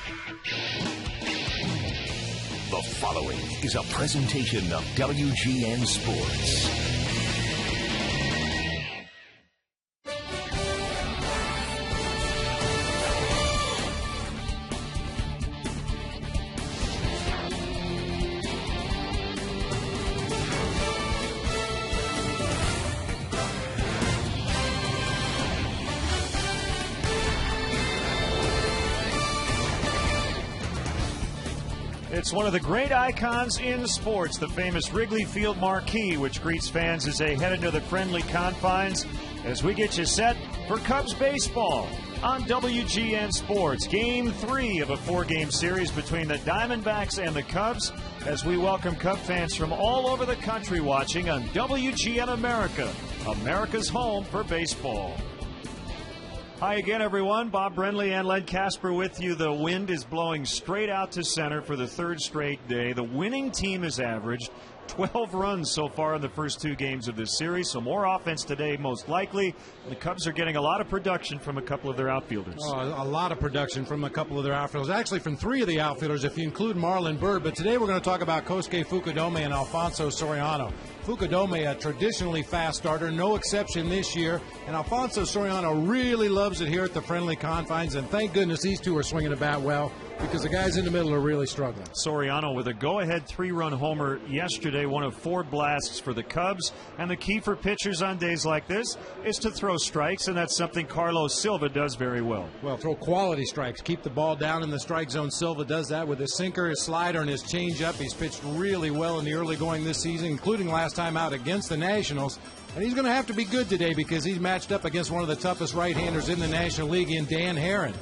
The following is a presentation of WGN Sports. It's one of the great icons in sports, the famous Wrigley Field marquee, which greets fans as they head into the friendly confines as we get you set for Cubs baseball on WGN Sports. Game 3 of a 4-game series between the Diamondbacks and the Cubs as we welcome Cub fans from all over the country watching on WGN America, America's home for baseball. Hi again, everyone. Bob Brenly and Len Casper with you. The wind is blowing straight out to center for the third straight day. The winning team has averaged 12 runs so far in the first 2 games of this series, so more offense today most likely. The Cubs are getting a lot of production from a couple of their outfielders. Oh, a lot of production from a couple of their outfielders. Actually, from 3 of the outfielders, if you include Marlon Byrd. But today we're going to talk about Kosuke Fukudome and Alfonso Soriano. Fukudome, a traditionally fast starter, no exception this year. And Alfonso Soriano really loves it here at the friendly confines. And thank goodness these two are swinging the bat well, because the guys in the middle are really struggling. Soriano with a go-ahead 3-run homer yesterday, one of 4 blasts for the Cubs. And the key for pitchers on days like this is to throw strikes, and that's something Carlos Silva does very well. Well, throw quality strikes. Keep the ball down in the strike zone. Silva does that with his sinker, his slider, and his changeup. He's pitched really well in the early going this season, including last time out against the Nationals. And he's going to have to be good today because he's matched up against one of the toughest right-handers in the National League in Dan Herron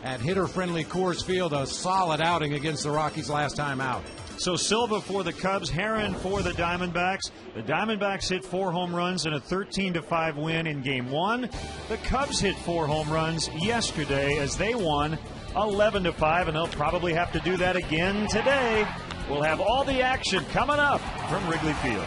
at hitter-friendly Coors Field. A solid outing against the Rockies last time out. So Silva for the Cubs, Herron for the Diamondbacks. The Diamondbacks hit 4 home runs in a 13-5 win in Game 1. The Cubs hit 4 home runs yesterday as they won 11-5, and they'll probably have to do that again today. We'll have all the action coming up from Wrigley Field.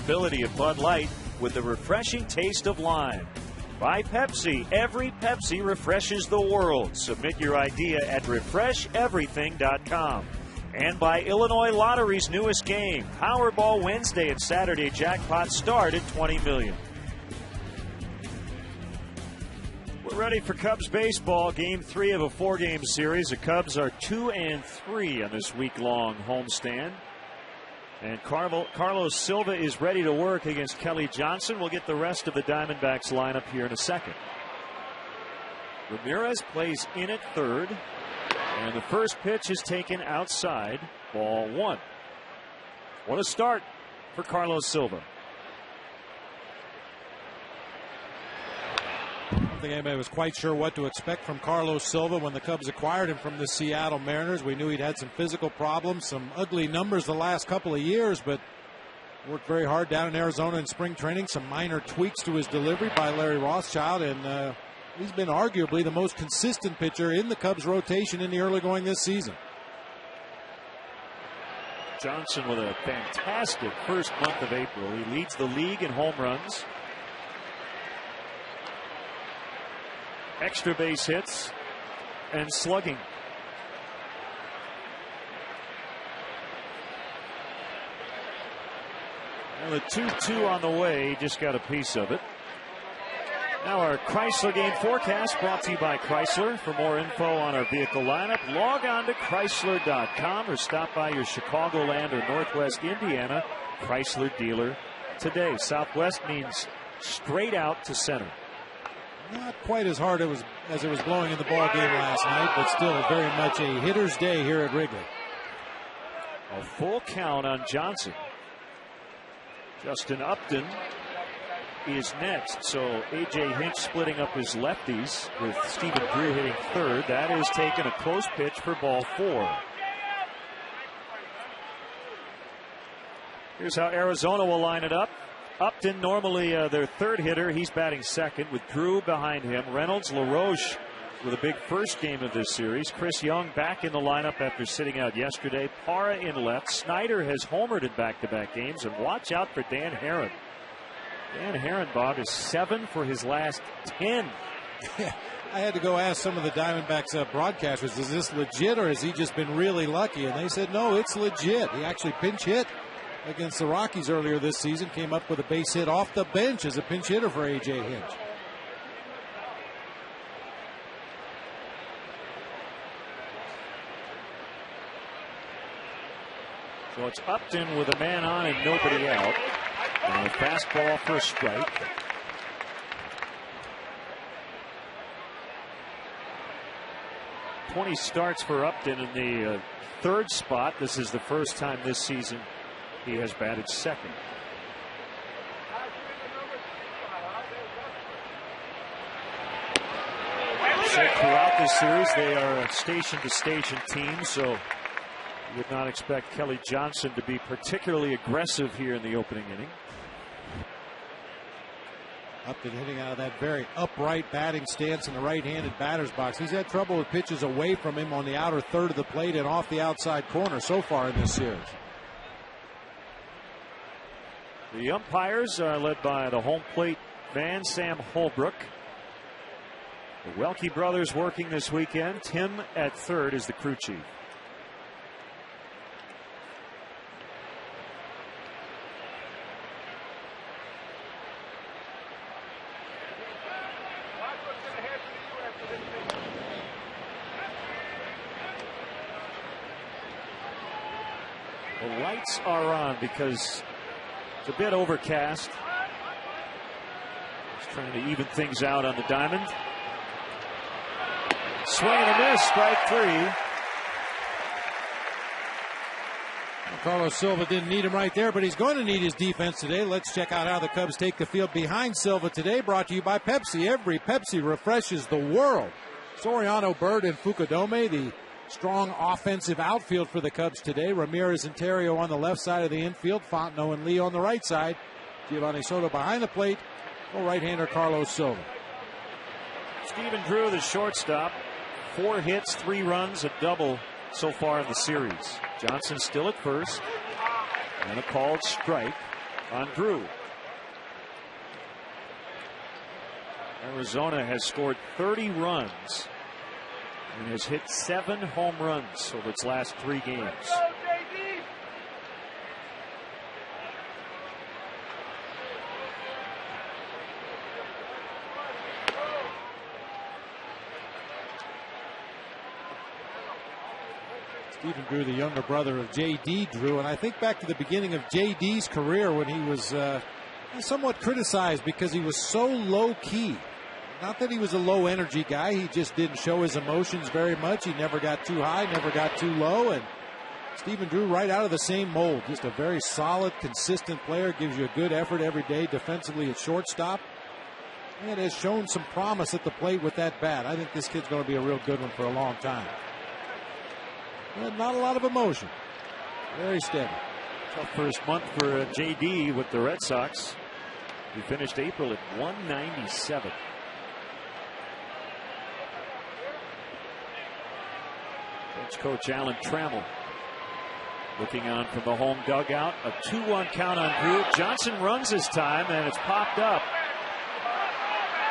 Ability of Bud Light with the refreshing taste of lime. By Pepsi, every Pepsi refreshes the world. Submit your idea at refresheverything.com. And by Illinois Lottery's newest game, Powerball Wednesday and Saturday jackpots start at $20 million. We're ready for Cubs baseball. Game 3 of a 4-game series. The Cubs are 2-3 on this week-long homestand. And Carlos Silva is ready to work against Kelly Johnson. We'll get the rest of the Diamondbacks lineup here in a second. Ramirez plays in at third. And the first pitch is taken outside. Ball 1. What a start for Carlos Silva. I don't think anybody was quite sure what to expect from Carlos Silva when the Cubs acquired him from the Seattle Mariners. We knew he'd had some physical problems, some ugly numbers the last couple of years, but worked very hard down in Arizona in spring training. Some minor tweaks to his delivery by Larry Rothschild, and he's been arguably the most consistent pitcher in the Cubs rotation in the early going this season. Johnson with a fantastic first month of April. He leads the league in home runs, extra base hits, and slugging. And the 2-2 on the way, just got a piece of it. Now our Chrysler game forecast brought to you by Chrysler. For more info on our vehicle lineup, log on to Chrysler.com or stop by your Chicagoland or Northwest Indiana Chrysler dealer today. Southwest means straight out to center. Not quite as hard as it was blowing in the ball game last night, but still very much a hitter's day here at Wrigley. A full count on Johnson. Justin Upton is next. So A.J. Hinch splitting up his lefties with Stephen Drew hitting third. That is taken a close pitch for ball 4. Here's how Arizona will line it up. Upton, normally their third hitter. He's batting second with Drew behind him. Reynolds, LaRoche with a big first game of this series. Chris Young back in the lineup after sitting out yesterday. Parra in left. Snyder has homered in back-to-back games. And watch out for Dan Herron. Dan Herron, Bob, is 7 for his last 10. I had to go ask some of the Diamondbacks broadcasters, is this legit or has he just been really lucky? And they said, no, it's legit. He actually pinch hit against the Rockies earlier this season. Came up with a base hit off the bench as a pinch hitter for A.J. Hinch. So it's Upton with a man on and nobody out. And a fastball for a strike. "20 starts for Upton in the third spot. This is the first time this season he has batted second. So throughout this series, they are a station-to-station team, so you would not expect Kelly Johnson to be particularly aggressive here in the opening inning. Upton hitting out of that very upright batting stance in the right-handed batter's box. He's had trouble with pitches away from him on the outer third of the plate and off the outside corner so far in this series. The umpires are led by the home plate man, Sam Holbrook. The Welke brothers working this weekend. Tim at third is the crew chief. The lights are on because it's a bit overcast. Just trying to even things out on the diamond. Swing and a miss, strike 3. Carlos Silva didn't need him right there, but he's going to need his defense today. Let's check out how the Cubs take the field behind Silva today. Brought to you by Pepsi. Every Pepsi refreshes the world. Soriano, Bird, and Fukudome, the strong offensive outfield for the Cubs today. Ramirez and Terrio on the left side of the infield. Fontenot and Lee on the right side. Giovanni Soto behind the plate for right-hander Carlos Silva. Stephen Drew, the shortstop. 4 hits, 3 runs, a double so far in the series. Johnson still at first. And a called strike on Drew. Arizona has scored 30 runs and has hit 7 home runs over its last 3 games. Stephen Drew, the younger brother of J.D. Drew, and I think back to the beginning of J.D.'s career when he was somewhat criticized because he was so low-key. Not that he was a low-energy guy, he just didn't show his emotions very much. He never got too high, never got too low, and Stephen Drew right out of the same mold. Just a very solid, consistent player, gives you a good effort every day defensively at shortstop, and has shown some promise at the plate with that bat. I think this kid's going to be a real good one for a long time. And not a lot of emotion. Very steady. Tough first month for J.D. with the Red Sox. He finished April at 197. Bench coach Alan Trammell looking on from the home dugout. A 2-1 count on Drew. Johnson runs his time, and it's popped up.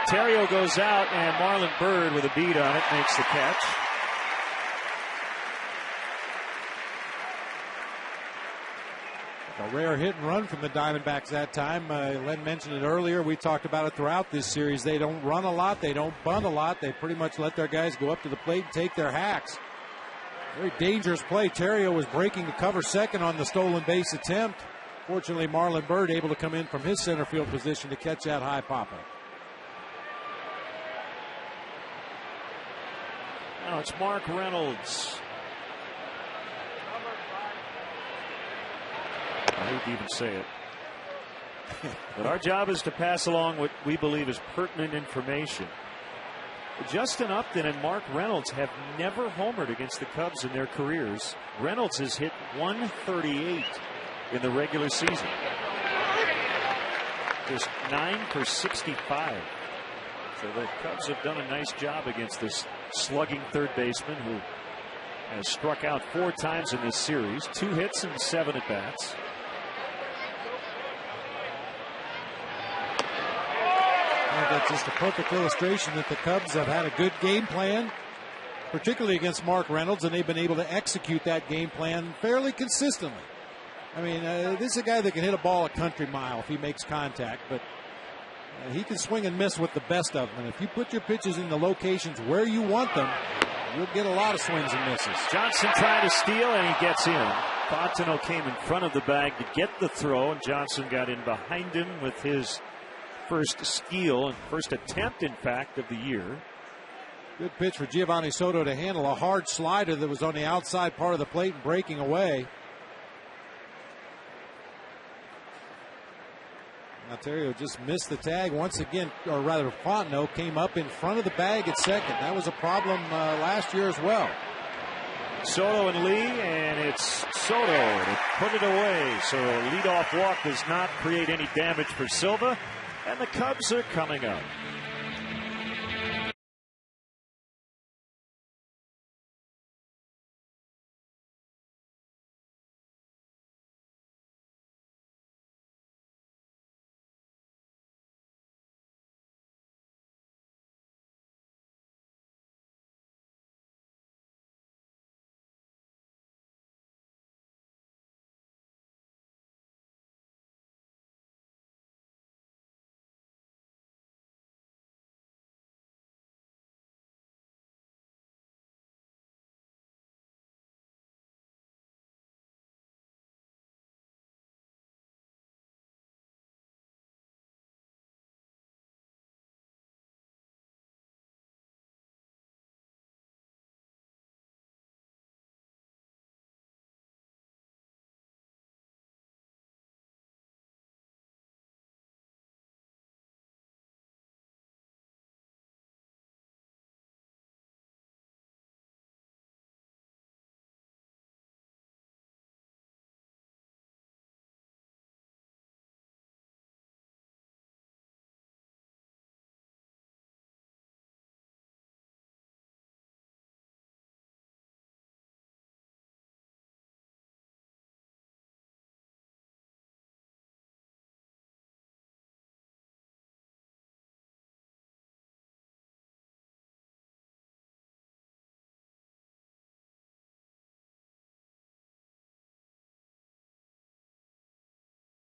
Terrio goes out, and Marlon Byrd with a beat on it makes the catch. A rare hit and run from the Diamondbacks that time. Len mentioned it earlier. We talked about it throughout this series. They don't run a lot. They don't bunt a lot. They pretty much let their guys go up to the plate and take their hacks. Very dangerous play. Terrio was breaking to cover second on the stolen base attempt. Fortunately, Marlon Byrd able to come in from his center field position to catch that high pop-up. Now it's Mark Reynolds. I hate to even say it. But our job is to pass along what we believe is pertinent information. Justin Upton and Mark Reynolds have never homered against the Cubs in their careers. Reynolds has hit 138 in the regular season. Just 9 for 65. So the Cubs have done a nice job against this slugging third baseman who has struck out 4 times in this series. 2 hits and 7 at-bats. That's just a perfect illustration that the Cubs have had a good game plan, particularly against Mark Reynolds, and they've been able to execute that game plan fairly consistently. I mean, this is a guy that can hit a ball a country mile if he makes contact, but he can swing and miss with the best of them. And if you put your pitches in the locations where you want them, you'll get a lot of swings and misses. Johnson trying to steal, and he gets in. Fontenot came in front of the bag to get the throw, and Johnson got in behind him with his first steal and first attempt, in fact, of the year. Good pitch for Giovanni Soto to handle a hard slider that was on the outside part of the plate and breaking away. Terrio just missed the tag once again, or rather Fontenot came up in front of the bag at second. That was a problem last year as well. Soto and Lee, and it's Soto to put it away. So a leadoff walk does not create any damage for Silva. And the Cubs are coming up.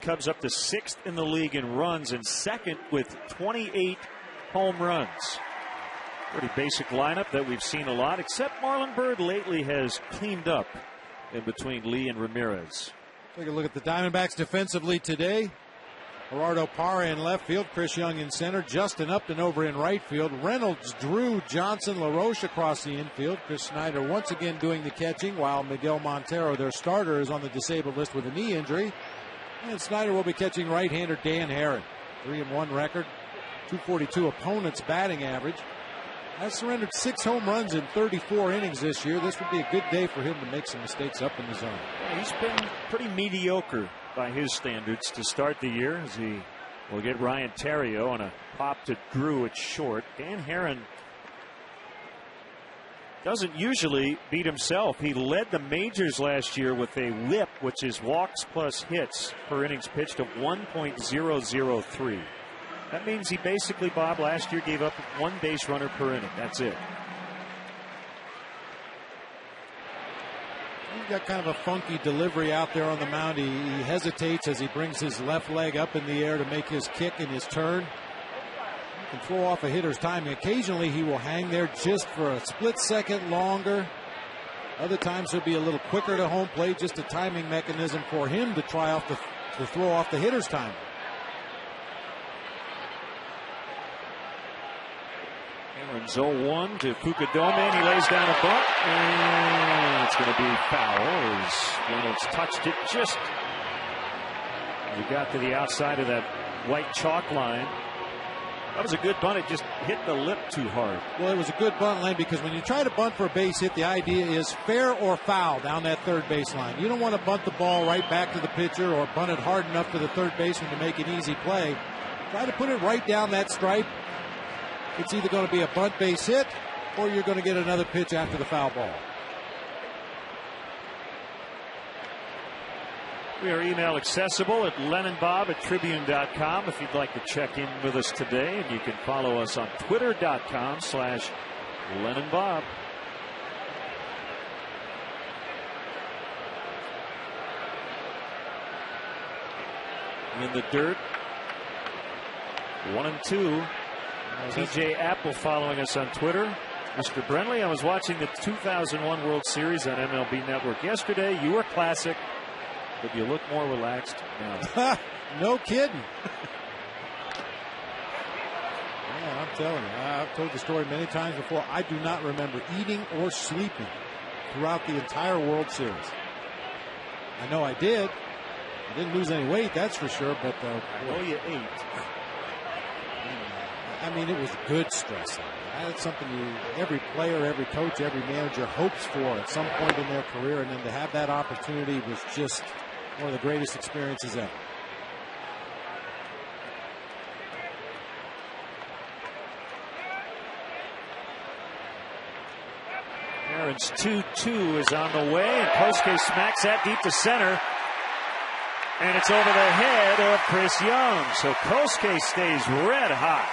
Cubs up to 6th in the league in runs and second with 28 home runs. Pretty basic lineup that we've seen a lot, except Marlon Byrd lately has cleaned up in between Lee and Ramirez. Take a look at the Diamondbacks defensively today. Gerardo Parra in left field, Chris Young in center, Justin Upton over in right field, Reynolds, Drew, Johnson, LaRoche across the infield. Chris Snyder once again doing the catching, while Miguel Montero, their starter, is on the disabled list with a knee injury. And Snyder will be catching right-hander Dan Herron. 3-1 record, 242 opponent's batting average. Has surrendered 6 home runs in 34 innings this year. This would be a good day for him to make some mistakes up in the zone. He's been pretty mediocre by his standards to start the year, as he will get Ryan Theriot on a pop to Drew at short. Dan Herron doesn't usually beat himself. He led the majors last year with a whip, which is walks plus hits per innings pitched, of 1.003. That means he basically, Bob, last year gave up 1 base runner per inning. That's it. He's got kind of a funky delivery out there on the mound. He hesitates as he brings his left leg up in the air to make his kick and his turn. He can throw off a hitter's timing. Occasionally he will hang there just for a split second longer. Other times he'll be a little quicker to home plate, just a timing mechanism for him to try off to throw off the hitter's timing. Aaron's 0-1 to Fukudome, and he lays down a bunt, and it's going to be foul as Reynolds touched it just as he got to the outside of that white chalk line. That was a good bunt. It just hit the lip too hard. Well, it was a good bunt, Len, because when you try to bunt for a base hit, the idea is fair or foul down that third base line. You don't want to bunt the ball right back to the pitcher or bunt it hard enough to the third baseman to make an easy play. Try to put it right down that stripe. It's either going to be a bunt base hit or you're going to get another pitch after the foul ball. We are email accessible at lenandbob@tribune.com if you'd like to check in with us today. And you can follow us on twitter.com/lenandbob. In the dirt, 1-2. TJ Apple following us on Twitter. Mr. Brentley, I was watching the 2001 World Series on MLB Network yesterday. You were classic, but you look more relaxed now. No kidding. Yeah, I'm telling you, I've told the story many times before. I do not remember eating or sleeping throughout the entire World Series. I know I did. I didn't lose any weight, that's for sure, but I know you ate. I mean, it was good stress. That's something every player, every coach, every manager hopes for at some point in their career, and then to have that opportunity was just one of the greatest experiences ever. Aaron's 2-2 is on the way, and Kosuke smacks that deep to center. And it's over the head of Chris Young. So Kosuke stays red hot.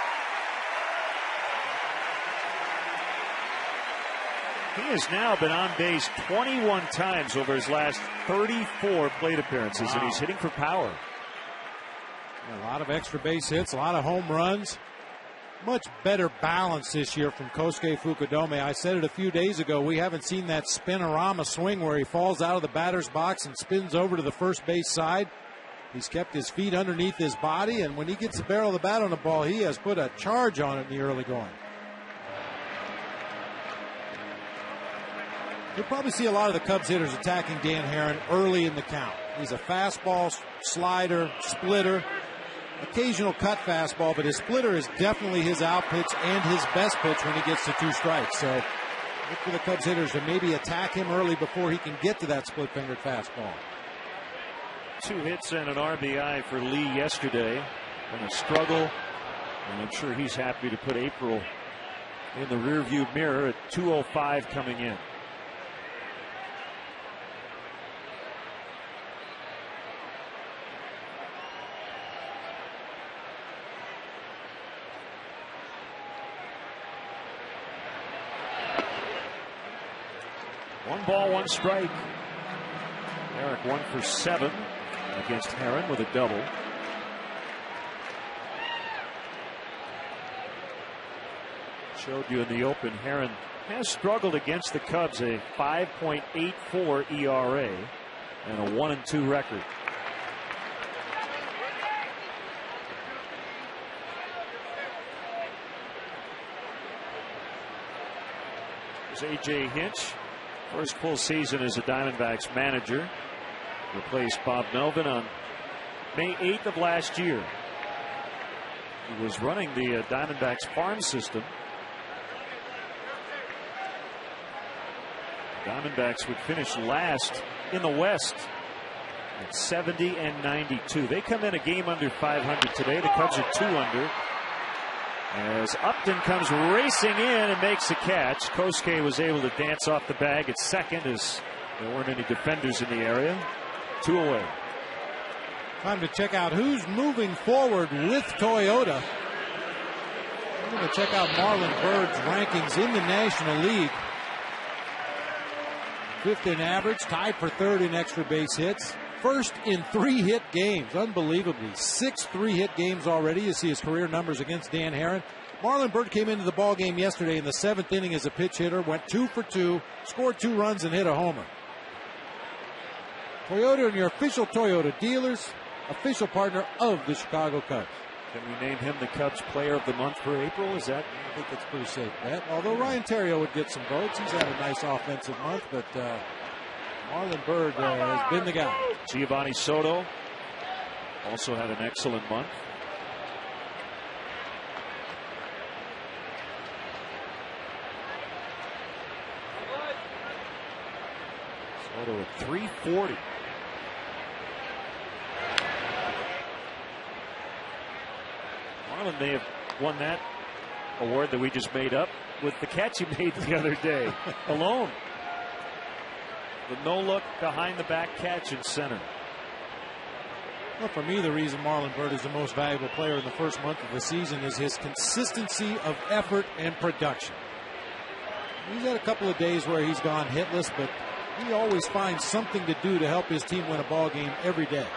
He has now been on base 21 times over his last 34 plate appearances, and he's hitting for power. A lot of extra base hits, a lot of home runs. Much better balance this year from Kosuke Fukudome. I said it a few days ago. We haven't seen that spinorama swing where he falls out of the batter's box and spins over to the first base side. He's kept his feet underneath his body, and when he gets the barrel of the bat on the ball, he has put a charge on it in the early going. You'll probably see a lot of the Cubs hitters attacking Dan Herron early in the count. He's a fastball, slider, splitter, occasional cut fastball, but his splitter is definitely his out pitch and his best pitch when he gets to 2 strikes. So look for the Cubs hitters to maybe attack him early before he can get to that split-fingered fastball. 2 hits and an RBI for Lee yesterday in a struggle, and I'm sure he's happy to put April in the rearview mirror at 2:05 coming in. One ball, 1 strike. Eric 1 for 7 against Herron with a double. Showed you in the open, Herron has struggled against the Cubs, a 5.84 ERA and a 1-2 record. There's A.J. Hinch, first full season as a Diamondbacks manager. Replaced Bob Melvin on May 8th of last year. He was running the Diamondbacks farm system. Diamondbacks would finish last in the West at 70-92. They come in a game under 500 today. The Cubs are 2 under. As Upton comes racing in and makes a catch. Kosuke was able to dance off the bag at second as there weren't any defenders in the area. 2 away. Time to check out who's moving forward with Toyota. We're going to check out Marlon Byrd's rankings in the National League. 5th in average, tied for 3rd in extra base hits. 1st in 3 hit games, unbelievably. 6 3-hit games already. You see his career numbers against Dan Herron. Marlon Byrd came into the ball game yesterday in the 7th inning as a pinch hitter, went 2 for 2, scored 2 runs and hit a homer. Toyota and your official Toyota dealers, official partner of the Chicago Cubs. Can we name him the Cubs Player of the Month for April? Is that? I think that's a pretty safe bet. Although Ryan Theriot would get some votes. He's had a nice offensive month, but Marlon Byrd has been the guy. Giovanni Soto also had an excellent month. Soto at 340. Marlon may have won that award that we just made up with the catch he made the other day alone. The no-look behind-the-back catch in center. Well, for me, the reason Marlon Byrd is the most valuable player in the first month of the season is his consistency of effort and production. He's had a couple of days where he's gone hitless, but he always finds something to do to help his team win a ball game every day.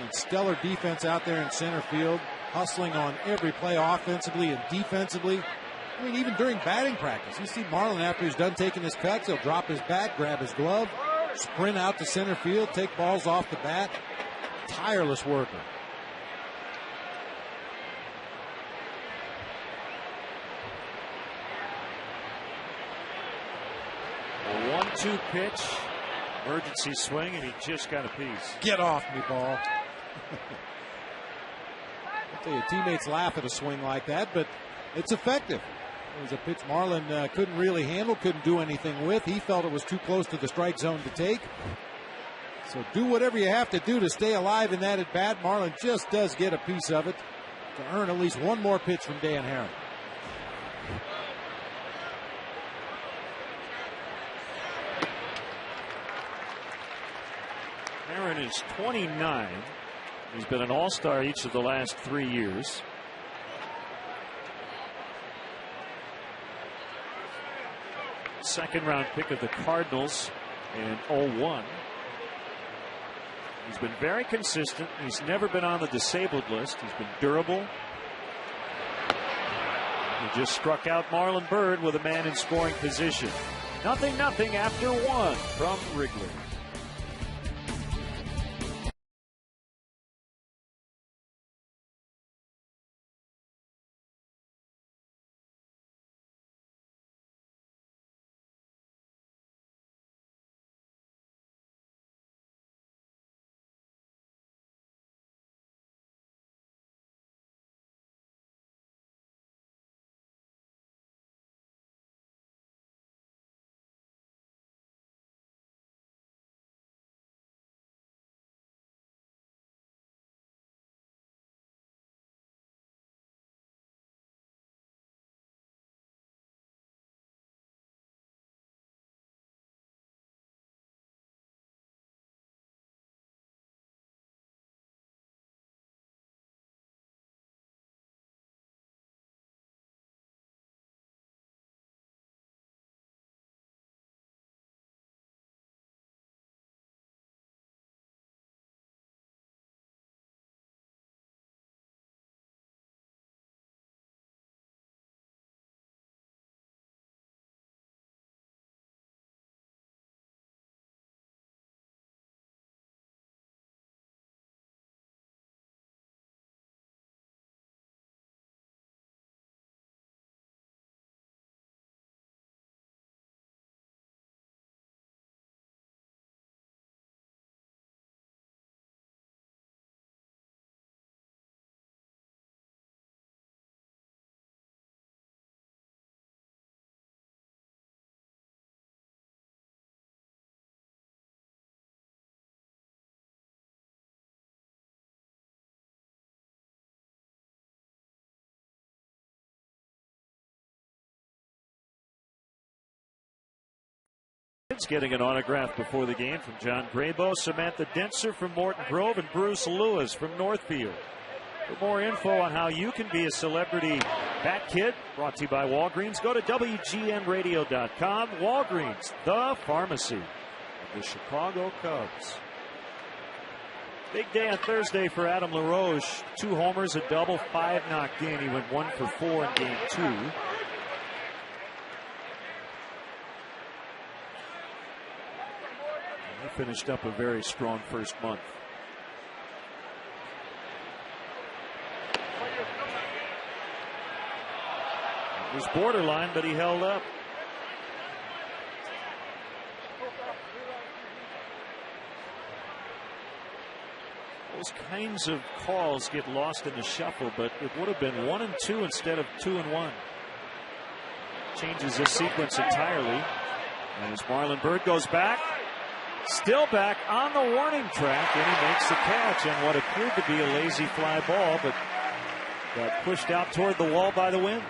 And stellar defense out there in center field, hustling on every play offensively and defensively. I mean, even during batting practice, you see Marlon after he's done taking his cuts, he'll drop his bat, grab his glove, sprint out to center field, take balls off the bat. Tireless worker. A 1-2 pitch, emergency swing, and he just got a piece. Get off me, ball. I'll tell you, teammates laugh at a swing like that, but it's effective. It was a pitch Marlon couldn't really handle, couldn't do anything with. He felt it was too close to the strike zone to take. So do whatever you have to do to stay alive in that at bat. Marlon just does get a piece of it to earn at least one more pitch from Dan Herron. Herron is 29. He's been an all-star each of the last 3 years. Second-round pick of the Cardinals in 01. He's been very consistent. He's never been on the disabled list. He's been durable. He just struck out Marlon Byrd with a man in scoring position. 0-0 after 1 from Wrigley. Getting an autograph before the game from John Grabo, Samantha Dentzer from Morton Grove, and Bruce Lewis from Northfield. For more info on how you can be a celebrity Bat Kid, brought to you by Walgreens, go to WGNradio.com. Walgreens, the pharmacy of the Chicago Cubs. Big day on Thursday for Adam LaRoche. 2 homers, a double, 5 knocked in. He went 1 for 4 in game 2. He finished up a very strong first month. It was borderline, but he held up. Those kinds of calls get lost in the shuffle, but it would have been 1 and 2 instead of 2 and 1. Changes this sequence entirely. And as Marlon Byrd goes back, still back on the warning track, and he makes the catch on what appeared to be a lazy fly ball, but got pushed out toward the wall by the wind.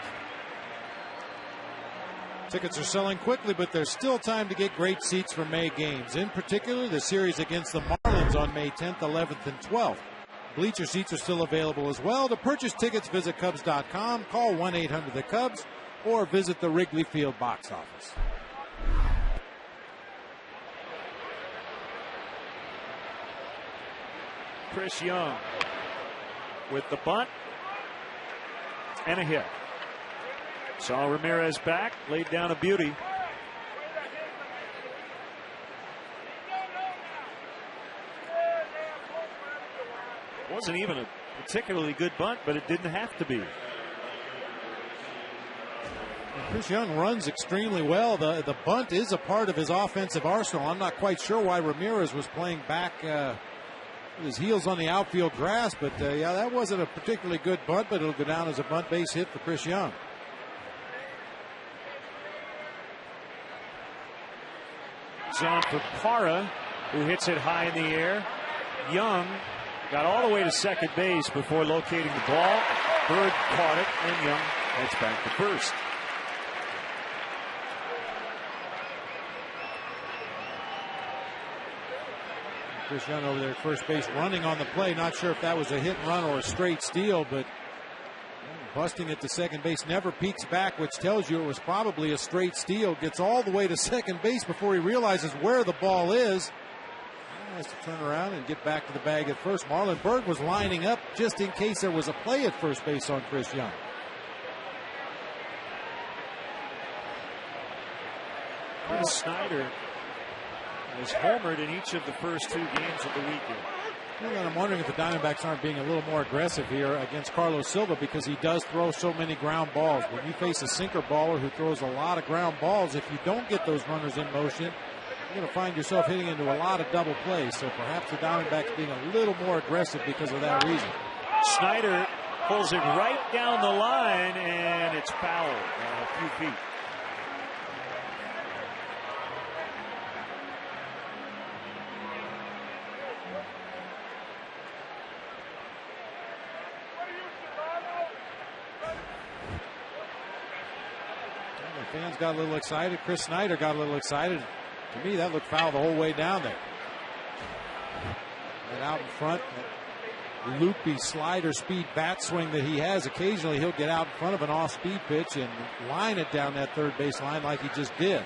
Tickets are selling quickly, but there's still time to get great seats for May games. In particular, the series against the Marlins on May 10th, 11th, and 12th. Bleacher seats are still available as well. To purchase tickets, visit Cubs.com, call 1-800-THE-CUBS, or visit the Wrigley Field box office. Chris Young with the bunt and a hit. Saw Ramirez back, laid down a beauty. Wasn't even a particularly good bunt, but it didn't have to be. Chris Young runs extremely well. The bunt is a part of his offensive arsenal. I'm not quite sure why Ramirez was playing back with his heels on the outfield grass, but yeah, that wasn't a particularly good bunt, but it'll go down as a bunt base hit for Chris Young. It's on for Parra, who hits it high in the air. Young got all the way to second base before locating the ball. Bird caught it, and Young heads back to first. Chris Young over there at first base running on the play. Not sure if that was a hit and run or a straight steal, but busting it to second base, never peeks back, which tells you it was probably a straight steal. Gets all the way to second base before he realizes where the ball is. He has to turn around and get back to the bag at first. Marlon Byrd was lining up just in case there was a play at first base on Chris Young. Chris Snyder was homered in each of the first 2 games of the weekend. Well, I'm wondering if the Diamondbacks aren't being a little more aggressive here against Carlos Silva, because he does throw so many ground balls. When you face a sinker baller who throws a lot of ground balls, if you don't get those runners in motion, you're going to find yourself hitting into a lot of double plays. So perhaps the Diamondbacks being a little more aggressive because of that reason. Snyder pulls it right down the line, and it's foul a few feet. Fans got a little excited. Chris Snyder got a little excited. To me, that looked foul the whole way down there. And out in front, that loopy slider speed bat swing that he has. Occasionally, he'll get out in front of an off-speed pitch and line it down that third base line like he just did.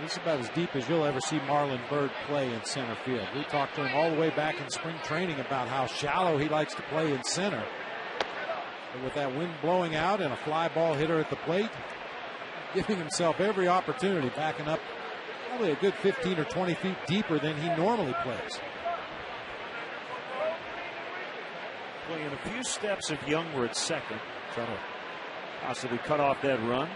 This is about as deep as you'll ever see Marlon Byrd play in center field. We talked to him all the way back in spring training about how shallow he likes to play in center. But with that wind blowing out and a fly ball hitter at the plate, giving himself every opportunity, backing up probably a good 15 or 20 feet deeper than he normally plays. Playing a few steps if Young were at second, trying to possibly cut off that run.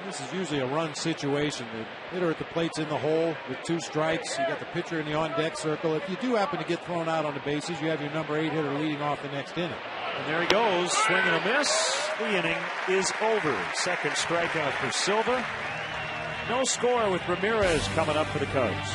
This is usually a run situation. The hitter at the plate's in the hole with 2 strikes. You got the pitcher in the on-deck circle. If you do happen to get thrown out on the bases, you have your number 8 hitter leading off the next inning. And there he goes, swing and a miss. The inning is over. Second strikeout for Silva. No score with Ramirez coming up for the Cubs.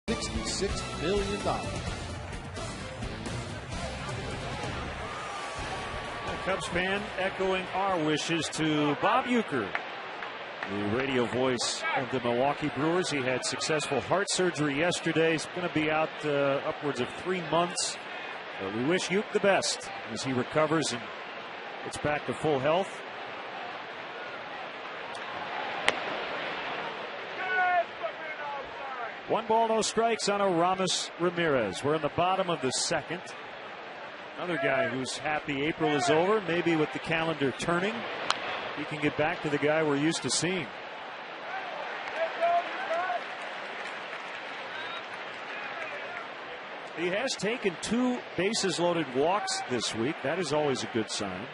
$66 million. A Cubs fan echoing our wishes to Bob Uecker, the radio voice of the Milwaukee Brewers. He had successful heart surgery yesterday. He's going to be out upwards of 3 months. But we wish Ueck the best as he recovers and gets back to full health. One ball, no strikes on Aramis Ramirez. We're in the bottom of the second. Another guy who's happy April is over. Maybe with the calendar turning, he can get back to the guy we're used to seeing. He has taken 2 bases loaded walks this week. That is always a good sign.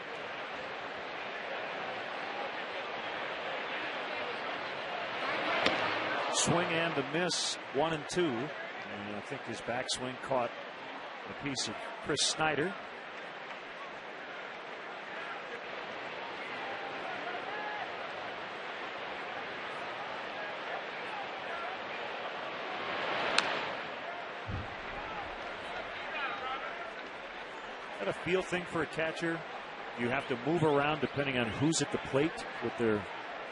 Swing and a miss, 1 and 2. And I think his backswing caught a piece of Chris Snyder. Is that a feel thing for a catcher? You have to move around depending on who's at the plate with their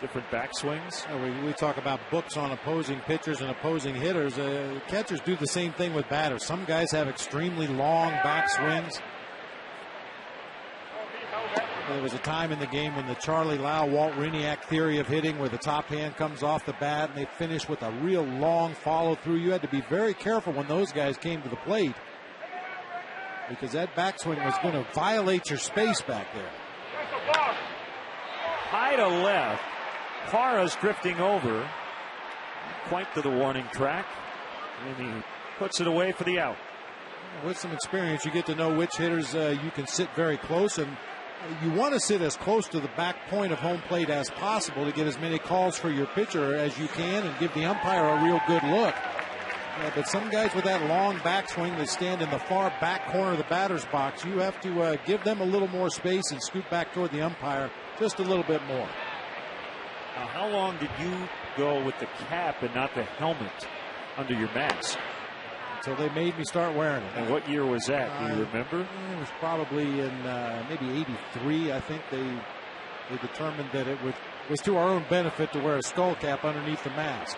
different backswings. We talk about books on opposing pitchers and opposing hitters. Catchers do the same thing with batters. Some guys have extremely long backswings. There was a time in the game when the Charlie Lau, Walt Reniak theory of hitting, where the top hand comes off the bat and they finish with a real long follow through. You had to be very careful when those guys came to the plate, because that backswing was going to violate your space back there. High to left. Parra's drifting over, quite to the warning track, and he puts it away for the out. With some experience, you get to know which hitters you can sit very close, and you want to sit as close to the back point of home plate as possible to get as many calls for your pitcher as you can and give the umpire a real good look. But some guys with that long backswing that stand in the far back corner of the batter's box, you have to give them a little more space and scoot back toward the umpire just a little bit more. Now, how long did you go with the cap and not the helmet under your mask? Until they made me start wearing it. And what year was that? Do you remember? It was probably in maybe '83. I think they determined that it was to our own benefit to wear a skull cap underneath the mask.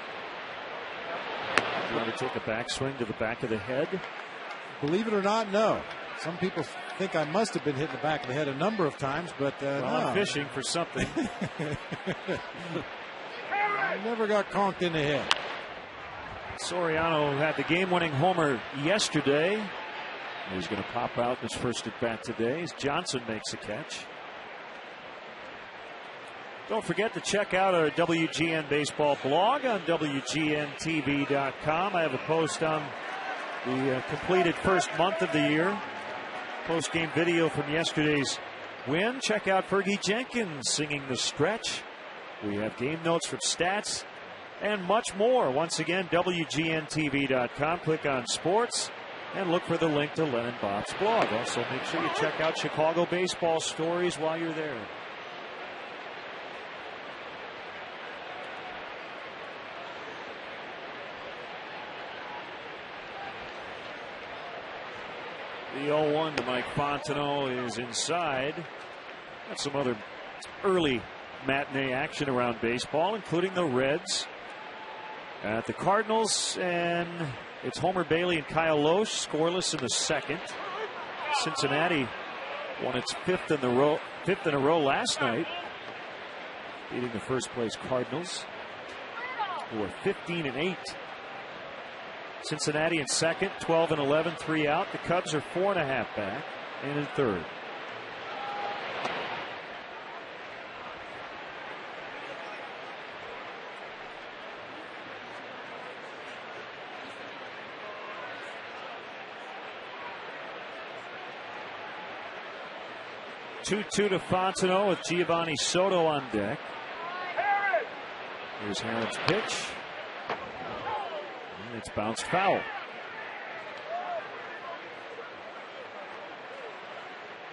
You want to take a backswing to the back of the head? Believe it or not, no. Some people think I must have been hit in the back of the head a number of times, but well, no. I'm fishing for something. I never got conked in the head. Soriano had the game-winning homer yesterday. He's going to pop out his first at bat today as Johnson makes a catch. Don't forget to check out our WGN Baseball blog on WGNTV.com. I have a post on the completed first month of the year. Post-game video from yesterday's win. Check out Fergie Jenkins singing The Stretch. We have game notes from stats and much more. Once again, WGNTV.com. Click on sports and look for the link to Len and Bob's blog. Also, make sure you check out Chicago baseball stories while you're there. The 0-1 to Mike Fontenot is inside. Got some other early matinee action around baseball, including the Reds at the Cardinals, and it's Homer Bailey and Kyle Loesch scoreless in the second. Cincinnati won its fifth in a row last night, beating the first place Cardinals, who are 15-8. Cincinnati in second, 12-11, 3 out. The Cubs are 4.5 back and in third. Two-two to Fontenot with Giovanni Soto on deck. Here's Herron's pitch. And it's bounced foul.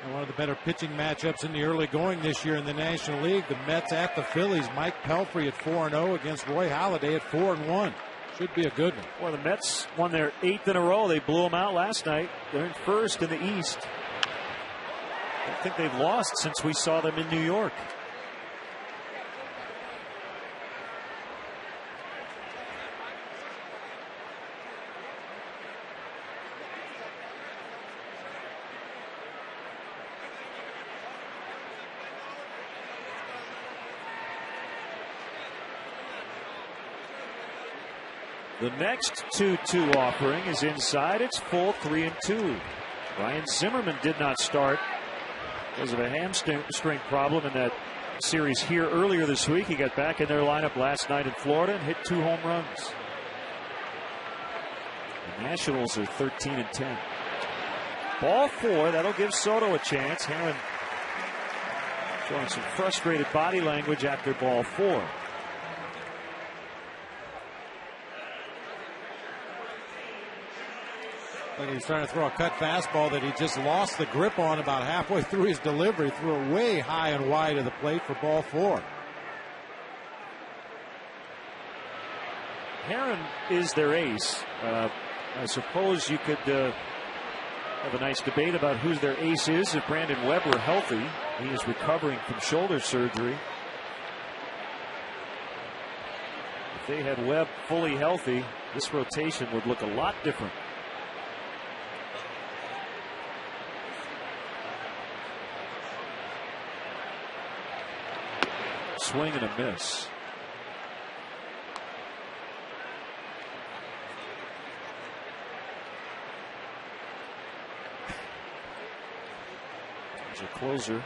And one of the better pitching matchups in the early going this year in the National League. The Mets at the Phillies. Mike Pelfrey at 4-0 against Roy Halladay at 4-1. Should be a good one. Well, the Mets won their 8th in a row. They blew them out last night. They're in first in the East. I don't think they've lost since we saw them in New York. The next 2-2 offering is inside. It's full 3-2. Ryan Zimmerman did not start because of a hamstring problem in that series here earlier this week. He got back in their lineup last night in Florida and hit 2 home runs. The Nationals are 13-10. Ball 4. That'll give Soto a chance. Herron showing some frustrated body language after ball 4. Like he's trying to throw a cut fastball that he just lost the grip on about halfway through his delivery. Threw it way high and wide of the plate for ball 4. Herron is their ace. I suppose you could have a nice debate about who their ace is if Brandon Webb were healthy. He is recovering from shoulder surgery. If they had Webb fully healthy, this rotation would look a lot different. Swing and a miss. There's a closer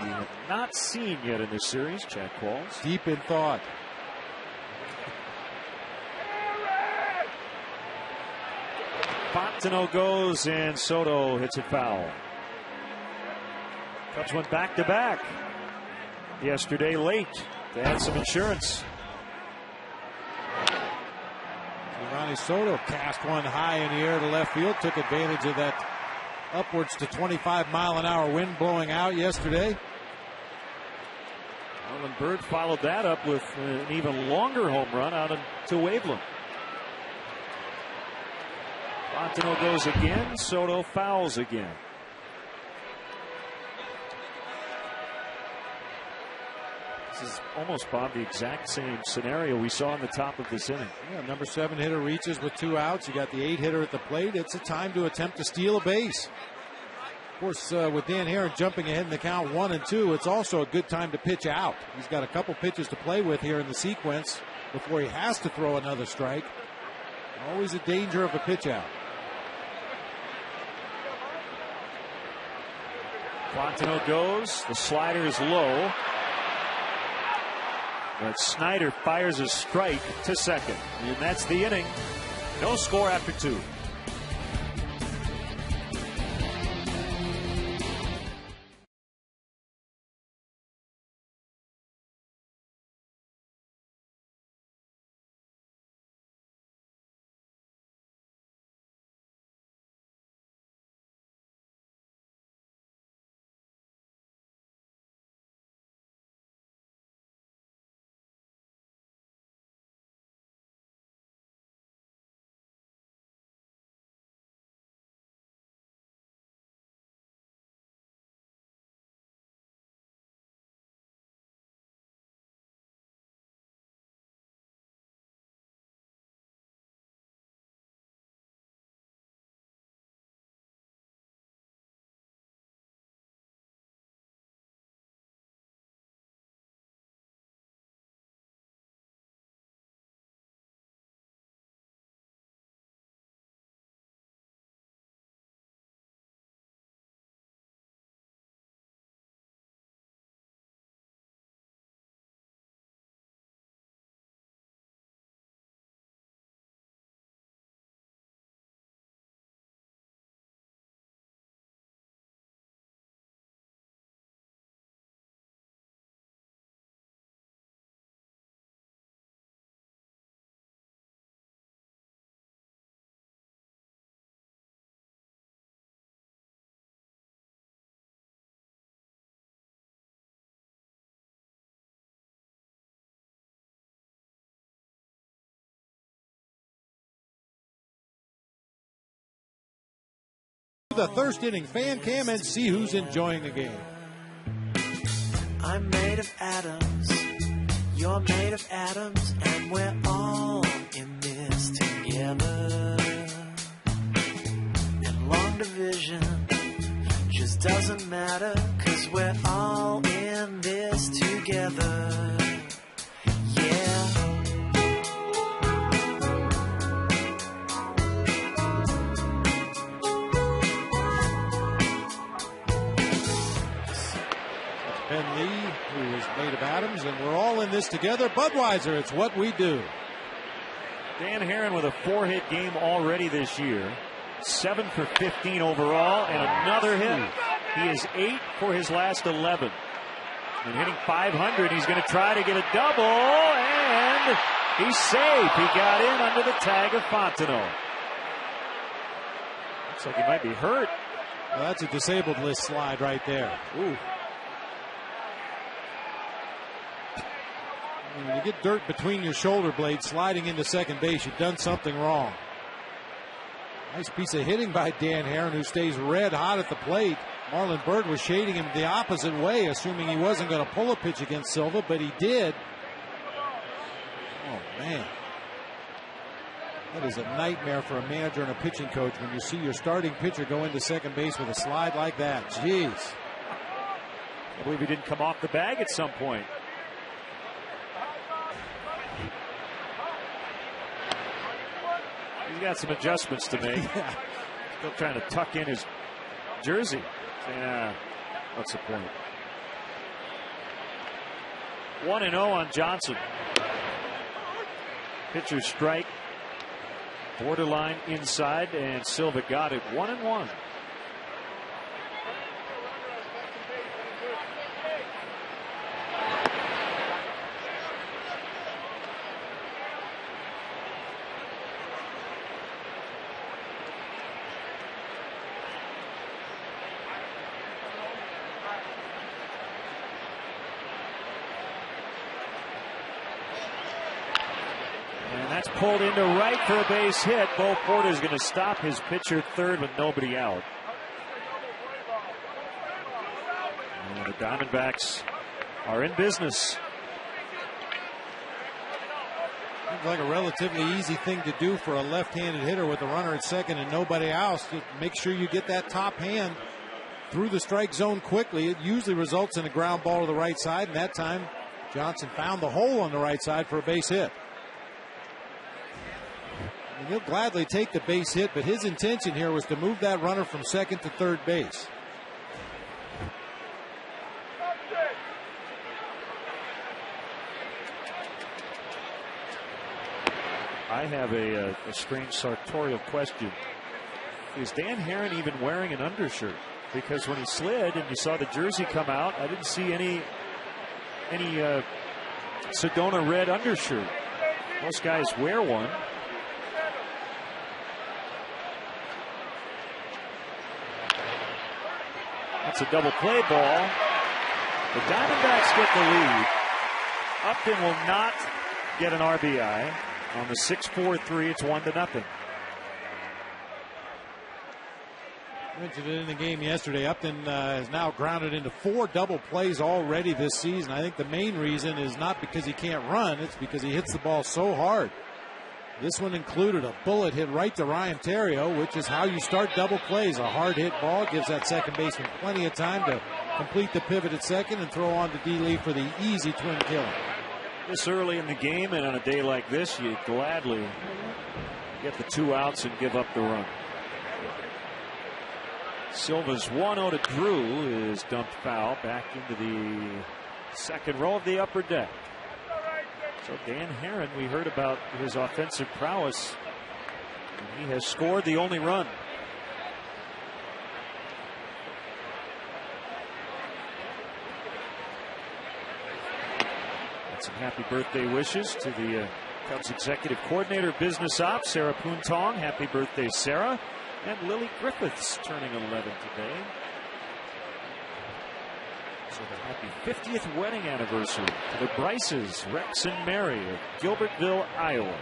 we have not seen yet in this series. Chad Qualls. Deep in thought. Fontenot goes and Soto hits it foul. Cubs went back-to-back yesterday late to add some insurance. Giovanni Soto cast one high in the air to left field. Took advantage of that upwards to 25-mile-an-hour wind blowing out yesterday. Marlon Byrd followed that up with an even longer home run out to Waveland. Fontenot goes again. Soto fouls again. This is almost, Bob, the exact same scenario we saw in the top of this inning. Yeah, number 7 hitter reaches with 2 outs. You got the 8 hitter at the plate. It's a time to attempt to steal a base. Of course, with Dan Herron jumping ahead in the count 1-2, it's also a good time to pitch out. He's got a couple pitches to play with here in the sequence before he has to throw another strike. Always a danger of a pitch out. Fontenot goes. The slider is low. But Snyder fires a strike to second. And that's the inning. No score after 2. The first inning fan cam and see who's enjoying the game. I'm made of atoms, you're made of atoms, and we're all in this together. And long division just doesn't matter, 'cause we're all in this together. Yeah. Ben Lee, who is made of atoms, and we're all in this together. Budweiser, it's what we do. Dan Herron with a 4-hit game already this year. 7 for 15 overall, and another hit. He is 8 for his last 11. And hitting .500, he's going to try to get a double, and he's safe. He got in under the tag of Fontenot. Looks like he might be hurt. Well, that's a disabled list slide right there. Ooh. When you get dirt between your shoulder blades sliding into second base, you've done something wrong. Nice piece of hitting by Dan Herron, who stays red hot at the plate. Marlon Byrd was shading him the opposite way, assuming he wasn't going to pull a pitch against Silva, but he did. Oh, man. That is a nightmare for a manager and a pitching coach when you see your starting pitcher go into second base with a slide like that. Jeez. I believe he didn't come off the bag at some point. He's got some adjustments to make. Yeah. Still trying to tuck in his jersey. Yeah, what's the point? 1-0 on Johnson. Pitcher strike. Borderline inside, and Silva got it. 1-1. That's pulled into right for a base hit. Bo Porter is going to stop his pitcher third with nobody out. And the Diamondbacks are in business. Seems like a relatively easy thing to do for a left-handed hitter with a runner at second and nobody else. Just make sure you get that top hand through the strike zone quickly. It usually results in a ground ball to the right side, and that time Johnson found the hole on the right side for a base hit. And he'll gladly take the base hit, but his intention here was to move that runner from second to third base. I have a strange sartorial question. Is Dan Herron even wearing an undershirt? Because when he slid and you saw the jersey come out, I didn't see any Sedona red undershirt. Most guys wear one. That's a double play ball. The Diamondbacks get the lead. Upton will not get an RBI. On the 6-4-3, it's 1-0. I mentioned it in the game yesterday. Upton has now grounded into 4 double plays already this season. I think the main reason is not because he can't run, it's because he hits the ball so hard. This one included a bullet hit right to Ryan Theriot, which is how you start double plays. A hard hit ball gives that second baseman plenty of time to complete the pivot at second and throw on to D. Lee for the easy twin killer. This early in the game, and on a day like this, you gladly get the 2 outs and give up the run. Silva's 1-0 to Drew is dumped foul back into the second row of the upper deck. So Dan Herron, we heard about his offensive prowess. He has scored the only run. Some happy birthday wishes to the Cubs executive coordinator of business ops, Sarah Poontong. Happy birthday, Sarah. And Lily Griffiths turning 11 today. So the happy 50th wedding anniversary to the Bryces, Rex and Mary of Gilbertville, Iowa.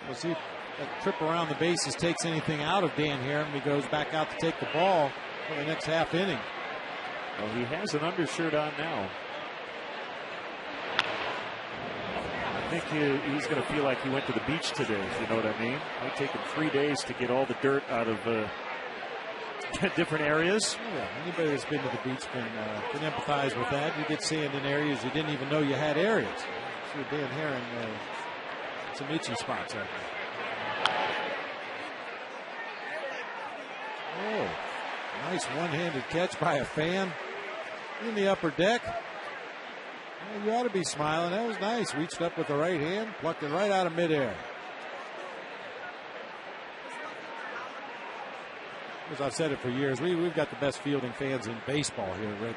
We'll see if that trip around the bases takes anything out of Dan Herron. He goes back out to take the ball for the next half inning. Well, he has an undershirt on now. I think he's going to feel like he went to the beach today, if you know what I mean. It'll take him 3 days to get all the dirt out of different areas. Yeah, anybody that's been to the beach can empathize with that. You get sand in areas you didn't even know you had areas. See Dan Herron, some itchy spots out there. Oh, nice one-handed catch by a fan in the upper deck. Well, you ought to be smiling. That was nice. Reached up with the right hand, plucked it right out of midair. As I've said it for years, we've got the best fielding fans in baseball here, Rick.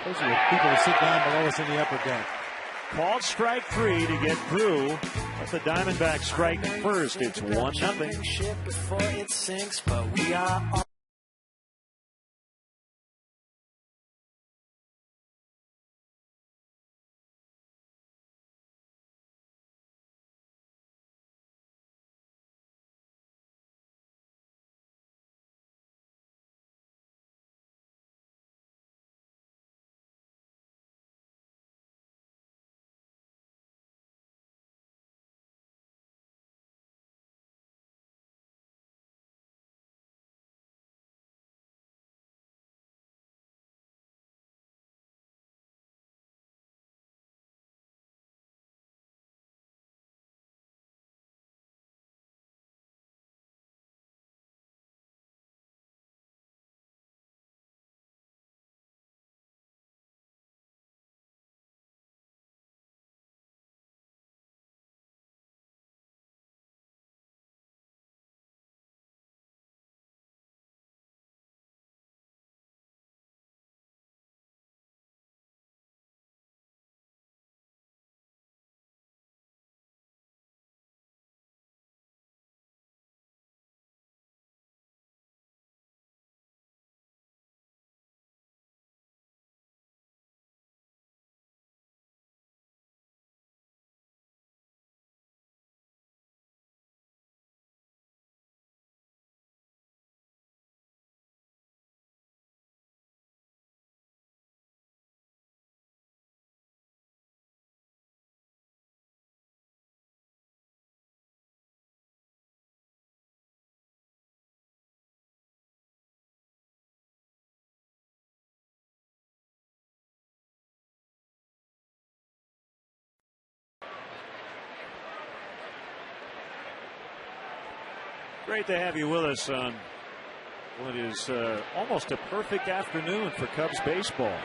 Those are the people that sit down below us in the upper deck. Called strike 3 to get through. Let the Diamondbacks strike first. It's 1-0. Before it sinks, but we are Great to have you with us on what is almost a perfect afternoon for Cubs baseball.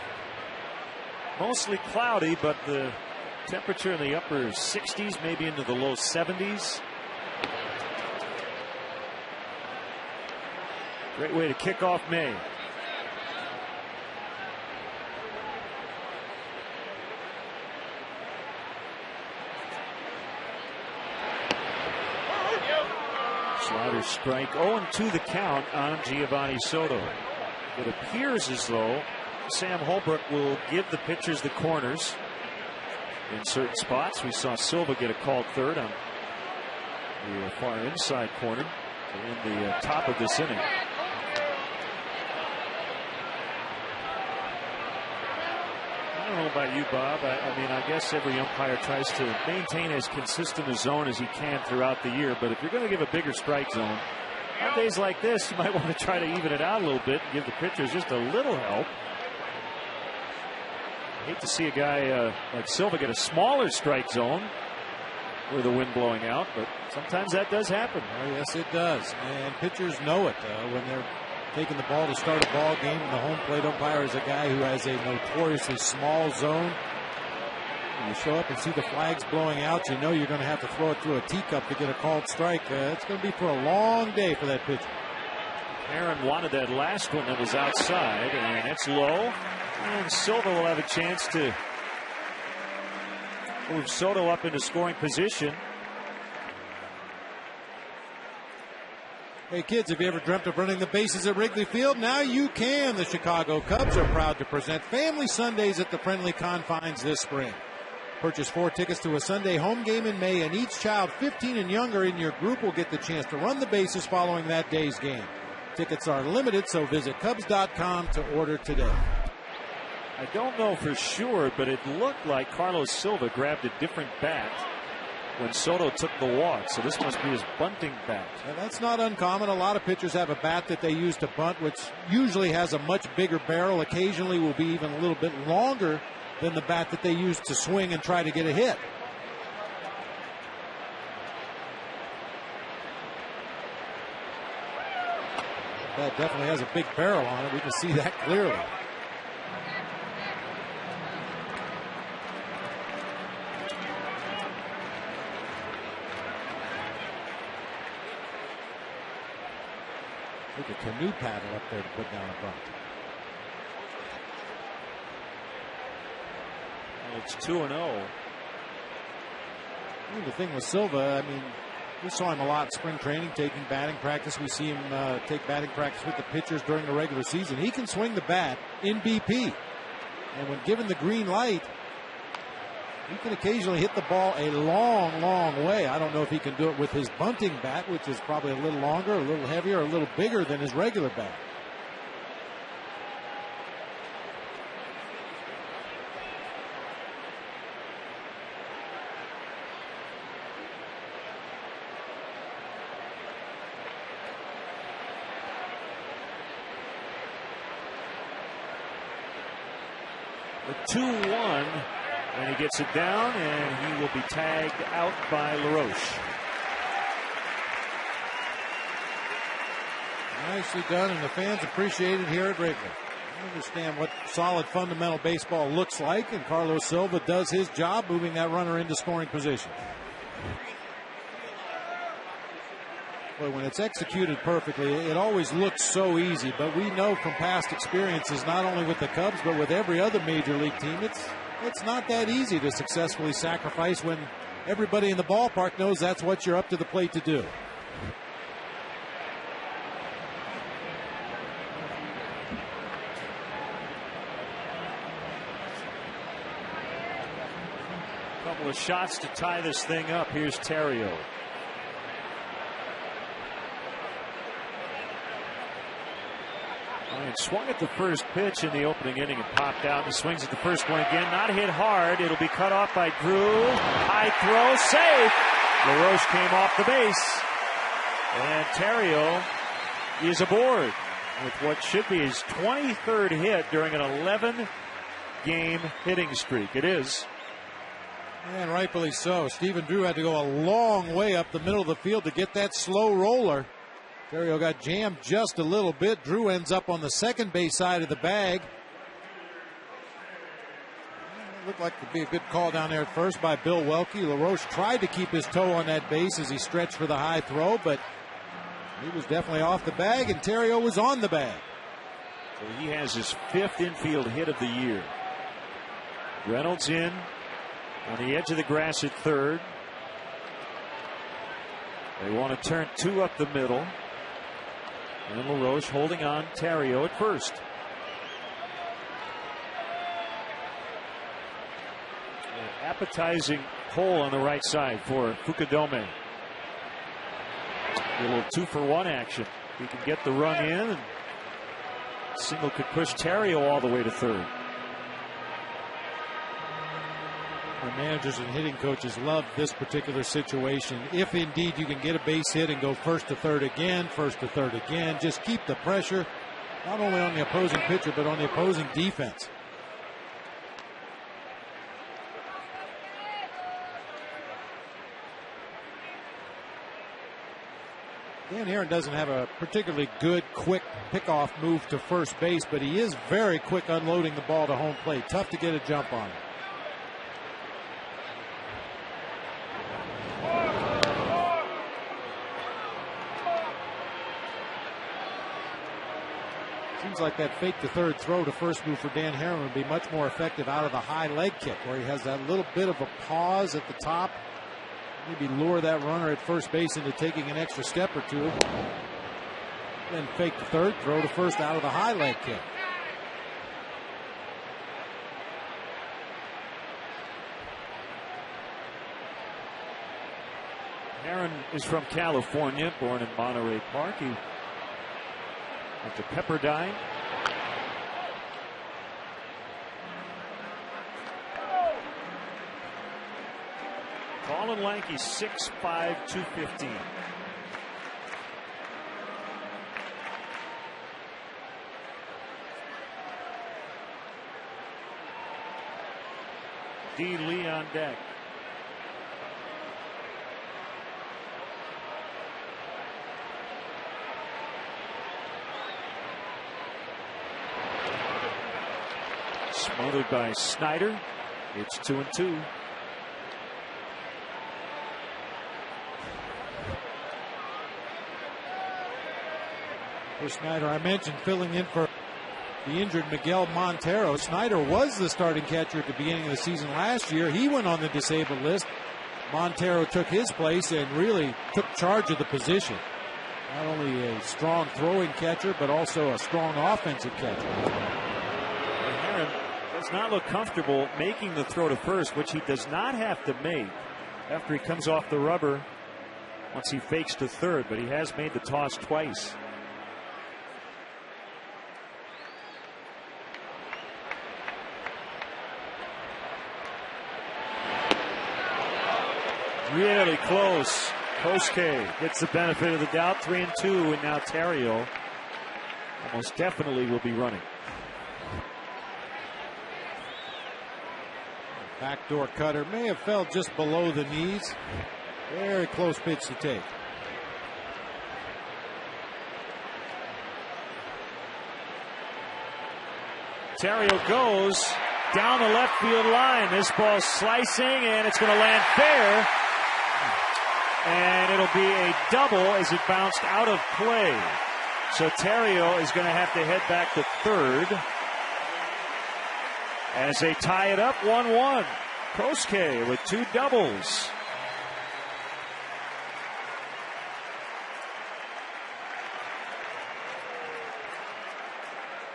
Mostly cloudy, but the temperature in the upper 60s, maybe into the low 70s. Great way to kick off May. Slider strike. 0-2 the count on Giovanni Soto. It appears as though Sam Holbrook will give the pitchers the corners in certain spots. We saw Silva get a called third on the far inside corner in the top of this inning. I don't know about you, Bob. I mean, I guess every umpire tries to maintain as consistent a zone as he can throughout the year. But if you're going to give a bigger strike zone, on days like this, you might want to try to even it out a little bit and give the pitchers just a little help. I hate to see a guy like Silva get a smaller strike zone with the wind blowing out, but sometimes that does happen. Oh, yes, it does. And pitchers know it when they're taking the ball to start a ball game, and the home plate umpire is a guy who has a notoriously small zone. When you show up and see the flags blowing out, you know you're going to have to throw it through a teacup to get a called strike. It's going to be for a long day for that pitcher. Aaron wanted that last one that was outside, and it's low. And Silva will have a chance to move Soto up into scoring position. Hey kids, have you ever dreamt of running the bases at Wrigley Field? Now you can. The Chicago Cubs are proud to present Family Sundays at the friendly confines this spring. Purchase 4 tickets to a Sunday home game in May, and each child 15 and younger in your group will get the chance to run the bases following that day's game. Tickets are limited, so visit Cubs.com to order today. I don't know for sure, but it looked like Carlos Silva grabbed a different bat when Soto took the walk, so this must be his bunting bat. And that's not uncommon. A lot of pitchers have a bat that they use to bunt, which usually has a much bigger barrel. Occasionally will be even a little bit longer than the bat that they use to swing and try to get a hit. That definitely has a big barrel on it. We can see that clearly. Look at canoe paddle up there to put down a bunt. It's 2-0. The thing with Silva, I mean, we saw him a lot in spring training taking batting practice. We see him take batting practice with the pitchers during the regular season. He can swing the bat in BP. And when given the green light, he can occasionally hit the ball a long, long way. I don't know if he can do it with his bunting bat, which is probably a little longer, a little heavier, a little bigger than his regular bat. The 2-1. And he gets it down, and he will be tagged out by LaRoche. Nicely done, and the fans appreciate it here at Wrigley. I understand what solid fundamental baseball looks like, and Carlos Silva does his job moving that runner into scoring position. But when it's executed perfectly, it always looks so easy. But we know from past experiences, not only with the Cubs, but with every other major league team, it's not that easy to successfully sacrifice when everybody in the ballpark knows that's what you're up to the plate to do. A couple of shots to tie this thing up. Here's Terrio. Swung at the first pitch in the opening inning and popped out. He swings at the first one again. Not hit hard. It'll be cut off by Drew. High throw, safe. LaRoche came off the base. And Terrio is aboard with what should be his 23rd hit during an 11-game hitting streak. It is. And rightfully so. Stephen Drew had to go a long way up the middle of the field to get that slow roller Theriot got jammed just a little bit. Drew ends up on the second base side of the bag. Looked like it would be a good call down there at first by Bill Welke. LaRoche tried to keep his toe on that base as he stretched for the high throw, but he was definitely off the bag, and Theriot was on the bag. So he has his 5th infield hit of the year. Reynolds in on the edge of the grass at third. They want to turn 2 up the middle. And LaRoche holding on Theriot at first. An appetizing hole on the right side for Fukudome. A little 2-for-1 action. He can get the run in, and single could push Theriot all the way to third. The managers and hitting coaches love this particular situation. If indeed you can get a base hit and go first to third again, just keep the pressure not only on the opposing pitcher but on the opposing defense. Dan Aaron doesn't have a particularly good, quick pickoff move to first base, but he is very quick unloading the ball to home plate. Tough to get a jump on it. Seems like that fake to third throw to first move for Dan Herron would be much more effective out of the high leg kick, where he has that little bit of a pause at the top. Maybe lure that runner at first base into taking an extra step or two. Then fake to third, throw to first out of the high leg kick. Herron is from California, born in Monterey Park. He went to Pepperdine. Tall and lanky, 6'5", 215. D. Lee on deck. Smothered by Snyder. It's 2-2. For Snyder, I mentioned filling in for the injured Miguel Montero. Snyder was the starting catcher at the beginning of the season last year. He went on the disabled list. Montero took his place and really took charge of the position. Not only a strong throwing catcher, but also a strong offensive catcher. Herron does not look comfortable making the throw to first, which he does not have to make after he comes off the rubber once he fakes to third, but he has made the toss twice. Really close. Kosuke gets the benefit of the doubt. 3-2, and now Theriot almost definitely will be running. Backdoor cutter may have fell just below the knees. Very close pitch to take. Theriot goes down the left field line. This ball slicing, and it's going to land fair. And it'll be a double as it bounced out of play. So Theriot is going to have to head back to third as they tie it up 1-1. Kosuke with 2 doubles.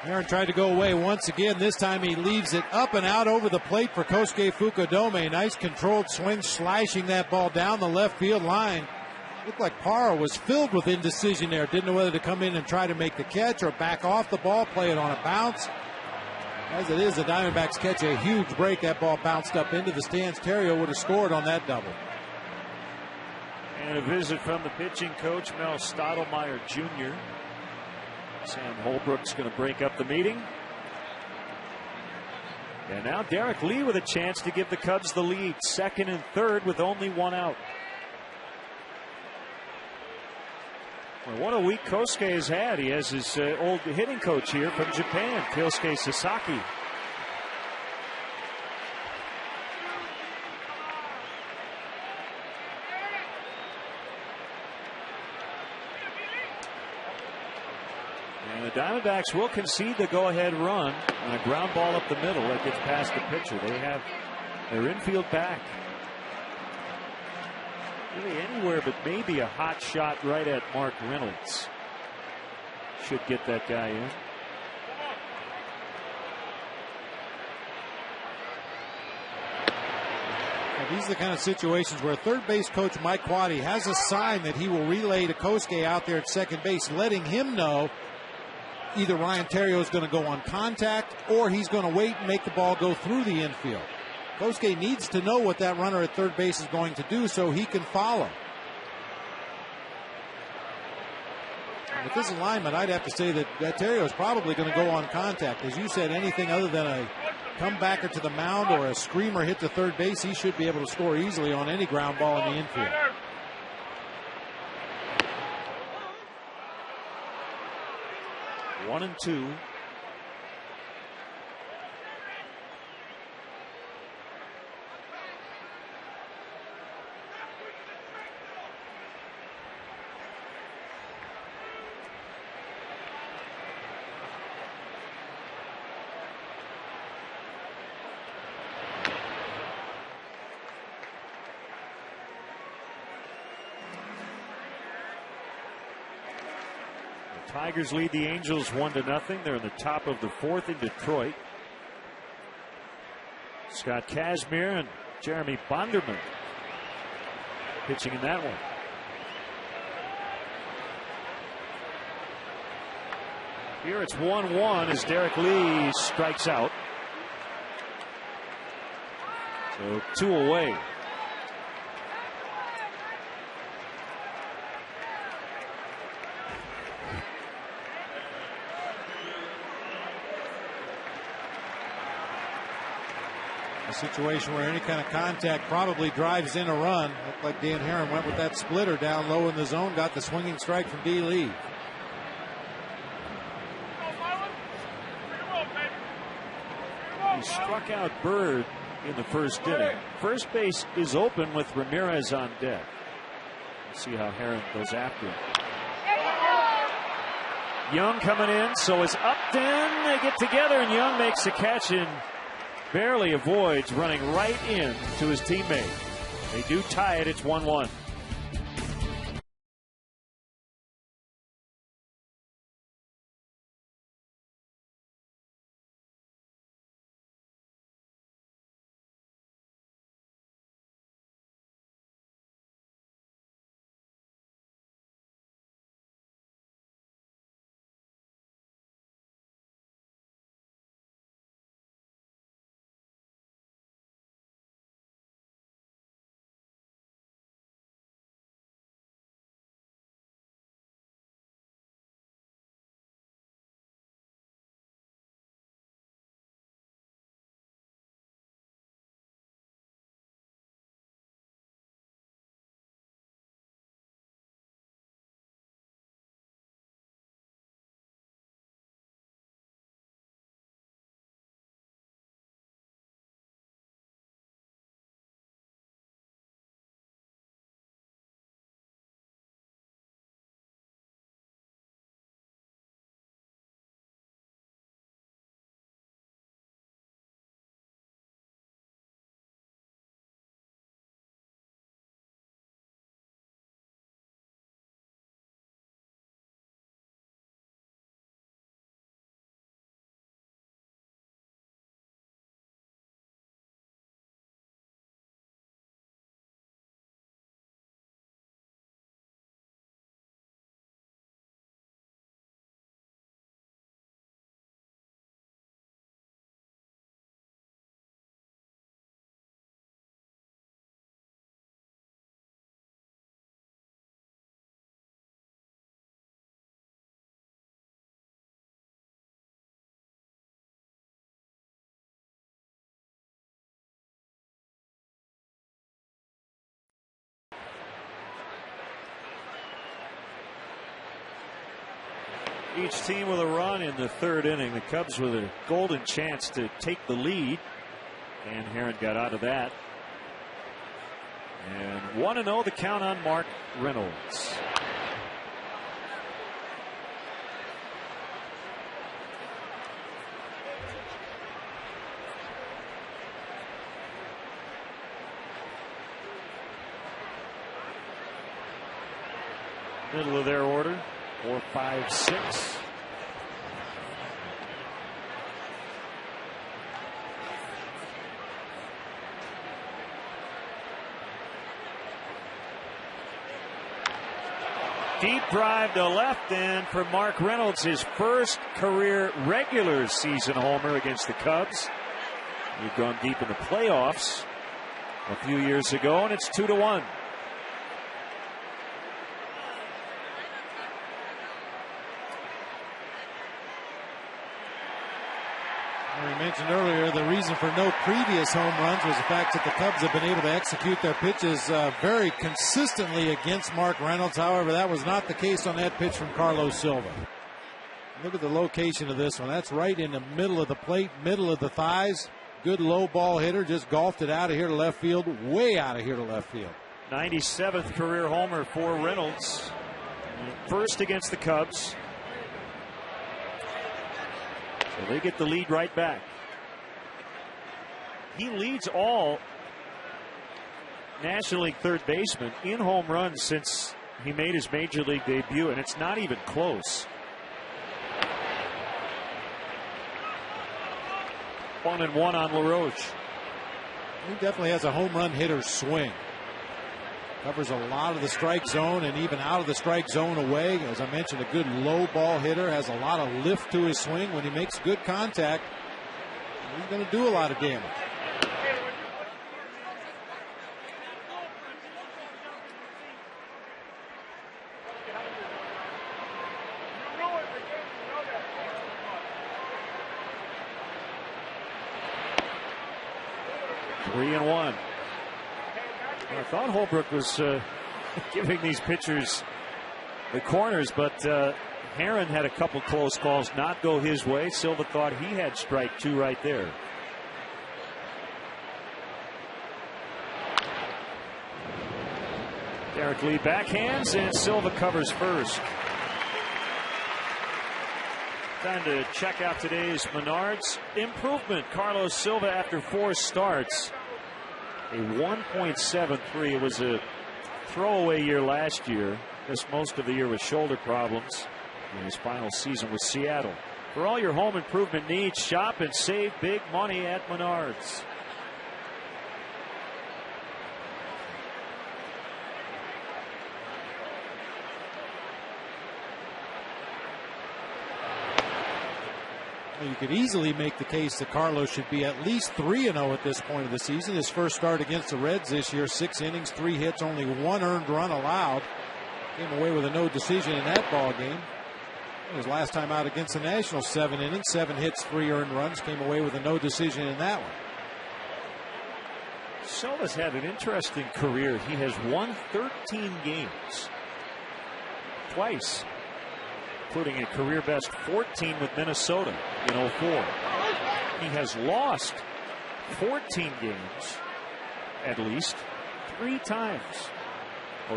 Aaron tried to go away once again. This time he leaves it up and out over the plate for Kosuke Fukudome. Nice controlled swing, slashing that ball down the left field line. Looked like Parra was filled with indecision there. Didn't know whether to come in and try to make the catch or back off the ball, play it on a bounce. As it is, the Diamondbacks catch a huge break. That ball bounced up into the stands. Theriot would have scored on that double. And a visit from the pitching coach, Mel Stottlemyre Jr. Sam Holbrook's going to break up the meeting. And now Derek Lee with a chance to give the Cubs the lead. Second and third with only 1 out. Well, what a week Kosuke has had. He has his old hitting coach here from Japan, Kyosuke Sasaki. And the Diamondbacks will concede the go-ahead run on a ground ball up the middle that gets past the pitcher. They have their infield back. Really anywhere but maybe a hot shot right at Mark Reynolds. Should get that guy in. Now, these are the kind of situations where third base coach Mike Quaddy has a sign that he will relay to Kosuke out there at second base, letting him know either Ryan Theriot is going to go on contact or he's going to wait and make the ball go through the infield. Kosuke needs to know what that runner at third base is going to do so he can follow. And with this alignment, I'd have to say that Theriot is probably going to go on contact. As you said, anything other than a comebacker to the mound or a screamer hit to third base, he should be able to score easily on any ground ball in the infield. 1-2. Tigers lead the Angels 1-0. They're in the top of the fourth in Detroit. Scott Kazmir and Jeremy Bonderman pitching in that one. Here it's 1-1 as Derek Lee strikes out. So 2 away. A situation where any kind of contact probably drives in a run. Looked like Dan Herron went with that splitter down low in the zone, got the swinging strike from D. Lee. He struck out Bird in the first inning. First base is open with Ramirez on deck. Let's see how Herron goes after him. Young coming in, so is Upton. They get together and Young makes the catch and barely avoids running right in to his teammate. They do tie it. It's 1-1. Each team with a run in the third inning. The Cubs with a golden chance to take the lead, and Herron got out of that. And 1-0 the count on Mark Reynolds. Middle of their order, 4, 5, 6. Deep drive to left, and for Mark Reynolds, his first career regular season homer against the Cubs. He'd gone deep in the playoffs a few years ago, and it's 2-1. We mentioned earlier the reason for no previous home runs was the fact that the Cubs have been able to execute their pitches very consistently against Mark Reynolds. However, that was not the case on that pitch from Carlos Silva. Look at the location of this one. That's right in the middle of the plate, middle of the thighs. Good low ball hitter, just golfed it out of here to left field, way out of here to left field. 97th career homer for Reynolds. First against the Cubs. So they get the lead right back. He leads all National League third basemen in home runs since he made his major league debut, and it's not even close. 1-1 on LaRoche. He definitely has a home run hitter's swing. Covers a lot of the strike zone and even out of the strike zone away. As I mentioned, a good low ball hitter, has a lot of lift to his swing. When he makes good contact, he's going to do a lot of damage. Three and one. I thought Holbrook was giving these pitchers the corners, but Herron had a couple close calls not go his way. Silva thought he had strike two right there. Derek Lee backhands, and Silva covers first. Time to check out today's Menards improvement. Carlos Silva, after 4 starts, a 1.73. It was a throwaway year last year. Missed most of the year with shoulder problems in his final season with Seattle. For all your home improvement needs, shop and save big money at Menards. You could easily make the case that Carlos should be at least 3-0 at this point of the season. His first start against the Reds this year, 6 innings, 3 hits, only 1 earned run allowed. Came away with a no decision in that ball game. His last time out against the Nationals, 7 innings, 7 hits, 3 earned runs. Came away with a no decision in that one. Silva's had an interesting career. He has won 13 games twice, including a career best 14 with Minnesota in 04. He has lost 14 games at least 3 times,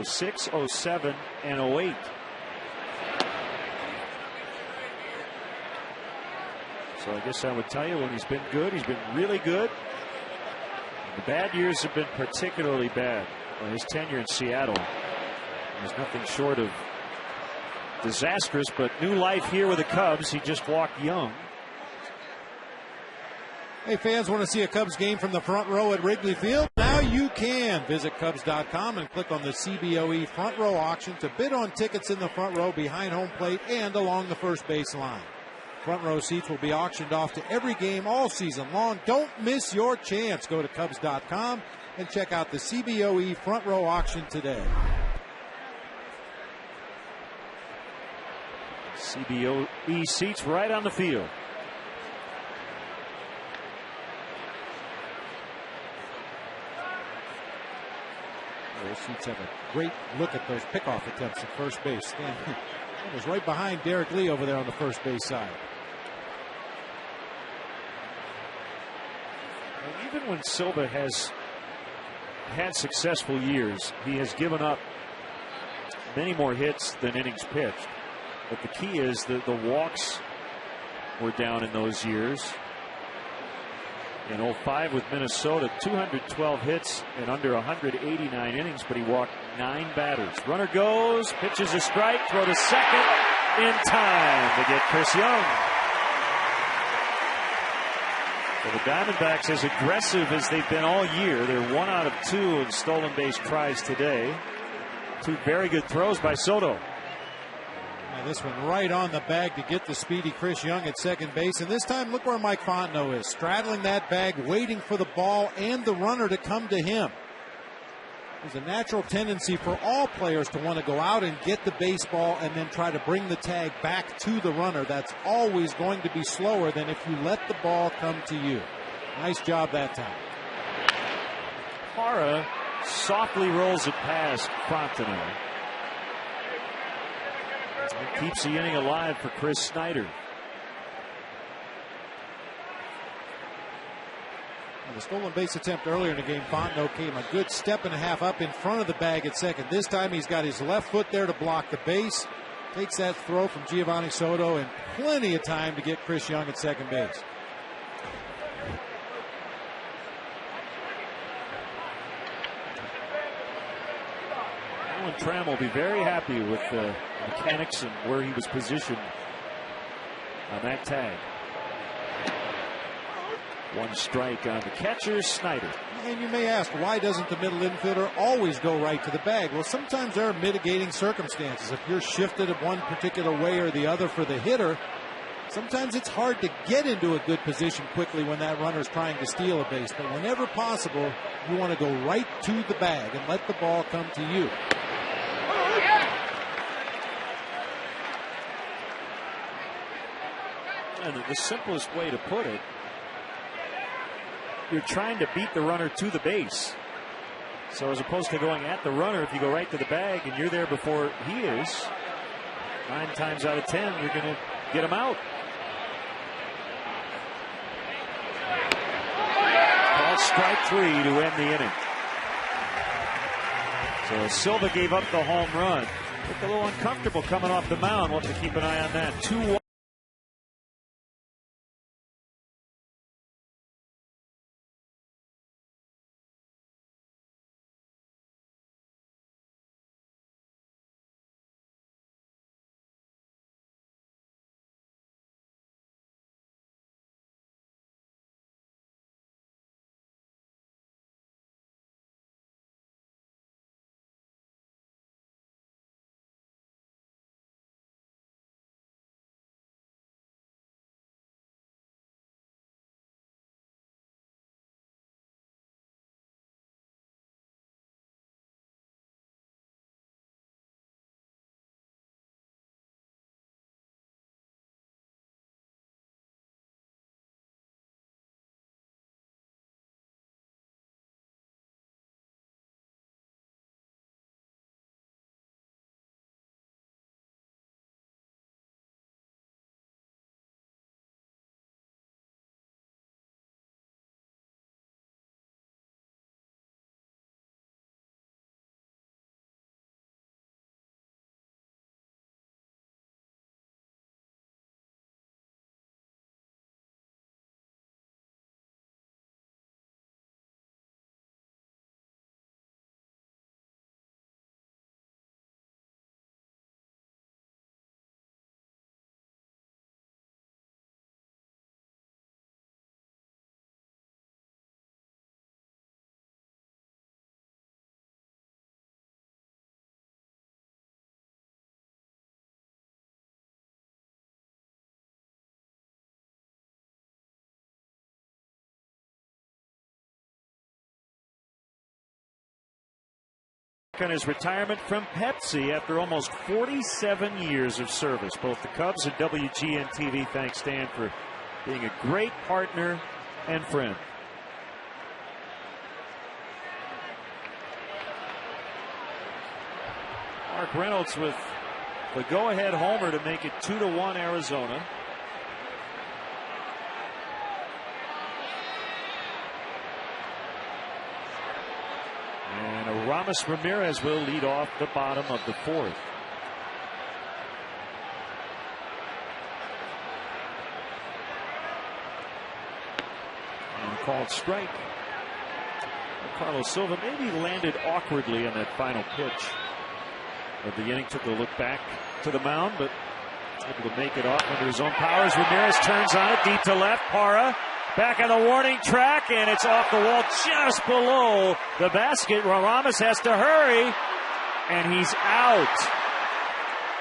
06, 07, and 08. So I guess I would tell you, when he's been good, he's been really good. The bad years have been particularly bad. Well, his tenure in Seattle was nothing short of disastrous, but new life here with the Cubs. He just walked young. Hey, fans, want to see a Cubs game from the front row at Wrigley Field? Now you can. Visit Cubs.com and click on the CBOE front row auction to bid on tickets in the front row behind home plate and along the first base line. Front row seats will be auctioned off to every game all season long. Don't miss your chance. Go to Cubs.com and check out the CBOE front row auction today. CBOE seats right on the field. Those seats have a great look at those pickoff attempts at first base. It was right behind Derek Lee over there on the first base side. And even when Silva has had successful years, he has given up many more hits than innings pitched. But the key is that the walks were down in those years. In 05 with Minnesota, 212 hits and under 189 innings, but he walked 9 batters. Runner goes, pitches a strike, throw to second in time to get Chris Young. So the Diamondbacks, as aggressive as they've been all year, they're 1 out of 2 in stolen base tries today. 2 very good throws by Soto. Now this one right on the bag to get the speedy Chris Young at second base. And this time, look where Mike Fontenot is, straddling that bag, waiting for the ball and the runner to come to him. There's a natural tendency for all players to want to go out and get the baseball and then try to bring the tag back to the runner. That's always going to be slower than if you let the ball come to you. Nice job that time. Hara softly rolls it past Fontenot. It keeps the inning alive for Chris Snyder. The stolen base attempt earlier in the game, Fontenot came a good step and a half up in front of the bag at second. This time he's got his left foot there to block the base. Takes that throw from Giovanni Soto, and plenty of time to get Chris Young at second base. Alan Tramm will be very happy with the mechanics and where he was positioned on that tag. 1 strike on the catcher, Snyder. And you may ask, why doesn't the middle infielder always go right to the bag? Well, sometimes there are mitigating circumstances. If you're shifted in one particular way or the other for the hitter, sometimes it's hard to get into a good position quickly when that runner is trying to steal a base. But whenever possible, you want to go right to the bag and let the ball come to you. And the simplest way to put it, you're trying to beat the runner to the base. So as opposed to going at the runner, if you go right to the bag and you're there before he is, 9 times out of 10, you're going to get him out. Called strike 3 to end the inning. So Silva gave up the home run. Looked a little uncomfortable coming off the mound. We'll have to keep an eye on that. 2-1. On his retirement from Pepsi after almost 47 years of service. Both the Cubs and WGN TV thank Stan for being a great partner and friend. Mark Reynolds with The go-ahead homer to make it 2-1 Arizona. And Aramis Ramirez will lead off the bottom of the fourth. And called strike. Carlos Silva maybe landed awkwardly on that final pitch of the inning. Took a look back to the mound, but able to make it off under his own powers. Ramirez turns on it deep to left. Parra back on the warning track, and it's off the wall just below the basket. Ramos has to hurry, and he's out.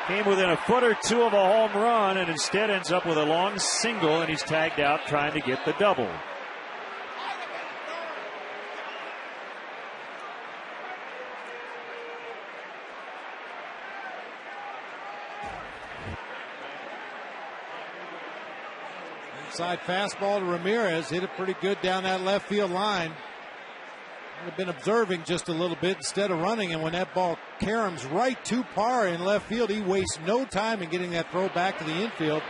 Came within a foot or two of a home run, and instead ends up with a long single, and he's tagged out trying to get the double. Inside fastball to Ramirez. Hit it pretty good down that left field line. I've been observing just a little bit instead of running, and when that ball caroms right to Parra in left field, he wastes no time in getting that throw back to the infield.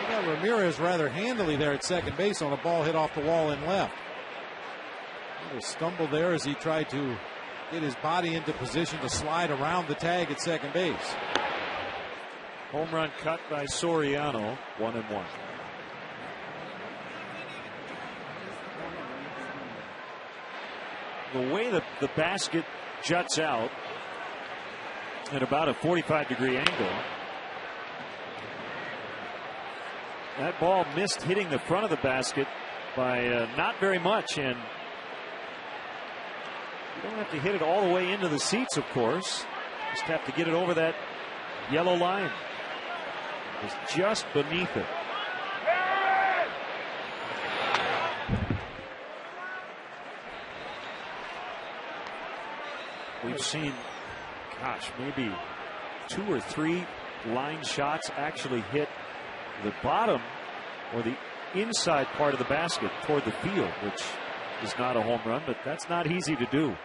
He got Ramirez rather handily there at second base on a ball hit off the wall in left. A little stumble there as he tried to get his body into position to slide around the tag at second base. Home run cut by Soriano, 1-1. The way that the basket juts out at about a 45-degree angle, that ball missed hitting the front of the basket by not very much, and you don't have to hit it all the way into the seats, of course. Just have to get it over that yellow line. It's just beneath it. We've seen, gosh, maybe 2 or 3 line shots actually hit the bottom or the inside part of the basket toward the field, which is not a home run, but that's not easy to do.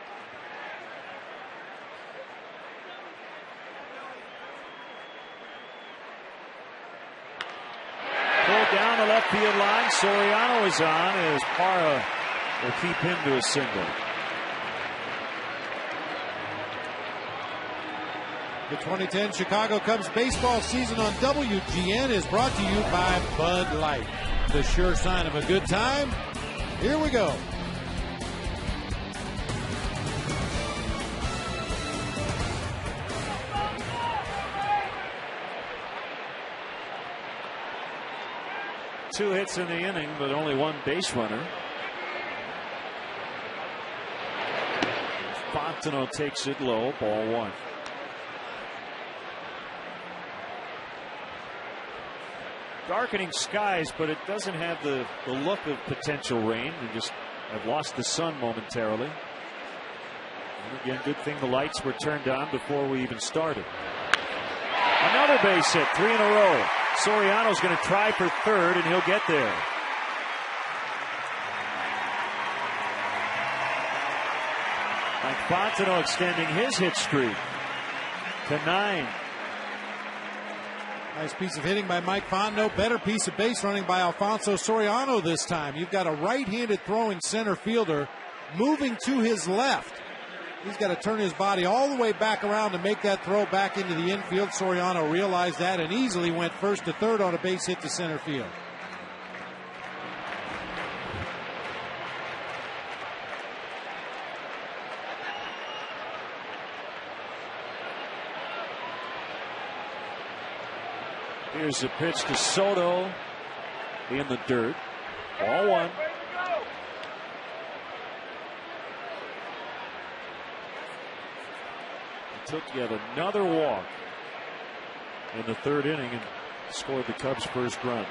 Pulled down the left field line. Soriano is on as Parra will keep him to a single. The 2010 Chicago Cubs baseball season on WGN is brought to you by Bud Light. The sure sign of a good time. Here we go. Two hits in the inning, but only one base runner. Fontenot takes it low, ball 1. Darkening skies, but it doesn't have the look of potential rain. We just have lost the sun momentarily. And again, good thing the lights were turned on before we even started. Another base hit, 3 in a row. Soriano's going to try for third, and he'll get there. Mike Fontenot extending his hit streak to 9. Nice piece of hitting by Mike Fontenot. Better piece of base running by Alfonso Soriano this time. You've got a right-handed throwing center fielder moving to his left. He's got to turn his body all the way back around to make that throw back into the infield. Soriano realized that and easily went first to third on a base hit to center field. Here's a pitch to Soto in the dirt. Ball 1. He took yet another walk in the third inning and scored the Cubs' first run.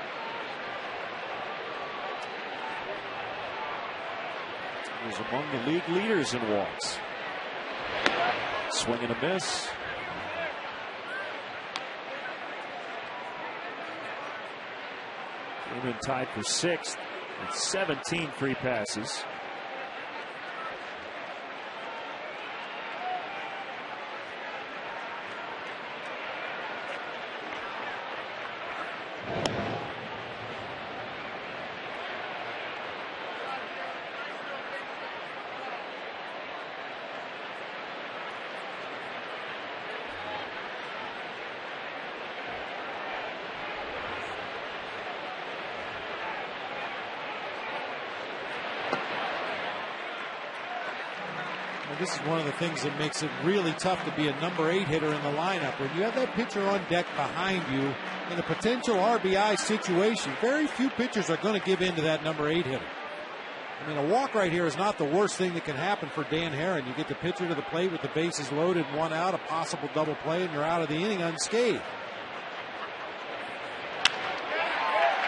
He was among the league leaders in walks. Swing and a miss. Been tied for 6th with 17 free passes. And this is one of the things that makes it really tough to be a number 8 hitter in the lineup. When you have that pitcher on deck behind you in a potential RBI situation, very few pitchers are going to give in to that number 8 hitter. I mean, a walk right here is not the worst thing that can happen for Dan Herron. You get the pitcher to the plate with the bases loaded, 1 out, a possible double play, and you're out of the inning unscathed.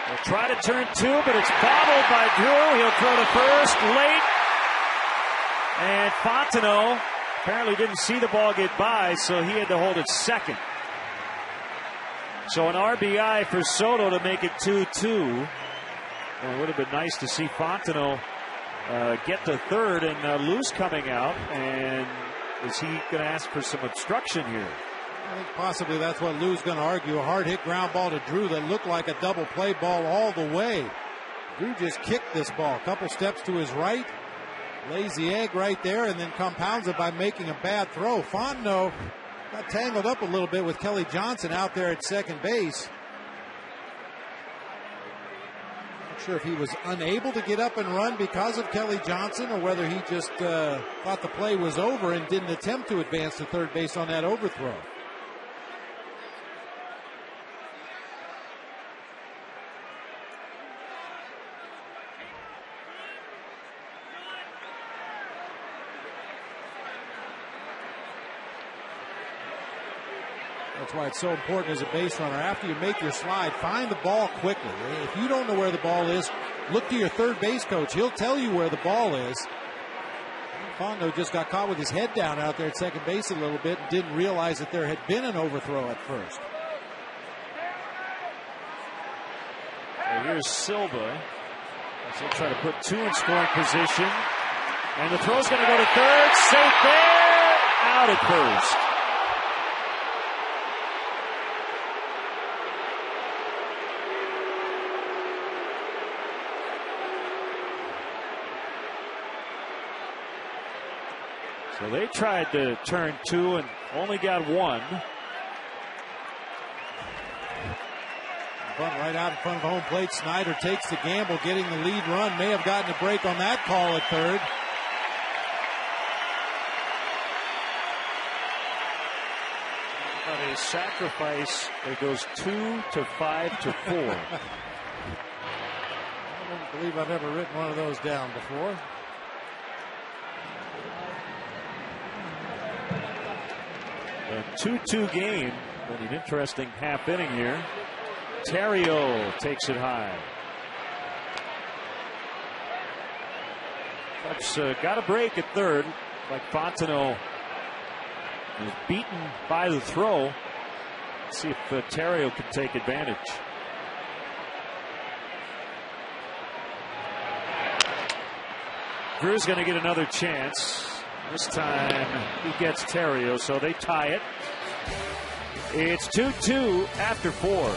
They'll try to turn 2, but it's bobbled by Drew. He'll throw to first late. And Fontenot apparently didn't see the ball get by, so he had to hold it second. So an RBI for Soto to make it 2-2. Well, it would have been nice to see Fontenot get to third, and Lou's coming out. And is he going to ask for some obstruction here? I think possibly that's what Lou's going to argue. A hard hit ground ball to Drew that looked like a double play ball all the way. Drew just kicked this ball a couple steps to his right, lays the egg right there, and then compounds it by making a bad throw. Fontenot got tangled up a little bit with Kelly Johnson out there at second base. Not sure if he was unable to get up and run because of Kelly Johnson, or whether he just thought the play was over and didn't attempt to advance to third base on that overthrow. That's why it's so important as a base runner. After you make your slide, find the ball quickly. If you don't know where the ball is, look to your third base coach. He'll tell you where the ball is. Fontenot just got caught with his head down out there at second base a little bit and didn't realize that there had been an overthrow at first. Well, here's Silva. He'll try to put 2 in scoring position. And the throw's going to go to third. Safe there. Out at first. So they tried to turn 2 and only got 1. Bunt right out in front of home plate. Snyder takes the gamble, getting the lead run. May have gotten a break on that call at third. But a sacrifice that goes 2 to 5 to 4. I don't believe I've ever written one of those down before. A 2-2 game, but an interesting half inning here. Terrio takes it high. Cubs got a break at third. Like Fontenot is beaten by the throw. Let's see if Terrio can take advantage. Drew's going to get another chance. This time he gets Terrio, so they tie it. It's 2-2 after 4.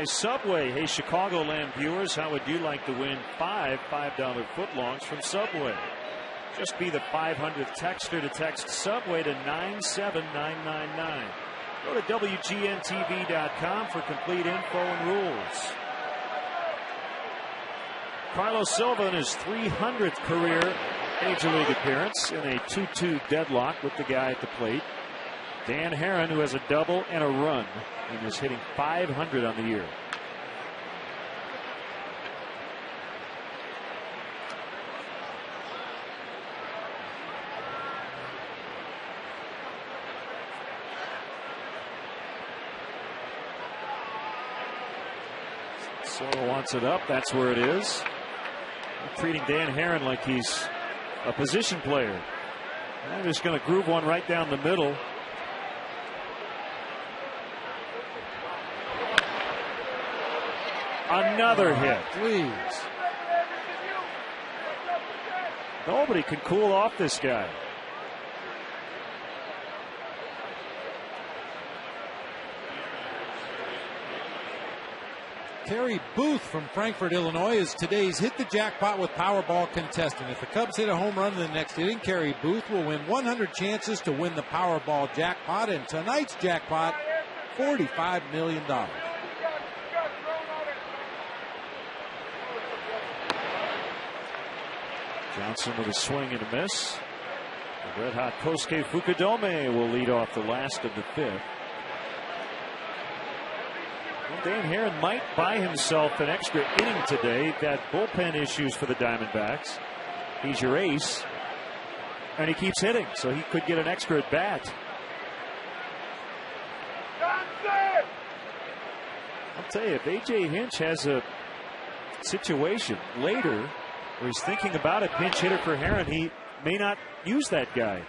Subway. Hey, Chicagoland viewers, how would you like to win $5 footlongs from Subway? Just be the 500th texter to text Subway to 97999. Go to WGNTV.com for complete info and rules. Carlos Silva in his 300th career Major League appearance in a 2-2 deadlock with the guy at the plate. Dan Herron, who has a double and a run and is hitting .500 on the year. Soto wants it up. That's where it is. I'm treating Dan Herron like he's a position player. I'm just going to groove one right down the middle. Another hit. Please. Nobody can cool off this guy. Terry Booth from Frankfort, Illinois, is today's Hit the Jackpot with Powerball contestant. If the Cubs hit a home run in the next inning, Terry Booth will win 100 chances to win the Powerball jackpot. And tonight's jackpot, $45 million. Johnson with a swing and a miss. The red-hot Kosuke Fukudome will lead off the last of the fifth. Well, Dan Herron might buy himself an extra inning today. That bullpen issues for the Diamondbacks. He's your ace, and he keeps hitting, so he could get an extra at bat. I'll tell you, if A.J. Hinch has a situation later where he's thinking about a pinch hitter for Herron, he may not use that guy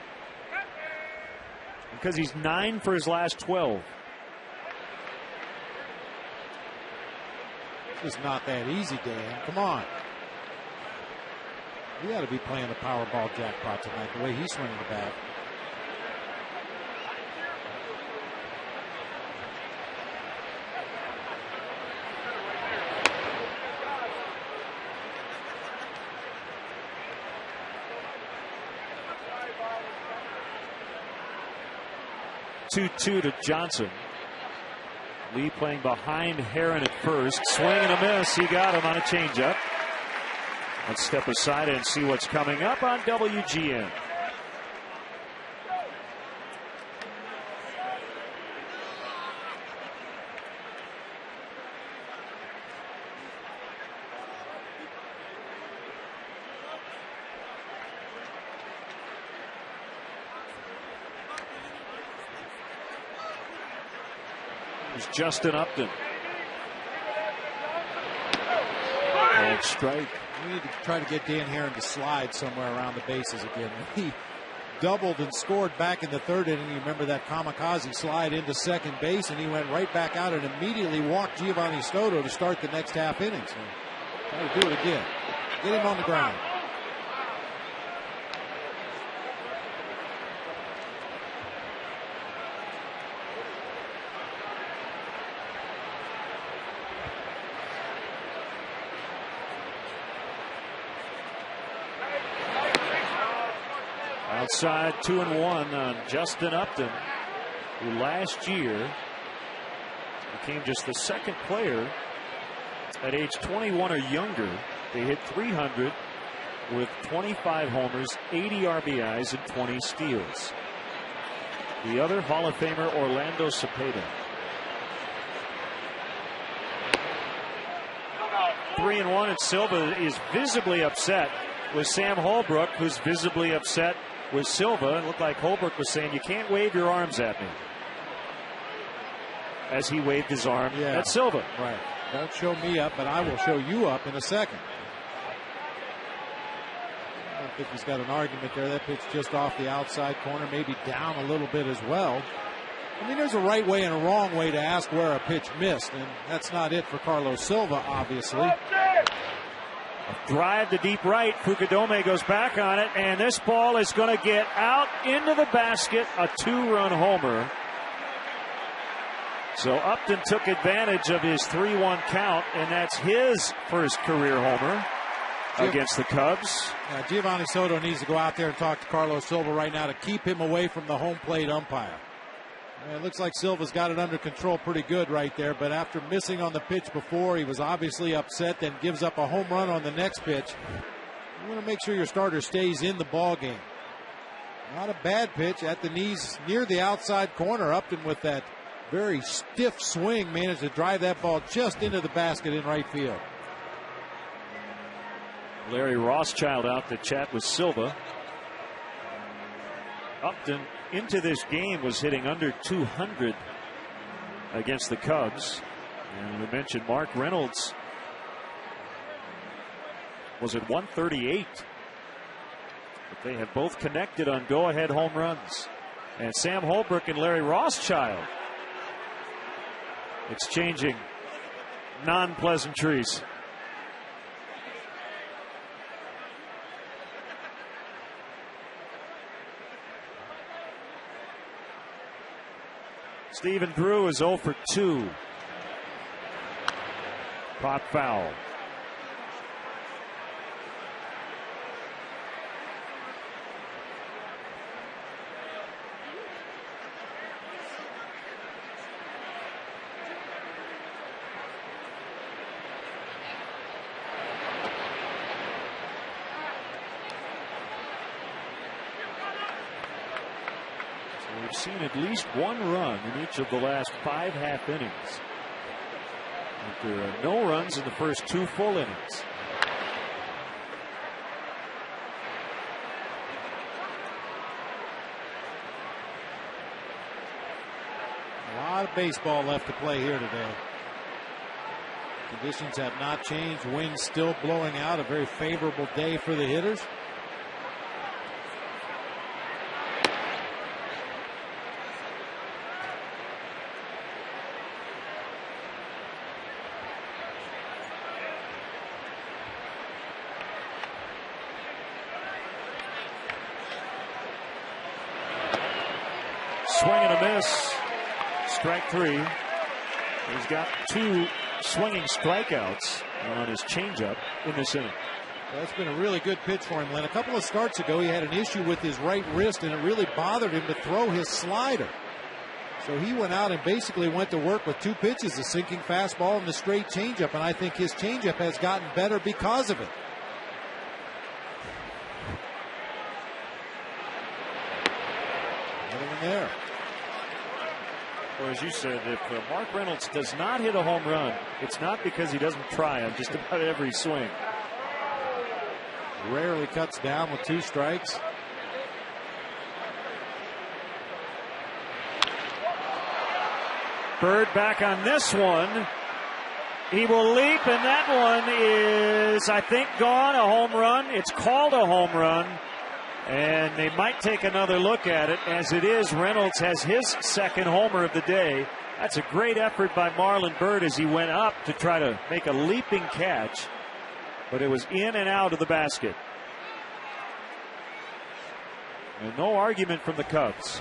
because he's 9 for his last 12. It's not that easy, Dan. Come on. You got to be playing the Powerball jackpot tonight, the way he's swinging the bat. Two to Johnson. Lee playing behind Herron at first. Swing and a miss. He got him on a changeup. Let's step aside and see what's coming up on WGN. Justin Upton. Called strike. We need to try to get Dan Herron to slide somewhere around the bases again. He doubled and scored back in the third inning. You remember that kamikaze slide into second base, and he went right back out and immediately walked Giovanni Soto to start the next half inning. So try to do it again. Get him on the ground. Outside 2-1 on Justin Upton, who last year became just the second player at age 21 or younger to hit 300 with 25 homers, 80 RBIs, and 20 steals. The other Hall of Famer, Orlando Cepeda. 3-1, and Silva is visibly upset with Sam Holbrook, who's visibly upset with Silva. It looked like Holbrook was saying, "You can't wave your arms at me," as he waved his arm at Silva. Right. Don't show me up, but I will show you up in a second. I don't think he's got an argument there. That pitch just off the outside corner, maybe down a little bit as well. I mean, there's a right way and a wrong way to ask where a pitch missed, and that's not it for Carlos Silva, obviously. Drive to deep right. Fukudome goes back on it, and this ball is going to get out into the basket. A 2-run homer. So Upton took advantage of his 3-1 count, and that's his first career homer against the Cubs. Giovanni Soto needs to go out there and talk to Carlos Silva right now to keep him away from the home plate umpire. It looks like Silva's got it under control pretty good right there, but after missing on the pitch before, he was obviously upset, then gives up a home run on the next pitch. You want to make sure your starter stays in the ball game. Not a bad pitch at the knees near the outside corner. Upton with that very stiff swing managed to drive that ball just into the basket in right field. Larry Rothschild out to chat with Silva. Upton into this game was hitting under 200 against the Cubs. And we mentioned Mark Reynolds was at 138. But they have both connected on go-ahead home runs. And Sam Holbrook and Larry Rothschild exchanging non-pleasantries. Stephen Drew is 0 for 2. Pop foul. We've seen at least one run in each of the last 5 half innings. There are no runs in the first 2 full innings. A lot of baseball left to play here today. Conditions have not changed. Wind still blowing out. A very favorable day for the hitters. Swing and a miss. Strike 3. He's got 2 swinging strikeouts on his changeup in this inning. That's been a really good pitch for him, Len. A couple of starts ago, he had an issue with his right wrist, and it really bothered him to throw his slider. So he went out and basically went to work with 2 pitches, the sinking fastball and the straight changeup, and I think his changeup has gotten better because of it. Another one there. Well, as you said, if Mark Reynolds does not hit a home run, it's not because he doesn't try on just about every swing. Rarely cuts down with 2 strikes. Bird back on this one. He will leap, and that one is, I think, gone. A home run. It's called a home run. And they might take another look at it. As it is, Reynolds has his second homer of the day. That's a great effort by Marlon Byrd as he went up to try to make a leaping catch. But it was in and out of the basket. And no argument from the Cubs.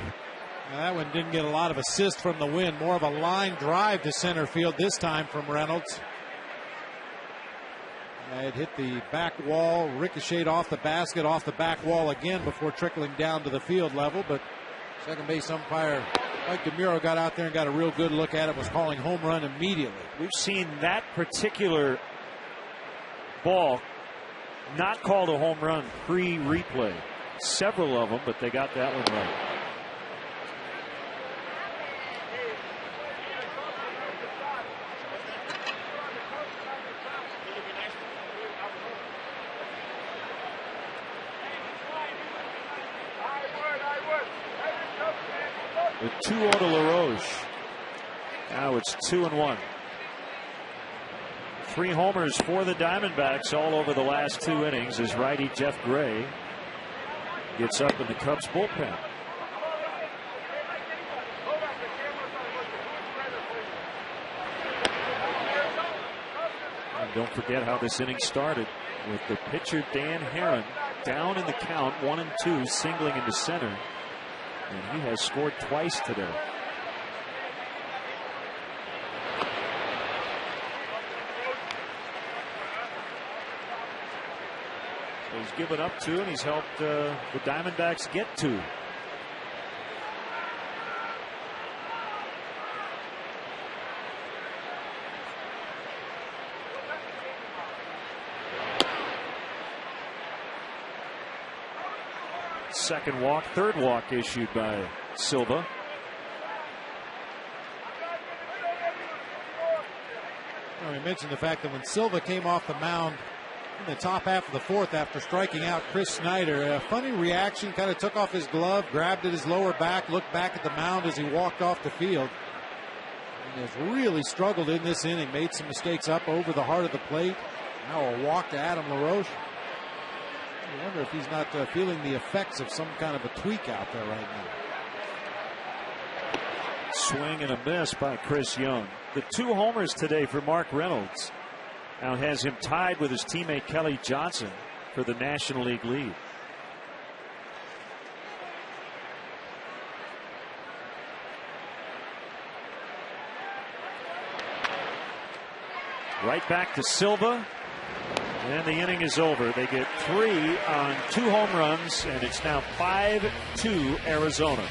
Now that one didn't get a lot of assist from the wind. More of a line drive to center field this time from Reynolds. It hit the back wall, ricocheted off the basket, off the back wall again before trickling down to the field level. But second base umpire Mike DeMuro got out there and got a real good look at it, was calling home run immediately. We've seen that particular ball not called a home run pre-replay. Several of them, but they got that one right. With 2-0 to LaRoche. Now it's 2-1. 3 homers for the Diamondbacks all over the last 2 innings as righty Jeff Gray gets up in the Cubs bullpen. And don't forget how this inning started with the pitcher Dan Herron down in the count, 1-2, singling into center. And he has scored twice today. So he's given up 2, and he's helped the Diamondbacks get 2. Second walk, third walk issued by Silva. Well, we mentioned the fact that when Silva came off the mound in the top half of the 4th after striking out Chris Snyder, a funny reaction, kind of took off his glove, grabbed at his lower back, looked back at the mound as he walked off the field. And has really struggled in this inning, made some mistakes up over the heart of the plate. Now a walk to Adam LaRoche. I wonder if he's not feeling the effects of some kind of a tweak out there right now. Swing and a miss by Chris Young. The 2 homers today for Mark Reynolds now has him tied with his teammate Kelly Johnson for the National League lead. Right back to Silva. And the inning is over. They get 3 on 2 home runs, and it's now 5-2 Arizona.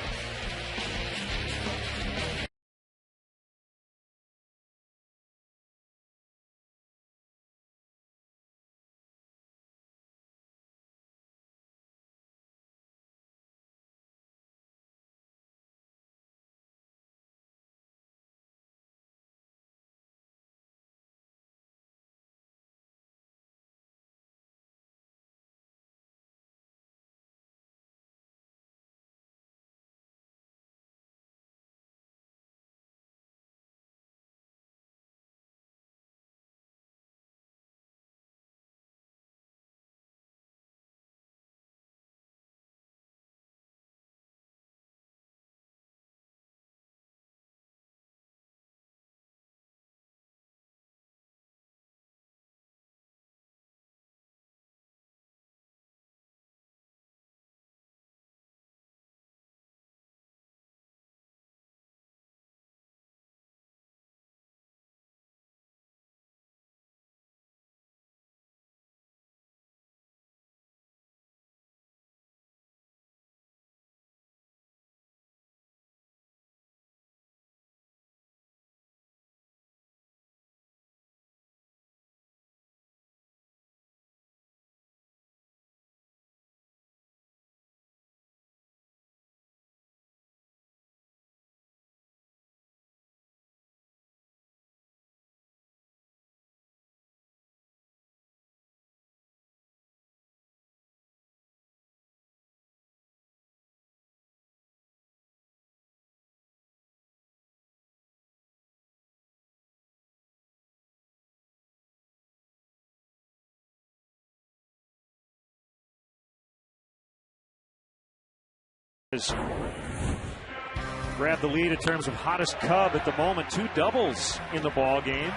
Grab the lead in terms of hottest Cub at the moment. 2 doubles in the ball game.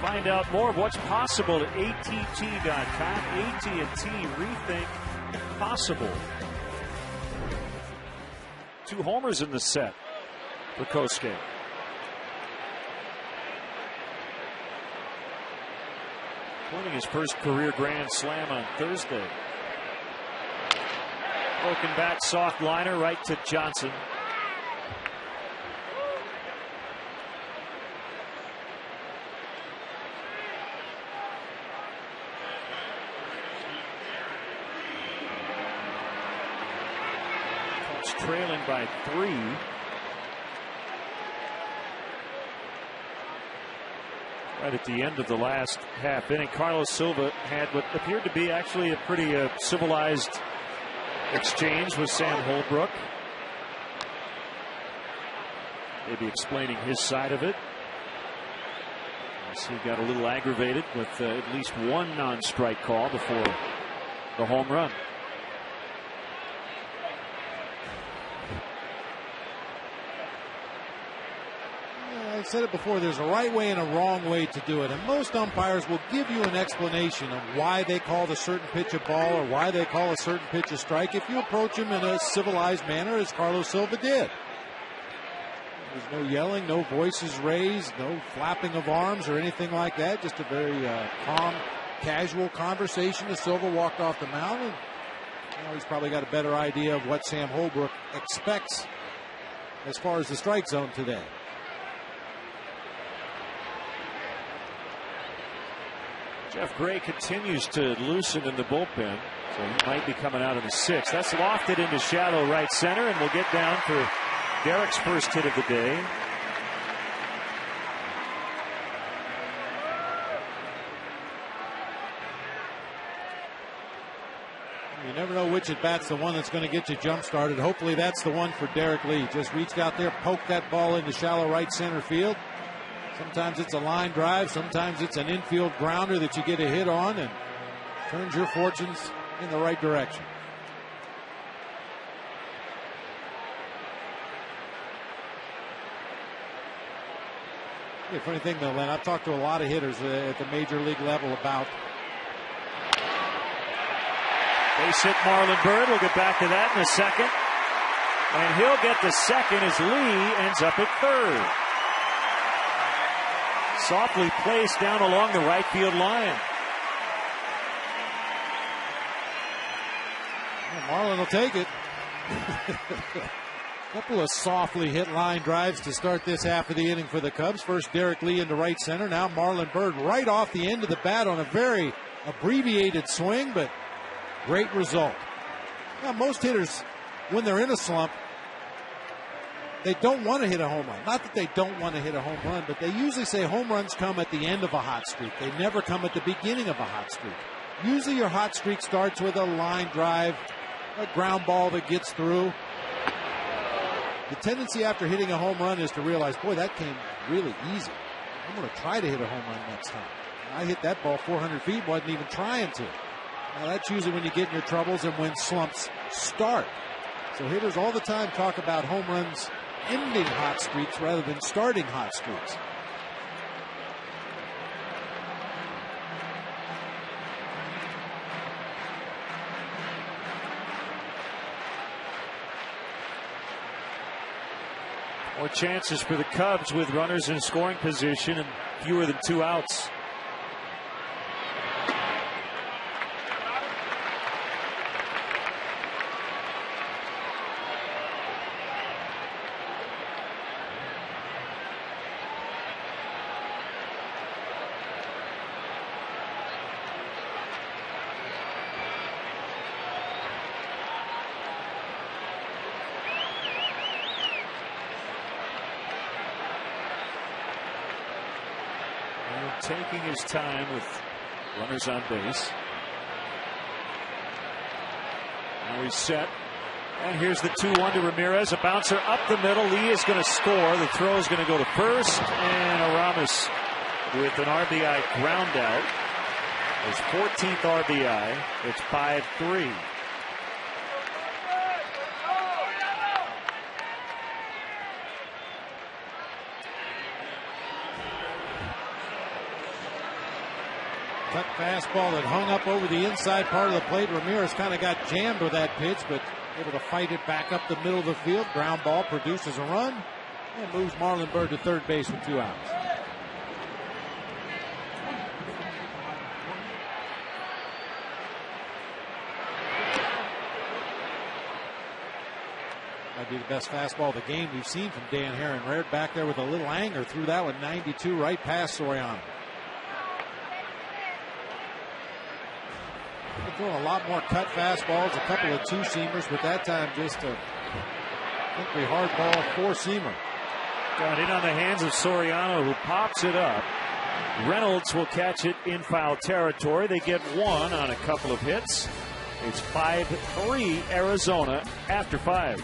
Find out more of what's possible at att.com. AT&T, rethink possible. 2 homers in the set for Kosuke. Winning his first career grand slam on Thursday. Broken bat, soft liner right to Johnson. It's trailing by 3. Right at the end of the last half inning, Carlos Silva had what appeared to be actually a pretty civilized exchange with Sam Holbrook. Maybe explaining his side of it. He got a little aggravated with at least 1 non-strike call before the home run. I've said it before, there's a right way and a wrong way to do it, and most umpires will give you an explanation of why they call a certain pitch a ball or why they call a certain pitch a strike if you approach him in a civilized manner as Carlos Silva did. There's no yelling, no voices raised, no flapping of arms or anything like that, just a very calm, casual conversation as Silva walked off the mound. And he's probably got a better idea of what Sam Holbrook expects as far as the strike zone today. Jeff Gray continues to loosen in the bullpen, so he might be coming out in the sixth. That's lofted into shallow right center, and we'll get down for Derek's first hit of the day. You never know which at bat's the one that's going to get you jump started. Hopefully that's the one for Derek Lee. Just reached out there, poked that ball into shallow right center field. Sometimes it's a line drive, sometimes it's an infield grounder that you get a hit on and turns your fortunes in the right direction. The funny thing though, Len, I've talked to a lot of hitters at the major league level about base hit Marlon Byrd. We'll get back to that in a second. And he'll get the second as Lee ends up at third. Softly placed down along the right field line. Marlon will take it. Couple of softly hit line drives to start this half of the inning for the Cubs. First Derek Lee into right center. Now Marlon Byrd right off the end of the bat on a very abbreviated swing, but great result. Now most hitters, when they're in a slump, they don't want to hit a home run. Not that they don't want to hit a home run, but they usually say home runs come at the end of a hot streak. They never come at the beginning of a hot streak. Usually your hot streak starts with a line drive, a ground ball that gets through. The tendency after hitting a home run is to realize, boy, that came really easy. I'm going to try to hit a home run next time. I hit that ball 400 feet, wasn't even trying to. Now that's usually when you get in your troubles and when slumps start. So hitters all the time talk about home runs ending hot streaks rather than starting hot streaks. More chances for the Cubs with runners in scoring position and fewer than 2 outs. Taking his time with runners on base. Now he's set. And here's the 2-1 to Ramirez. A bouncer up the middle. Lee is going to score. The throw is going to go to first. And Aramis with an RBI ground out. His 14th RBI. It's 5-3. Cut fastball that hung up over the inside part of the plate. Ramirez kind of got jammed with that pitch, but able to fight it back up the middle of the field. Ground ball produces a run and moves Marlon Byrd to third base with 2 outs. Might be the best fastball of the game we've seen from Dan Herron. Reared back there with a little anger. Threw that one 92 right past Soriano. Throwing a lot more cut fastballs, a couple of 2-seamers, but that time just a simply hard ball 4-seamer. Got in on the hands of Soriano, who pops it up. Reynolds will catch it in foul territory. They get 1 on a couple of hits. It's 5-3 Arizona after 5.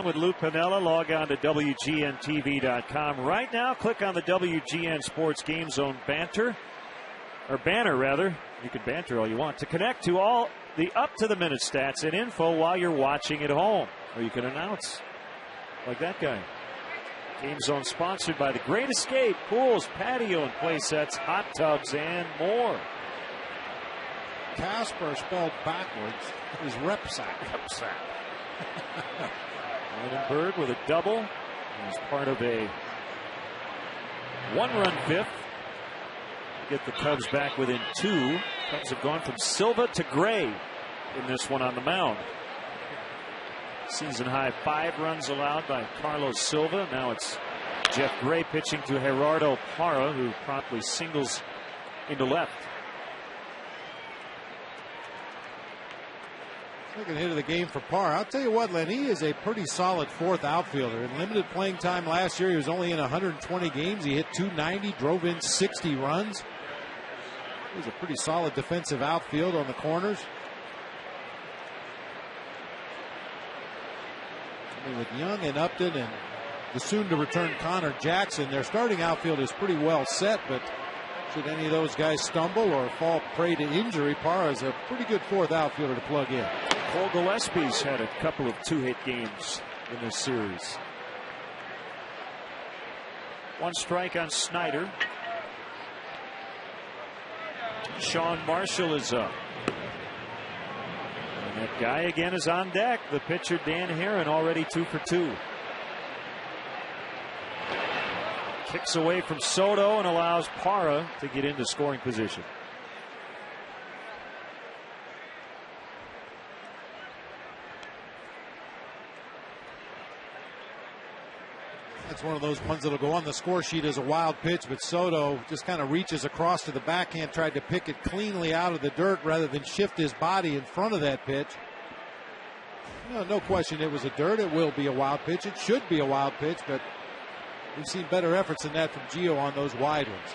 With Lou Piniella, log on to WGNTV.com right now. Click on the WGN Sports Game Zone banner. You can banter all you want to connect to all the up-to-the-minute stats and info while you're watching at home. Or you can announce like that guy. Game Zone sponsored by The Great Escape, pools, patio and play sets, hot tubs, and more. Casper spelled backwards is Repsack. Bird with a double. He's part of a one-run fifth. Get the Cubs back within 2. Cubs have gone from Silva to Gray in this one on the mound. Season high 5 runs allowed by Carlos Silva. Now it's Jeff Gray pitching to Gerardo Parra, who promptly singles into left. Second hit of the game for Parr. I'll tell you what, Len, he is a pretty solid 4th outfielder. In limited playing time last year, he was only in 120 games. He hit .290, drove in 60 runs. He's a pretty solid defensive outfield on the corners. I mean, with Young and Upton and the soon-to-return Connor Jackson, their starting outfield is pretty well set, but should any of those guys stumble or fall prey to injury, Parra is a pretty good 4th outfielder to plug in. Cole Gillespie's had a couple of 2-hit games in this series. 1 strike on Snyder. Sean Marshall is up. And that guy again is on deck. The pitcher Dan Herron already 2 for 2. Kicks away from Soto and allows Parra to get into scoring position. That's one of those ones that'll go on the score sheet as a wild pitch, but Soto just kind of reaches across to the backhand, tried to pick it cleanly out of the dirt rather than shift his body in front of that pitch. No question it was a dirt. It will be a wild pitch. It should be a wild pitch, but we've seen better efforts than that from Gio on those wide ones.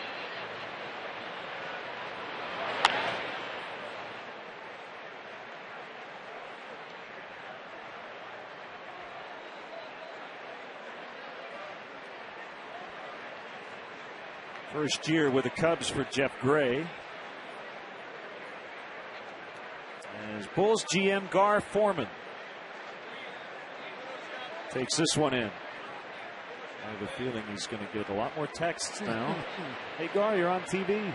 First year with the Cubs for Jeff Gray. As Bulls GM Gar Forman takes this one in. I have a feeling he's going to get a lot more texts now. Hey Gar, you're on TV.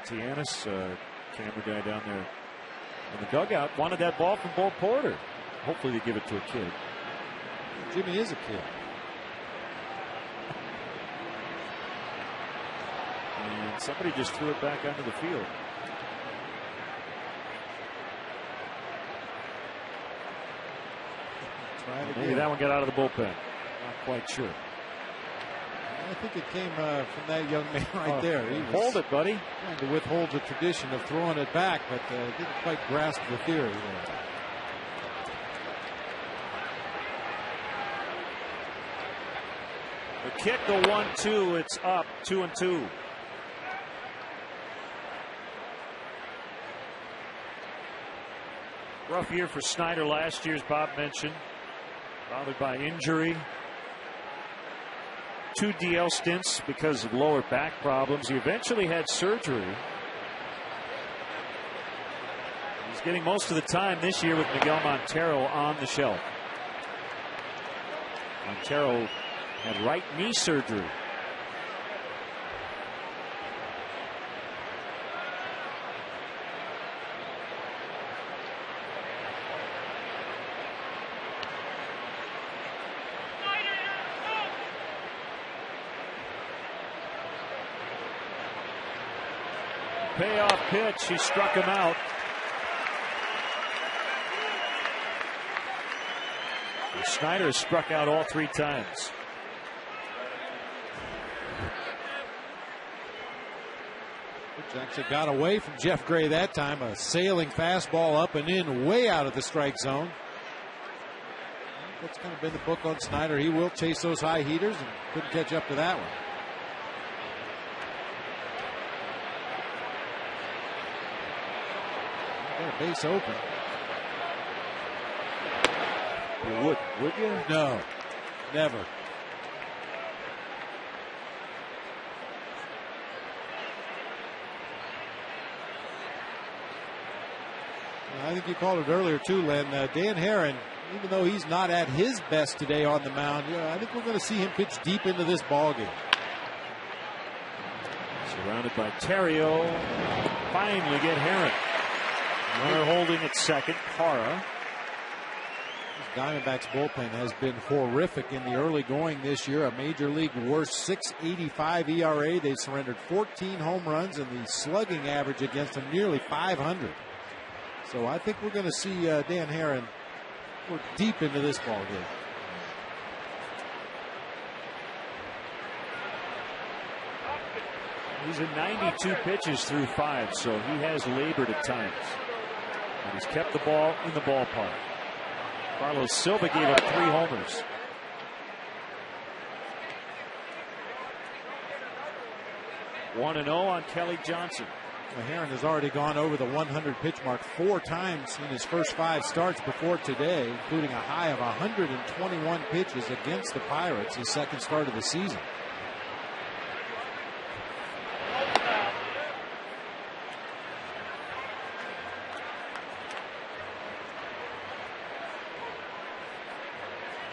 Tianis, camera guy down there in the dugout, wanted that ball from Bo Porter. Hopefully they give it to a kid. Jimmy is a kid. And somebody just threw it back onto the field. Maybe that one got out of the bullpen. Not quite sure. I think it came from that young man right there. He Hold it, buddy. Trying to withhold the tradition of throwing it back, but didn't quite grasp the theory there. The kick, the 1-2. It's up 2-2. Rough year for Snyder last year, as Bob mentioned. Bothered by injury. 2 DL stints because of lower back problems. He eventually had surgery. He's getting most of the time this year with Miguel Montero on the shelf. Montero had right knee surgery. Payoff pitch. He struck him out. Snyder struck out all 3 times. Jackson got away from Jeff Gray that time. A sailing fastball up and in, way out of the strike zone. That's kind of been the book on Snyder. He will chase those high heaters and couldn't catch up to that one. Got a base open. You would you? No, never. I think you called it earlier too, Len. Dan Herron, even though he's not at his best today on the mound, I think we're going to see him pitch deep into this ball game. Surrounded by Terrio. Finally get Herron. Runner holding at second, Parra. This Diamondbacks bullpen has been horrific in the early going this year. A major league worst 6.85 ERA. They've surrendered 14 home runs, and the slugging average against them nearly 500. So I think we're going to see Dan Herron work deep into this ball game. He's in 92 pitches through 5, so he has labored at times. And he's kept the ball in the ballpark. Carlos Silva gave up 3 homers. One 1-0 on Kelly Johnson. Well, Herron has already gone over the 100 pitch mark 4 times in his first 5 starts before today, including a high of 121 pitches against the Pirates, his second start of the season.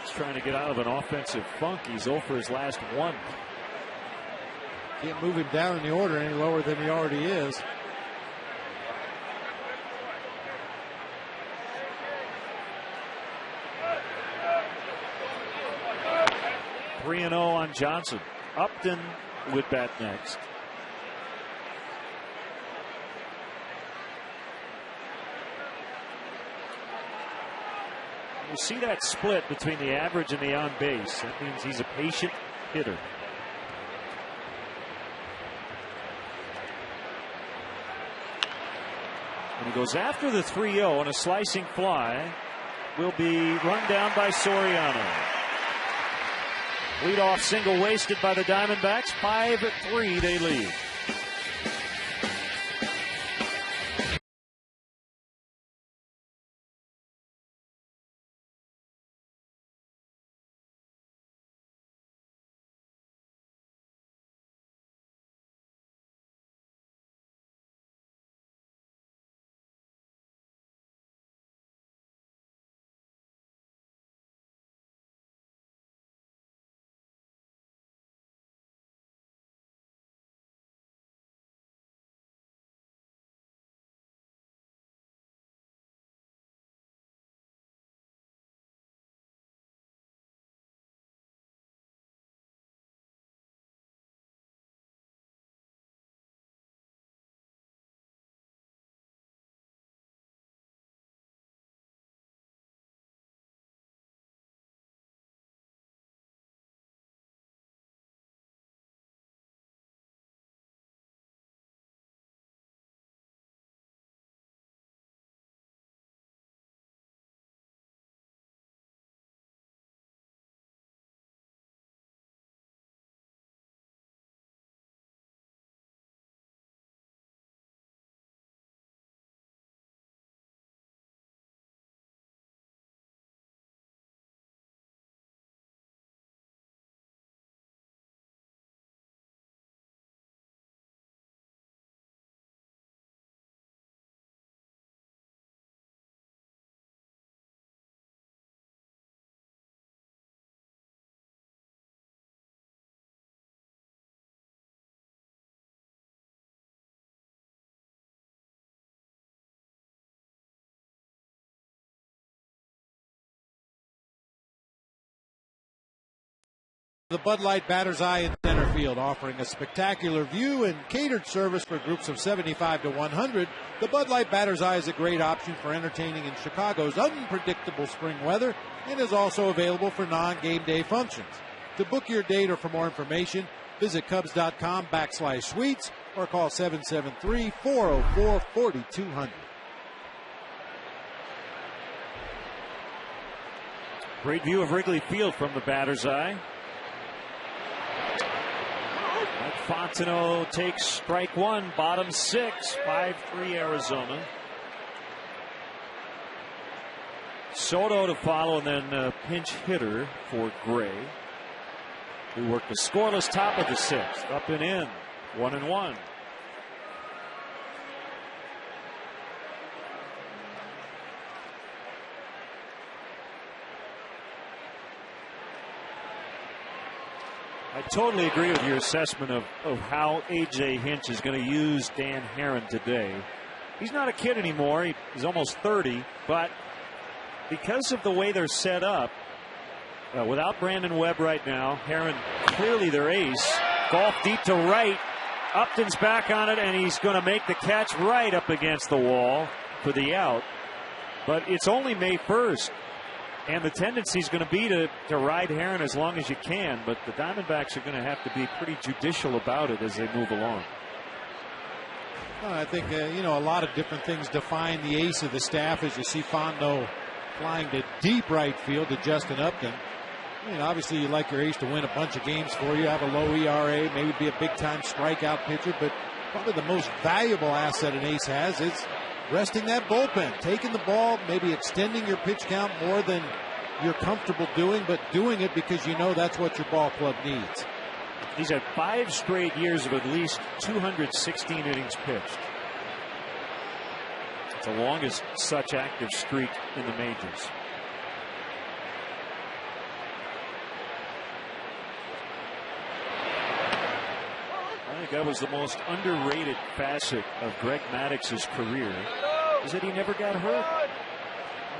He's trying to get out of an offensive funk. He's 0 for his last 1. Can't move him down in the order any lower than he already is. Three 3-0 on Johnson. Upton would bat next. You see that split between the average and the on base. That means he's a patient hitter. And he goes after the 3-0 on a slicing fly. Will be run down by Soriano. Leadoff single wasted by the Diamondbacks. 5-3 they lead. The Bud Light Batter's Eye in center field, offering a spectacular view and catered service for groups of 75 to 100. The Bud Light Batter's Eye is a great option for entertaining in Chicago's unpredictable spring weather and is also available for non-game day functions. To book your date or for more information, visit Cubs.com/suites or call 773-404-4200. Great view of Wrigley Field from the batter's eye. Mike Fontenot takes strike one, bottom six, 5-3 Arizona. Soto to follow, and then a pinch hitter for Gray, who worked the scoreless top of the sixth. Up and in, 1-1. I totally agree with your assessment of how A.J. Hinch is going to use Dan Herron today. He's not a kid anymore. He's almost 30, but because of the way they're set up, without Brandon Webb right now, Herron clearly their ace. Golf deep to right. Upton's back on it, and he's going to make the catch right up against the wall for the out. But it's only May 1st. And the tendency is going to be to ride Herron as long as you can, but the Diamondbacks are going to have to be pretty judicial about it as they move along. Well, I think a lot of different things define the ace of the staff, as you see Fontenot flying to deep right field to Justin Upton. I mean, obviously you like your ace to win a bunch of games for you, have a low ERA, maybe be a big-time strikeout pitcher, but probably the most valuable asset an ace has is resting that bullpen, taking the ball, maybe extending your pitch count more than you're comfortable doing, but doing it because you know that's what your ball club needs. He's had 5 straight years of at least 216 innings pitched. It's the longest such active streak in the majors. I think that was the most underrated facet of Greg Maddox's career, is that he never got hurt.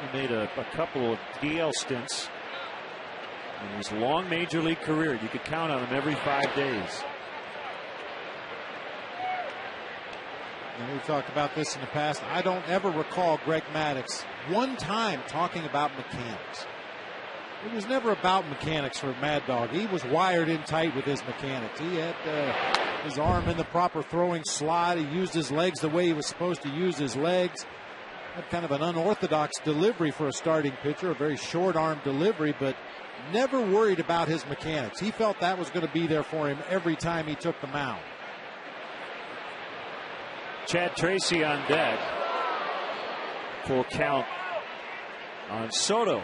He made a couple of DL stints in his long major league career. You could count on him every 5 days. And we've talked about this in the past. I don't ever recall Greg Maddux one time talking about mechanics. It was never about mechanics for Mad Dog. He was wired in tight with his mechanics. He had his arm in the proper throwing slot. He used his legs the way he was supposed to use his legs. Had kind of an unorthodox delivery for a starting pitcher, a very short arm delivery, but never worried about his mechanics. He felt that was going to be there for him every time he took the mound. Chad Tracy on deck. Full count on Soto.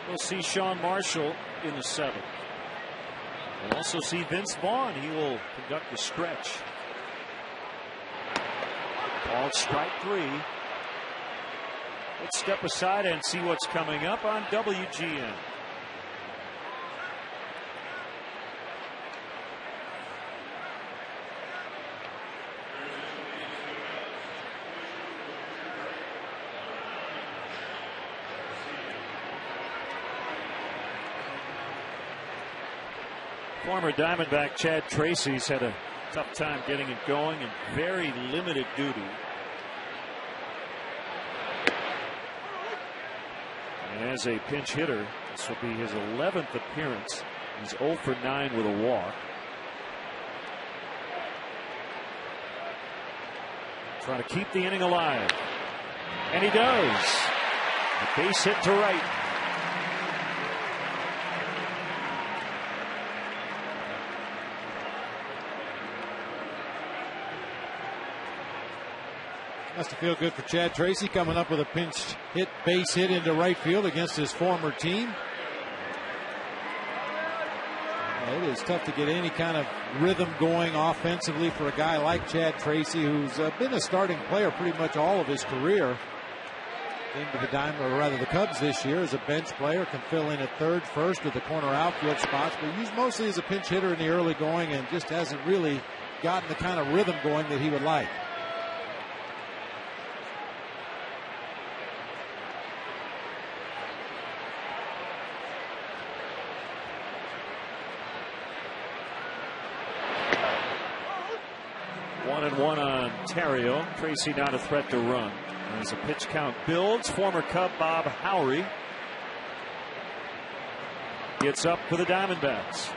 We'll see Sean Marshall in the 7th. We'll also see Vince Vaughn. He will conduct the stretch. Called strike 3. Let's step aside and see what's coming up on WGN. Former Diamondback Chad Tracy's had a tough time getting it going and very limited duty. And as a pinch hitter, this will be his 11th appearance. He's 0 for 9 with a walk. Trying to keep the inning alive. And he does. A base hit to right. Has to feel good for Chad Tracy, coming up with a pinch hit base hit into right field against his former team. It is tough to get any kind of rhythm going offensively for a guy like Chad Tracy, who's been a starting player pretty much all of his career. Came to the Cubs this year as a bench player, can fill in at third, first, or the corner outfield spots, but used mostly as a pinch hitter in the early going and just hasn't really gotten the kind of rhythm going that he would like. One on Ontario. Tracy not a threat to run. As a pitch count builds, former Cub Bob Howry gets up for the Diamondbacks.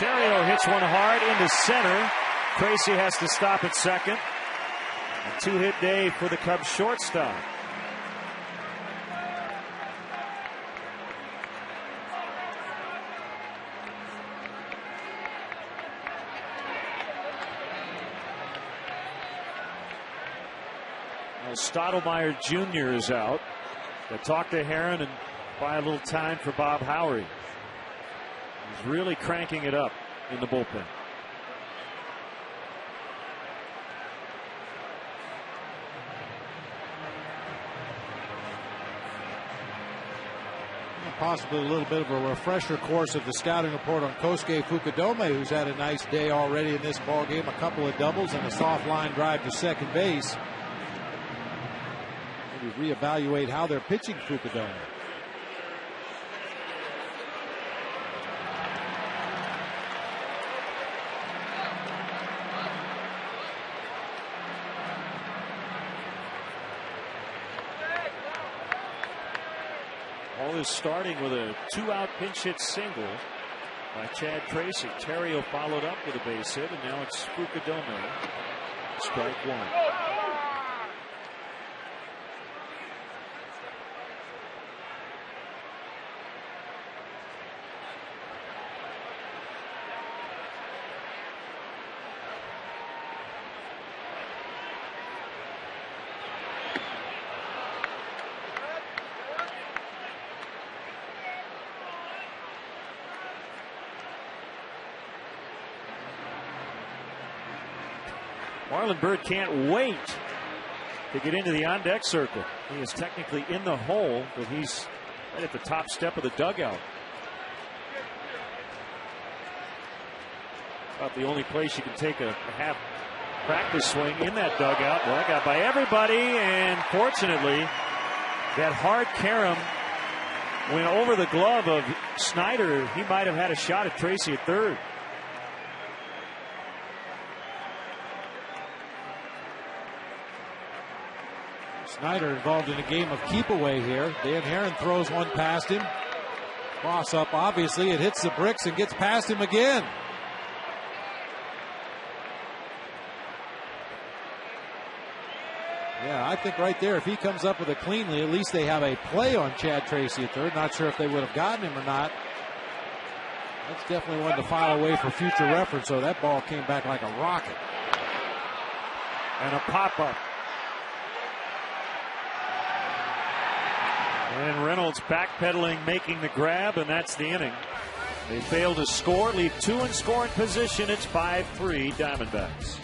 Theriot hits one hard into center. Tracy has to stop at second. A two-hit day for the Cubs shortstop. Well, Stottlemyre Jr. is out. They talked to Herron and buy a little time for Bob Howry. He's really cranking it up in the bullpen. Possibly a little bit of a refresher course of the scouting report on Kosuke Fukudome, who's had a nice day already in this ball game. A couple of doubles and a soft line drive to second base. Maybe reevaluate how they're pitching Fukudome. All is starting with a two-out pinch hit single by Chad Tracy. Theriot followed up with a base hit, and now it's Fukudome. Strike one. Marlon Byrd can't wait to get into the on-deck circle. He is technically in the hole, but he's right at the top step of the dugout. About the only place you can take a half practice swing in that dugout. Well, that got by everybody, and fortunately, that hard carom went over the glove of Snyder. He might have had a shot at Tracy at third. Snyder involved in a game of keep away here. Dan Herron throws one past him. Cross up, obviously. It hits the bricks and gets past him again. Yeah, I think right there, if he comes up with a cleanly, at least they have a play on Chad Tracy at third. Not sure if they would have gotten him or not. That's definitely one to file away for future reference, so that ball came back like a rocket. And a pop-up. And Reynolds backpedaling, making the grab, and that's the inning. They fail to score, leave two in scoring position. It's 5-3 Diamondbacks.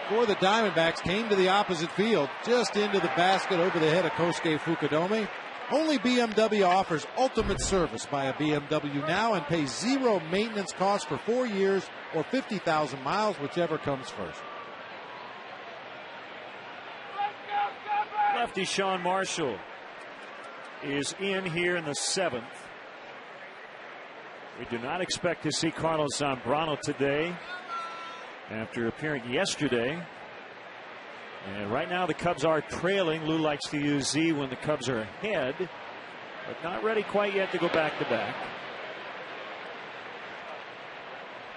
for the Diamondbacks came to the opposite field, just into the basket over the head of Kosuke Fukudome. Only BMW offers ultimate service. Buy a BMW now and pay zero maintenance costs for 4 years or 50,000 miles, whichever comes first. Lefty Sean Marshall is in here in the 7th. We do not expect to see Carlos Zambrano today after appearing yesterday. And right now the Cubs are trailing. Lou likes to use Z when the Cubs are ahead, but not ready quite yet to go back-to-back.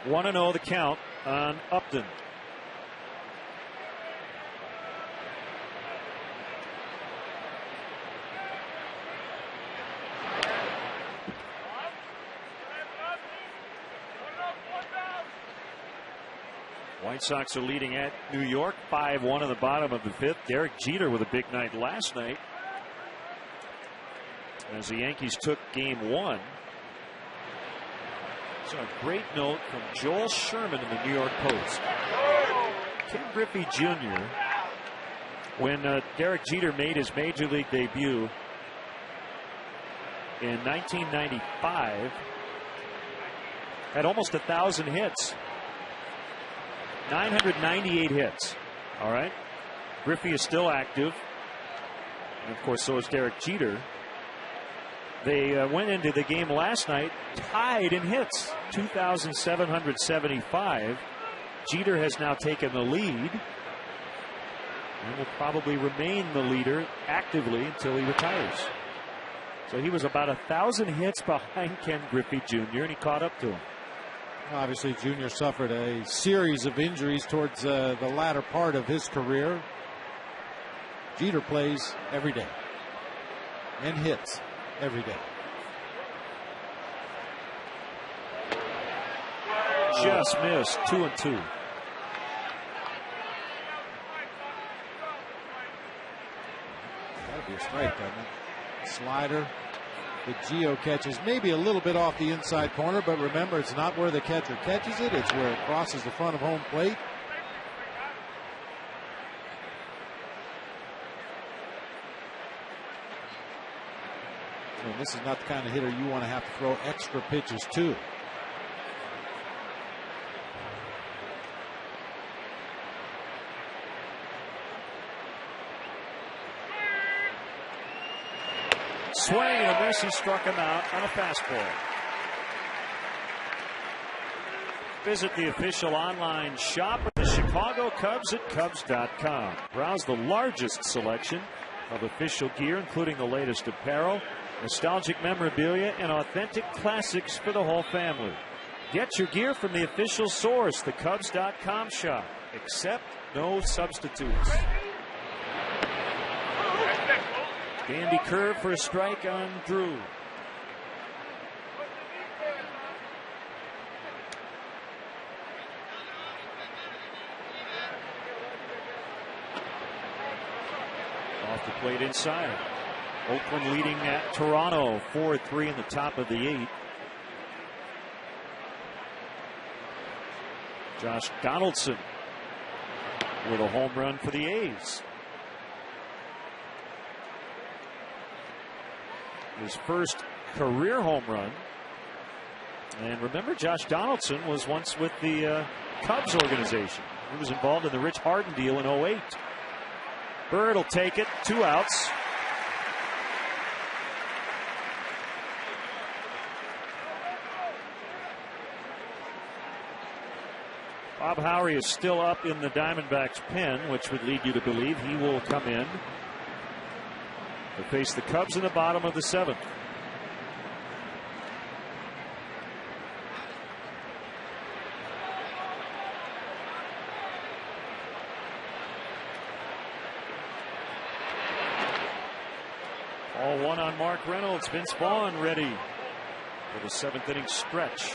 1-0 the count on Upton. White Sox are leading at New York 5-1 in the bottom of the 5th. Derek Jeter with a big night last night as the Yankees took game 1. So a great note from Joel Sherman in the New York Post. Ken Griffey Jr., when Derek Jeter made his major league debut in 1995, had almost 1,000 hits. 998 hits. All right. Griffey is still active. And of course, so is Derek Jeter. They went into the game last night tied in hits, 2,775. Jeter has now taken the lead and will probably remain the leader actively until he retires. So he was about 1,000 hits behind Ken Griffey Jr., and he caught up to him. Obviously, Jr. suffered a series of injuries towards the latter part of his career. Jeter plays every day and hits every day. Just missed. 2-2. That'll be a strike, doesn't it? Slider. The Geo catches maybe a little bit off the inside corner, but remember, it's not where the catcher catches it, it's where it crosses the front of home plate. And this is not the kind of hitter you want to have to throw extra pitches to. Swing and a miss. He struck him out on a fastball. Visit the official online shop of the Chicago Cubs at Cubs.com. Browse the largest selection of official gear, including the latest apparel, nostalgic memorabilia, and authentic classics for the whole family. Get your gear from the official source, the Cubs.com shop. Accept no substitutes. Dandy curve for a strike on Drew. Off the plate inside. Oakland leading at Toronto 4-3 in the top of the 8th. Josh Donaldson with a home run for the A's. His first career home run. And remember, Josh Donaldson was once with the Cubs organization. He was involved in the Rich Harden deal in 2008. Bird will take it. 2 outs. Bob Howry is still up in the Diamondbacks pen, which would lead you to believe he will come in to face the Cubs in the bottom of the 7th. All 1 on Mark Reynolds. Vince Vaughn ready for the 7th inning stretch.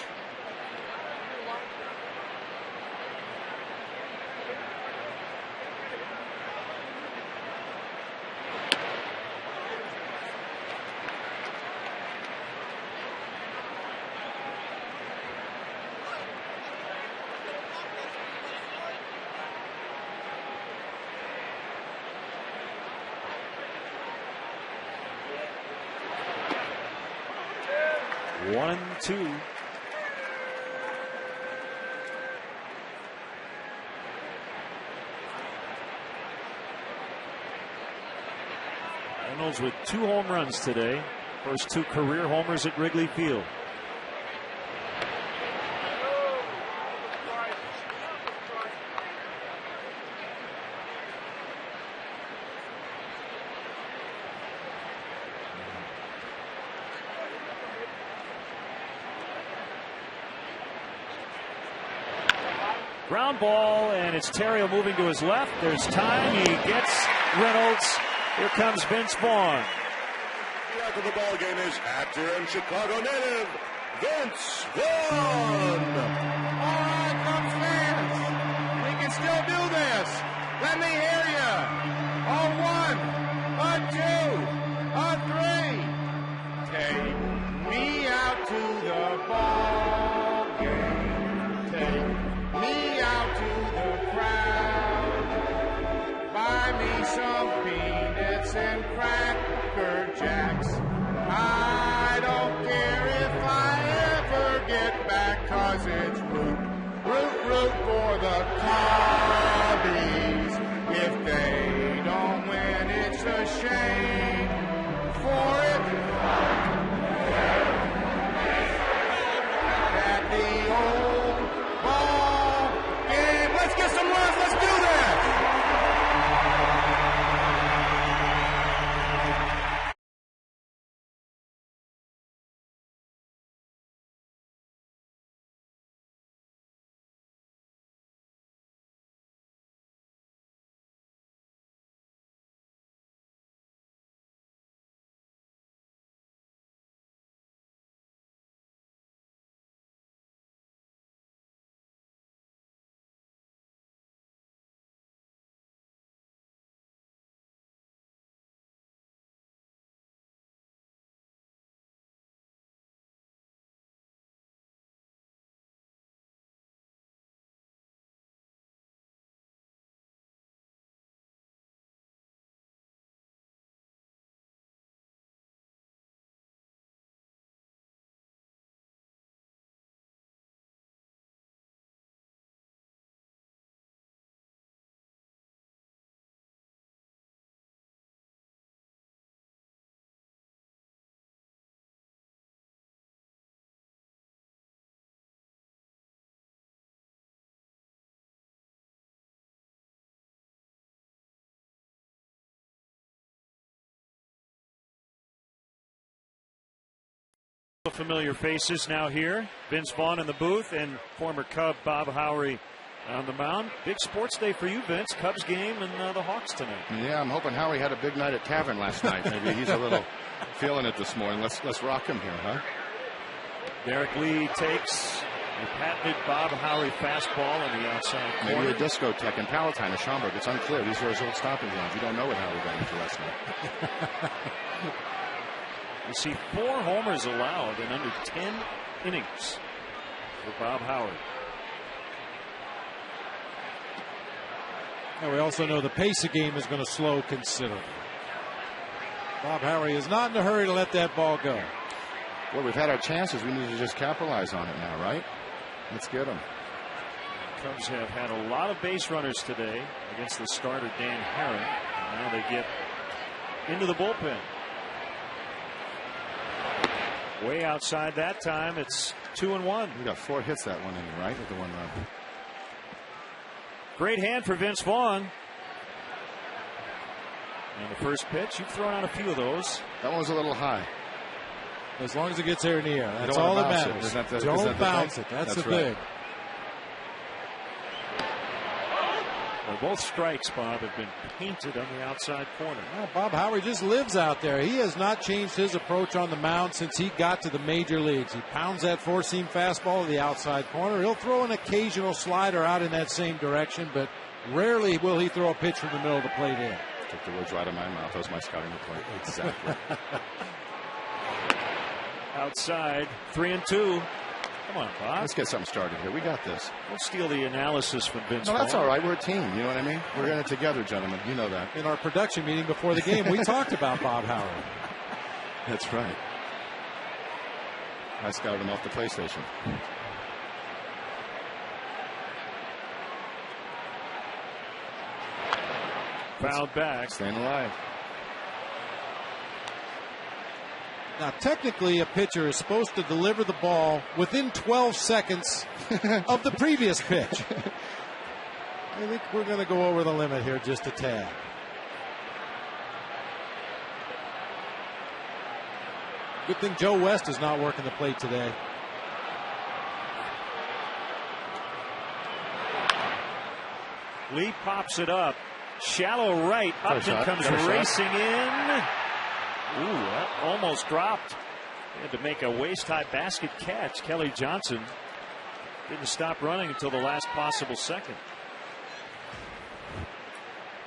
1-2. Reynolds with 2 home runs today. First 2 career homers at Wrigley Field. Ground ball, and it's Terrio moving to his left. There's time. He gets Reynolds. Here comes Vince Vaughn. The out of the ball game is actor and Chicago native Vince Vaughn. All right, Cubs fans, we can still do this. Let me hear you. A 1, a 2, a 3. Take me out to the ball game. Take me out to the crowd. Buy me some peanuts and Cracker Jacks. I don't care if I ever get back, 'cause it's root for the Cubbies. If they don't win, it's a shame for it. At the old ball game, let's get some runs, let's do this! Familiar faces now here. Vince Vaughn in the booth and former Cub Bob Howery on the mound. Big sports day for you, Vince. Cubs game and the Hawks tonight. Yeah, I'm hoping Howie had a big night at Tavern last night. Maybe he's a little feeling it this morning. Let's rock him here, huh? Derek Lee takes a patented Bob Howery fastball on the outside corner. Maybe a discotheque in Palatine or Schaumburg. It's unclear. These are his old stopping grounds. You don't know what Howie got into last night. You see 4 homers allowed in under 10 innings for Bob Howery. And we also know the pace of game is going to slow considerably. Bob Howery is not in a hurry to let that ball go. Well, we've had our chances. We need to just capitalize on it now, right? Let's get them. Cubs have had a lot of base runners today against the starter Dan Herron. Now they get into the bullpen. Way outside that time. It's 2-1. We got 4 hits that one inning, right? With the 1 run. Great hand for Vince Vaughn. And the first pitch, you've thrown out a few of those. That one was a little high. As long as it gets there in the air, that's all that matters. Don't bounce it. That's the thing. Well, both strikes, Bob, have been painted on the outside corner. Well, Bob Howery just lives out there. He has not changed his approach on the mound since he got to the major leagues. He pounds that 4-seam fastball to the outside corner. He'll throw an occasional slider out in that same direction, but rarely will he throw a pitch from the middle of the plate in. Took the words right out of my mouth. That was my scouting report. Exactly. Outside, 3-2. Come on, Bob. Let's get something started here. We got this. We'll steal the analysis from Vince. No, that's all right. We're a team. You know what I mean? We're in it together, gentlemen. You know that. In our production meeting before the game, we talked about Bob Howery. That's right. I scouted him off the PlayStation. Fouled back. Staying alive. Now, technically, a pitcher is supposed to deliver the ball within 12 seconds of the previous pitch. I think we're going to go over the limit here just a tad. Good thing Joe West is not working the plate today. Lee pops it up. Shallow right. Upton comes racing in. Ooh, that almost dropped. He had to make a waist-high basket catch. Kelly Johnson didn't stop running until the last possible second.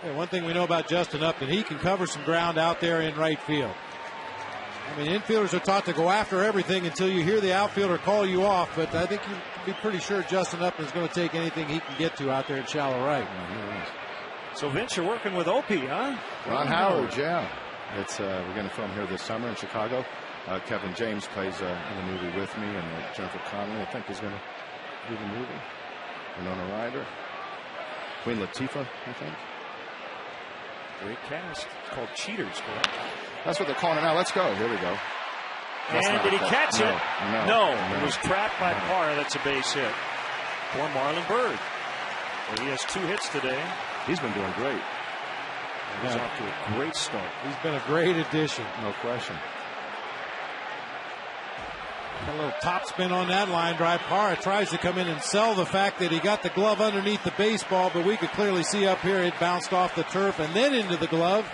Yeah, one thing we know about Justin Upton, he can cover some ground out there in right field. I mean, infielders are taught to go after everything until you hear the outfielder call you off, but I think you can be pretty sure Justin Upton is going to take anything he can get to out there in shallow right. So, Vince, you're working with Opie, huh? Ron Howard, yeah. It's we're going to film here this summer in Chicago. Kevin James plays in the movie with me, and Jennifer Connelly, I think, is going to do the movie. Winona Ryder. Queen Latifah, I think. Great cast. It's called Cheaters, correct? That's what they're calling it now. Let's go. Here we go. And did he catch it? No. It was trapped by Parr. That's a base hit for Marlon Byrd. Well, he has 2 hits today. He's been doing great. He's off to a great start. He's been a great addition. No question. A little top spin on that line drive. Parra tries to come in and sell the fact that he got the glove underneath the baseball, but we could clearly see up here it bounced off the turf and then into the glove.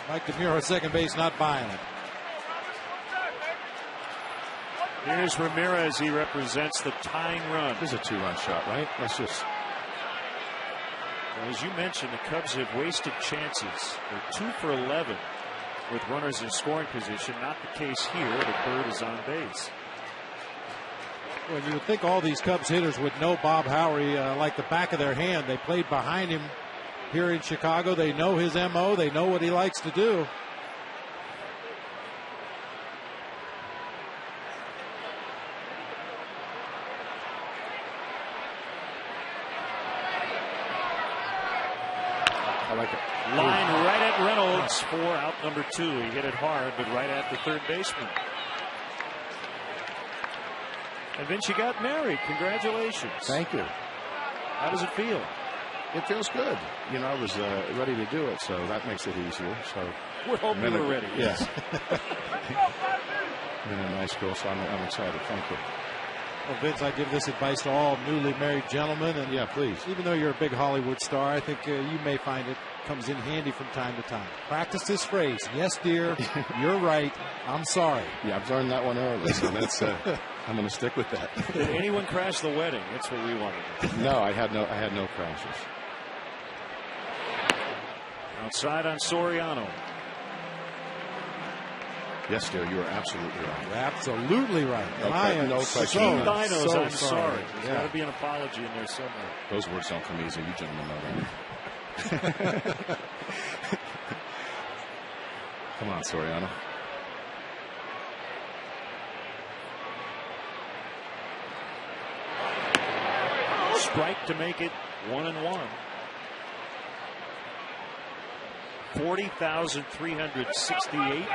Mike DeMuro at second base not buying it. Here's Ramirez. He represents the tying run. This is a 2-run shot, right? Let's just. Well, as you mentioned, the Cubs have wasted chances. They're 2 for 11 with runners in scoring position. Not the case here. The Bird is on base. Well, you would think all these Cubs hitters would know Bob Howery like the back of their hand. They played behind him here in Chicago. They know his MO. They know what he likes to do. I like it. Line right at Reynolds for out number 2. He hit it hard, but right at the third baseman. And Vince, you got married. Congratulations. Thank you. How does it feel? It feels good. You know, I was ready to do it, so that makes it easier. So we're hoping we're ready. Yes. Been a nice girl, so I'm excited. Thank you. Well, Vince, I give this advice to all newly married gentlemen. And yeah, please. Even though you're a big Hollywood star, I think you may find it comes in handy from time to time. Practice this phrase. Yes, dear. You're right. I'm sorry. Yeah, I've learned that one early, so that's I'm going to stick with that. Did anyone crash the wedding? That's what we wanted. No, I had no crashes. Outside on Soriano. Yes, dear, you are absolutely right. You're absolutely right. No, I am no question. I'm sorry. There's Yeah. got to be an apology in there somewhere. Those words don't come easy. You gentlemen know that. Come on, Soriano. Strike to make it 1-1. 40,368.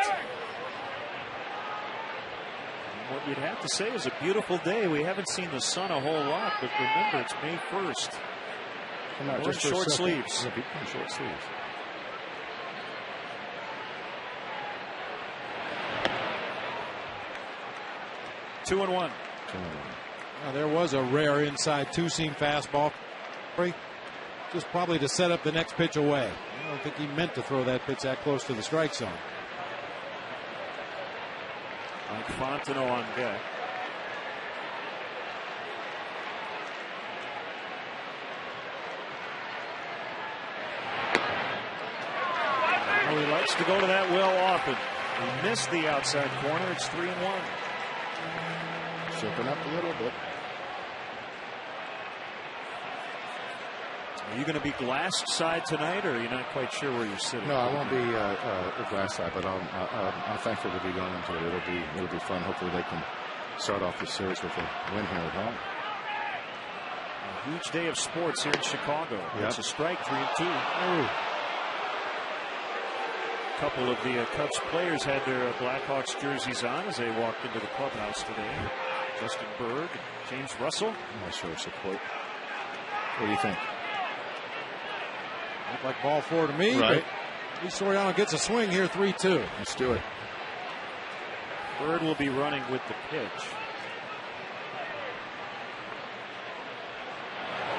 What you'd have to say is a beautiful day. We haven't seen the sun a whole lot, but remember, it's May 1st. We're just short sleeves. Short sleeves. Two and one. Now, there was a rare inside two-seam fastball. Just probably to set up the next pitch away. I don't think he meant to throw that pitch that close to the strike zone. Mike Fontenot on deck. Well, he likes to go to that well often. He missed the outside corner. It's 3-1. Shaping up a little bit. Are you going to be glass side tonight, or are you not quite sure where you're sitting? No, I won't be a glass side, but I'm thankful to be going into it. It'll be fun. Hopefully they can start off the series with a win here at home. A huge day of sports here in Chicago. Yep. It's a strike, 3-2. A couple of the Cubs players had their Blackhawks jerseys on as they walked into the clubhouse today. Justin Berg, James Russell. I'm not sure support. What do you think? Looked like ball 4 to me. Right. But Soriano gets a swing here, 3-2. Let's do it. Bird will be running with the pitch.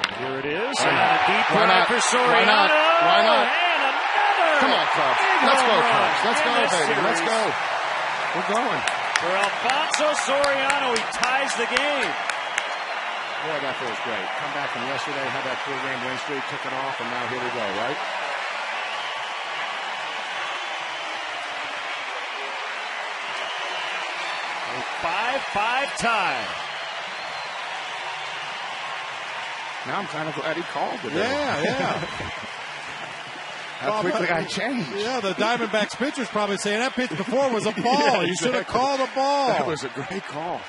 And here it is. And a deep drive for Soriano. Why not? Why not? And another. Come on, Cubs. Let's go, Cubs. Let's go, baby. Series. Let's go. We're going. For Alfonso Soriano, he ties the game. Boy, that feels great. Come back from yesterday, had that 4-game win streak, took it off, and now here we go, right? A 5-5 tie. Now I'm kind of glad he called today. Yeah. How quickly I changed. Yeah, the Diamondbacks pitcher's probably saying that pitch before was a ball. Yeah, You should have called a ball. That was a great call.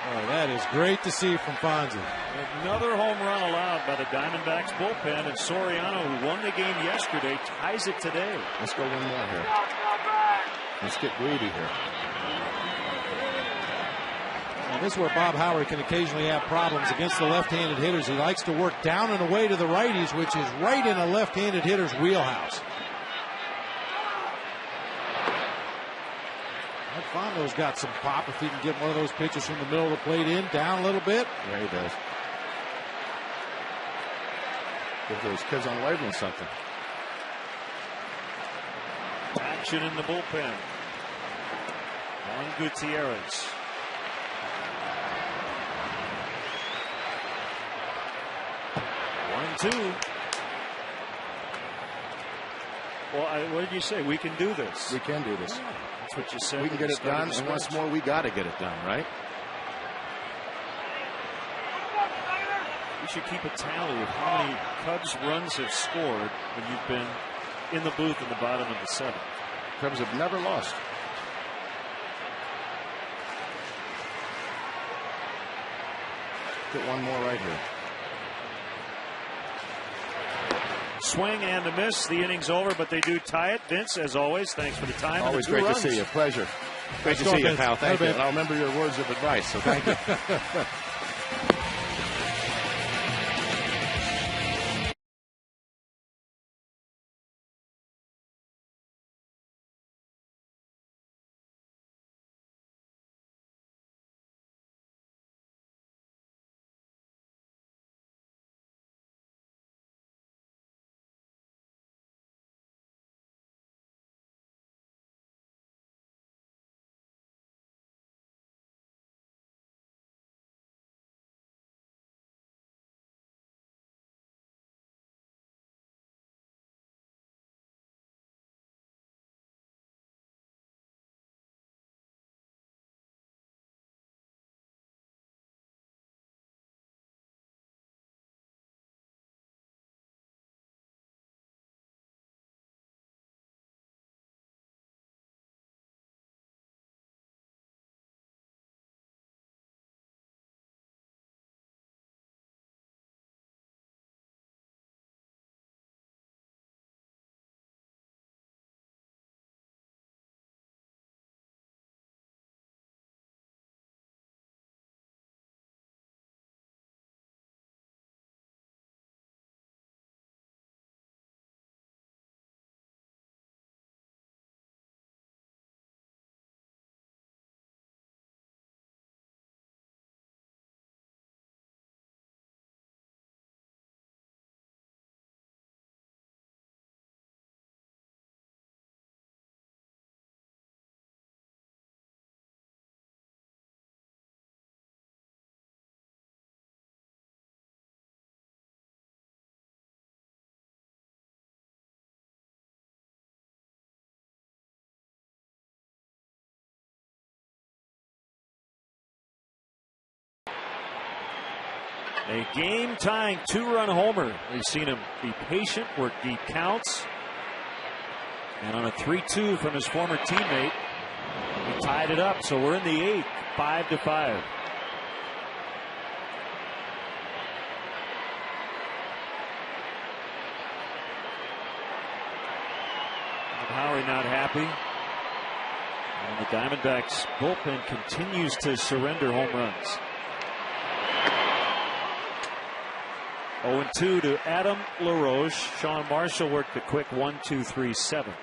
Oh, that is great to see from Fonzie. Another home run allowed by the Diamondbacks bullpen, and Soriano, who won the game yesterday, ties it today. Let's go one more here. Let's get greedy here. And this is where Bob Howard can occasionally have problems against the left-handed hitters. He likes to work down and away to the righties, which is right in a left-handed hitter's wheelhouse. Fondo's got some pop if he can get one of those pitches from the middle of the plate in, down a little bit. Yeah, he does. Give those kids on Waveland something. Action in the bullpen. Juan Gutierrez. One, two. Well, what did you say? We can do this. We can do this. That's what you said. We can get it done, and once more, we got to get it done, right? You should keep a tally of how many Cubs runs have scored when you've been in the booth in the bottom of the seventh. Cubs have never lost. Get one more right here. Swing and a miss. The inning's over, but they do tie it. Vince, as always, thanks for the time. Always great to see you. Pleasure. Great to see you, pal. Thank you. And I'll remember your words of advice, so thank you. A game-tying two-run homer. We've seen him be patient, work deep counts. And on a 3-2 from his former teammate, He tied it up, so we're in the 8th, 5-5. Howie not happy. And the Diamondbacks bullpen continues to surrender home runs. 0-2 to Adam LaRoche. Sean Marshall worked the quick 1-2-3-7.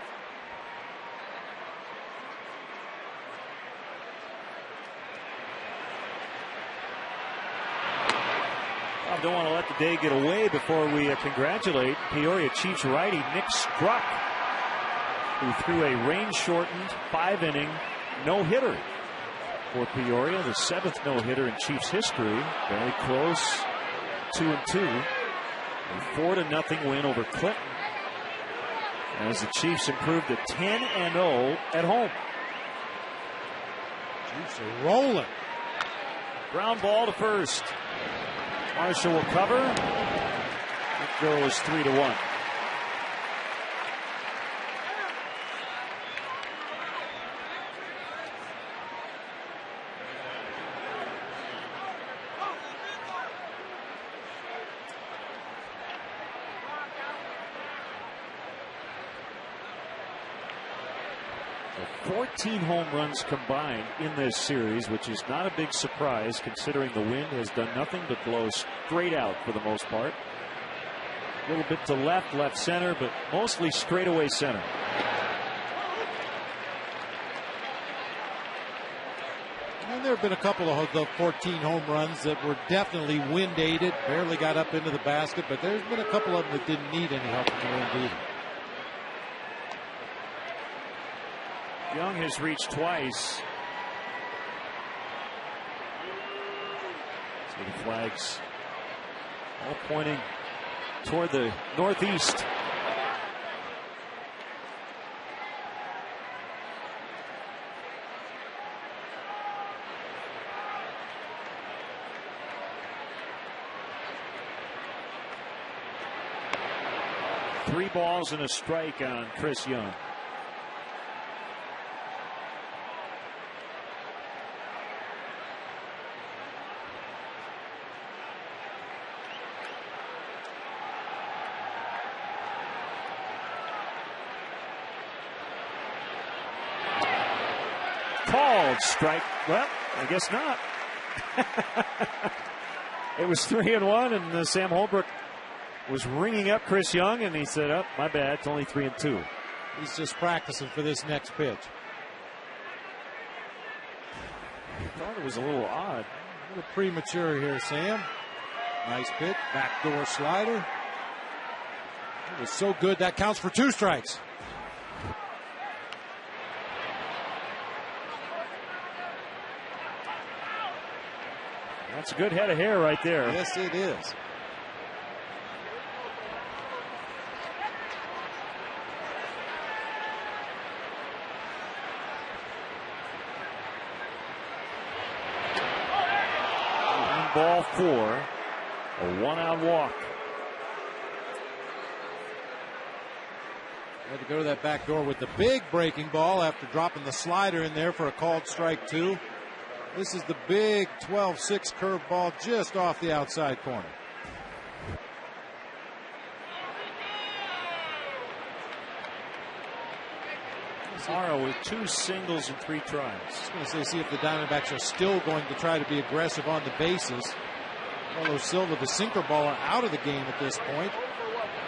I don't want to let the day get away before we congratulate Peoria Chiefs righty Nick Struck, who threw a rain-shortened 5-inning no-hitter for Peoria, the 7th no-hitter in Chiefs history. Very close, 2-2. A 4-0 win over Clinton as the Chiefs improved to 10-0 at home. Chiefs are rolling. Ground ball to first. Marshall will cover. It goes 3-1. So 14 home runs combined in this series, which is not a big surprise considering the wind has done nothing but blow straight out for the most part. A little bit to left, left center, but mostly straightaway center. And there have been a couple of the 14 home runs that were definitely wind aided, barely got up into the basket, but there's been a couple of them that didn't need any help from the wind either. Young has reached twice. So the flags all pointing toward the northeast. Three balls and a strike on Chris Young. Called strike. Well, I guess not. It was 3-1, and Sam Holbrook was ringing up Chris Young, and he said, "Oh, my bad. It's only 3-2." He's just practicing for this next pitch. I thought it was a little odd. A little premature here, Sam. Nice pitch. Backdoor slider. It was so good that counts for 2 strikes. That's a good head of hair right there. Yes, it is. Ball 4, a 1-out walk. Had to go to that back door with the big breaking ball after dropping the slider in there for a called strike 2. This is the big 12-6 curve ball just off the outside corner. Zaro with 2 singles and 3 tries. I was going to say, see if the Diamondbacks are still going to try to be aggressive on the bases. Although Silva, the sinker baller, out of the game at this point.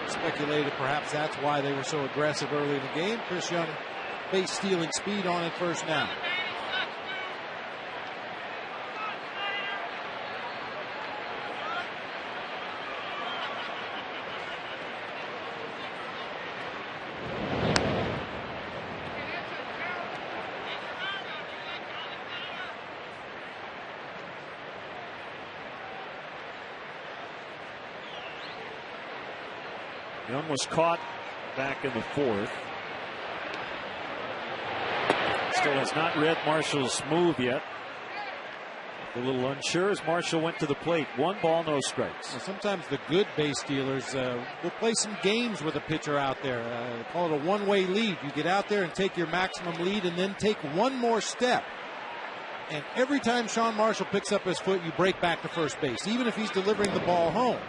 Speculated perhaps that's why they were so aggressive early in the game. Chris Young, base stealing speed on it first now. Young was caught back in the 4th. Still has not read Marshall's move yet. A little unsure as Marshall went to the plate. 1 ball, no strikes. Well, sometimes the good base stealers will play some games with a pitcher out there. Call it a one-way lead. You get out there and take your maximum lead and then take one more step. And every time Sean Marshall picks up his foot, you break back to first base, even if he's delivering the ball home.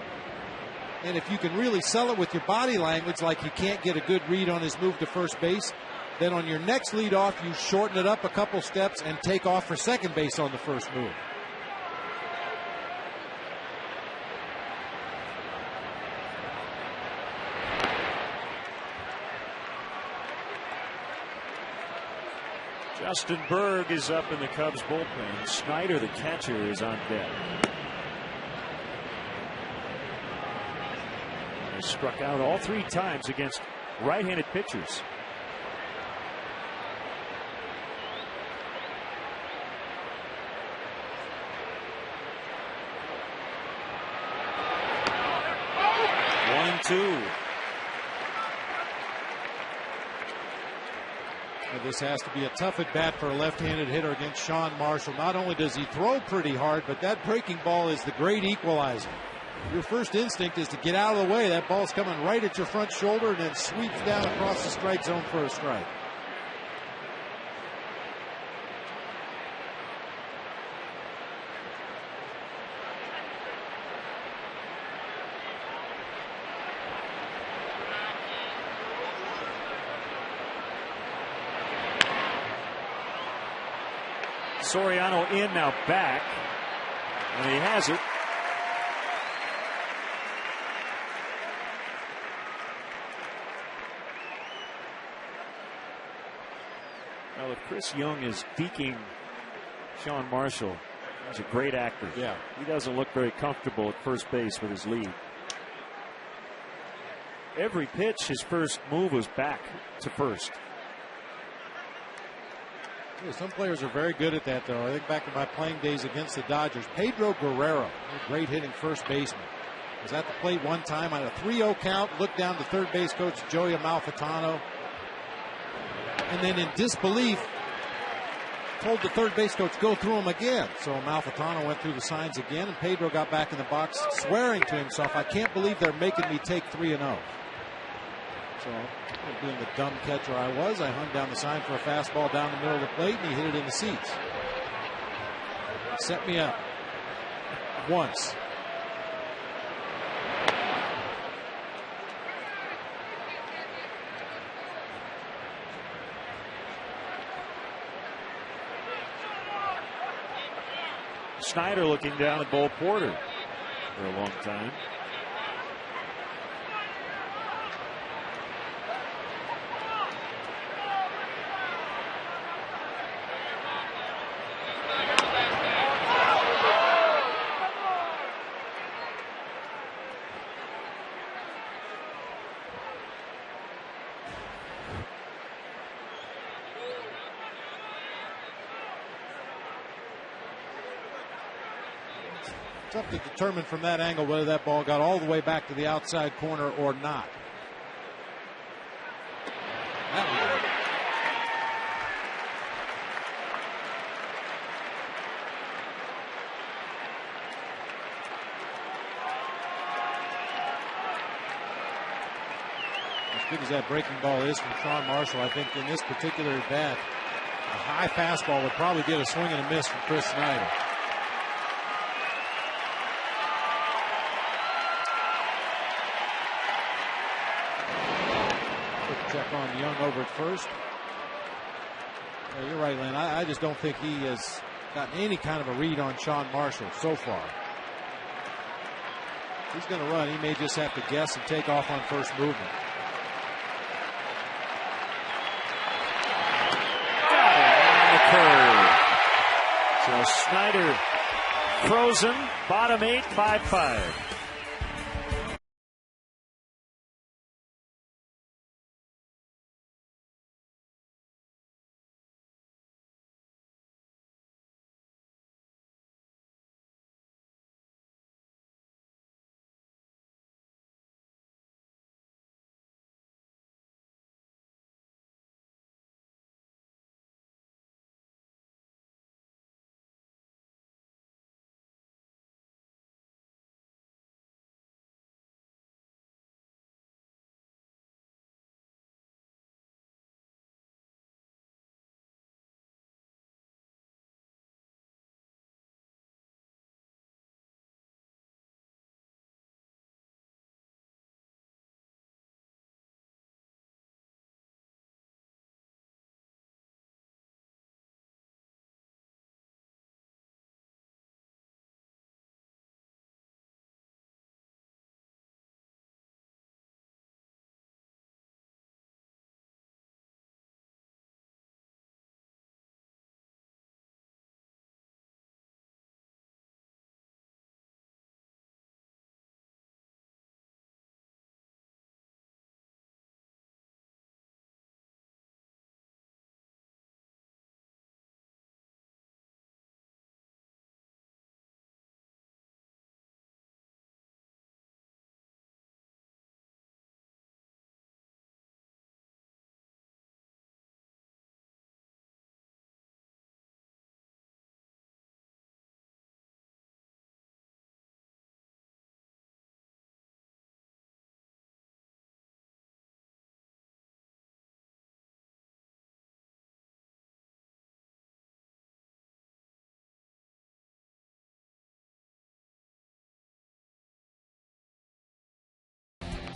And if you can really sell it with your body language, like you can't get a good read on his move to first base, then on your next leadoff, you shorten it up a couple steps and take off for second base on the first move. Justin Berg is up in the Cubs bullpen. Snyder, the catcher, is on deck. He struck out all 3 times against right-handed pitchers. One, two. This has to be a tough at bat for a left-handed hitter against Sean Marshall. Not only does he throw pretty hard, but that breaking ball is the great equalizer. Your first instinct is to get out of the way. That ball's coming right at your front shoulder and then sweeps down across the strike zone for a strike. Soriano in, now back, and he has it. Well, if Chris Young is deking Sean Marshall, he's a great actor. Yeah. He doesn't look very comfortable at first base with his lead. Every pitch, his first move was back to first. Some players are very good at that, though. I think back to my playing days against the Dodgers. Pedro Guerrero, a great hitting first baseman, was at the plate one time on a 3-0 count, looked down to third base coach Joey Amalfitano, and then in disbelief told the third base coach, go through him again. So Amalfitano went through the signs again, and Pedro got back in the box swearing to himself, I can't believe they're making me take 3-0. So, being the dumb catcher I was, I hung down the sign for a fastball down the middle of the plate, and he hit it in the seats. Set me up once. Snyder looking down at Bo Porter for a long time. Tough to determine from that angle whether that ball got all the way back to the outside corner or not. That one. As good as that breaking ball is from Sean Marshall, I think in this particular at bat, a high fastball would probably get a swing and a miss from Chris Snyder. Check on Young over at first. Yeah, you're right, Lynn. I just don't think he has gotten any kind of a read on Sean Marshall so far. He's going to run. He may just have to guess and take off on first movement. So Snyder frozen, bottom 8, 5-5.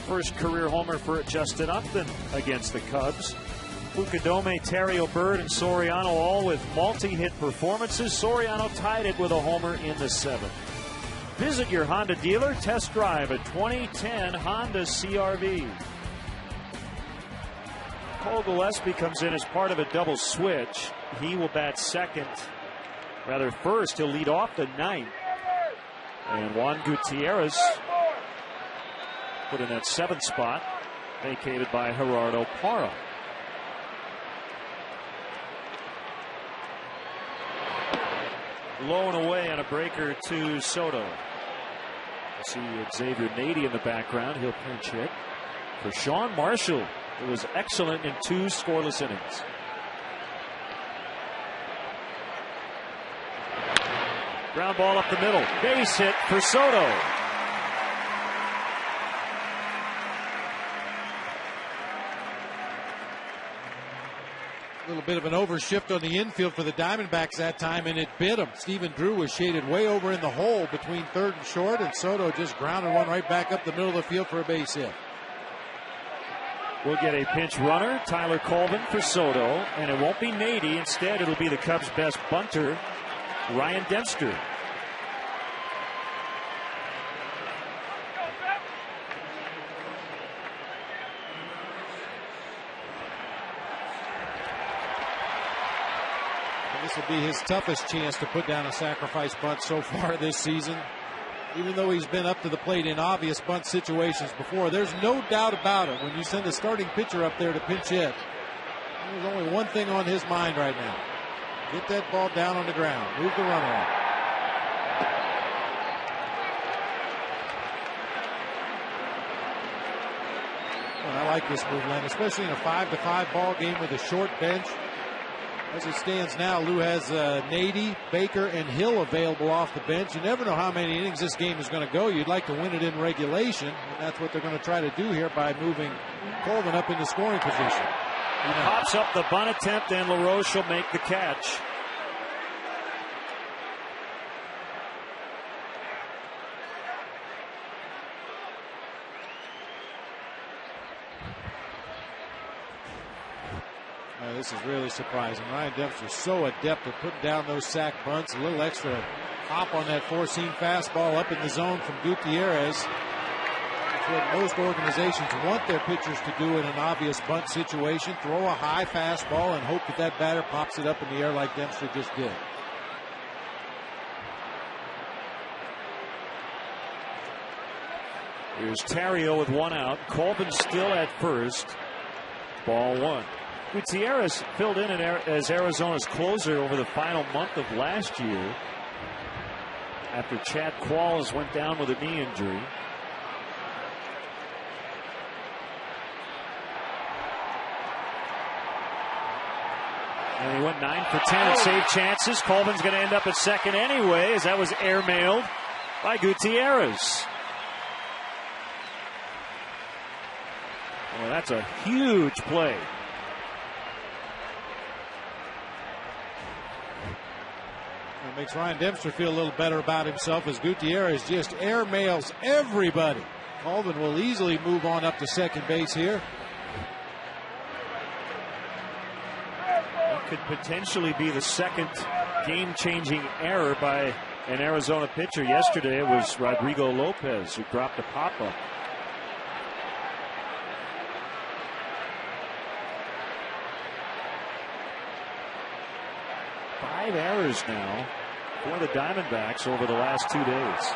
First career homer for Justin Upton against the Cubs. Fukudome, Terrio, Bird, and Soriano all with multi-hit performances. Soriano tied it with a homer in the 7th. Visit your Honda dealer. Test drive a 2010 Honda CR-V. Cole Gillespie comes in as part of a double switch. He will bat first. He'll lead off the 9th. And Juan Gutierrez put in that 7th spot, vacated by Gerardo Parra. Low and away on a breaker to Soto. See Xavier Nady in the background. He'll pinch hit for Sean Marshall, who was excellent in 2 scoreless innings. Ground ball up the middle. Base hit for Soto. A little bit of an overshift on the infield for the Diamondbacks that time, and it bit him. Stephen Drew was shaded way over in the hole between third and short, and Soto just grounded one right back up the middle of the field for a base hit. We'll get a pinch runner, Tyler Colvin, for Soto, and it won't be Nady. Instead, it'll be the Cubs' best bunter, Ryan Dempster. This will be his toughest chance to put down a sacrifice bunt so far this season. Even though he's been up to the plate in obvious bunt situations before, there's no doubt about it. When you send a starting pitcher up there to pinch hit, there's only one thing on his mind right now. Get that ball down on the ground. Move the runner on. Well, I like this move, Len, especially in a 5-5 ball game with a short bench. As it stands now, Lou has Nady, Baker, and Hill available off the bench. You never know how many innings this game is going to go. You'd like to win it in regulation, and that's what they're going to try to do here by moving Colvin up into scoring position. He pops up the bunt attempt, and LaRoche will make the catch. This is really surprising. Ryan Dempster's so adept at putting down those sac bunts. A little extra hop on that 4-seam fastball up in the zone from Gutierrez. That's what most organizations want their pitchers to do in an obvious bunt situation. Throw a high fastball and hope that that batter pops it up in the air like Dempster just did. Here's Terrio with 1 out. Colvin still at first. Ball 1. Gutierrez filled in as Arizona's closer over the final month of last year after Chad Qualls went down with a knee injury. And he went 9 for 10 and saved chances. Colvin's going to end up at second anyway, as that was airmailed by Gutierrez. Well, that's a huge play. It makes Ryan Dempster feel a little better about himself as Gutierrez just airmails everybody. Colvin will easily move on up to second base here. That could potentially be the second game-changing error by an Arizona pitcher. Yesterday it was Rodrigo Lopez who dropped a pop-up. Five errors now for the Diamondbacks over the last 2 days.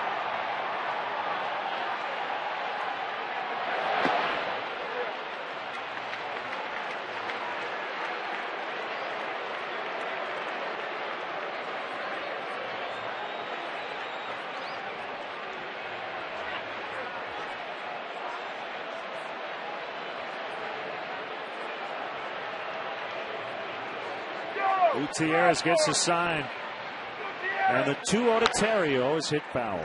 Gutierrez gets a sign, and the 2-0 to Terrio is hit foul.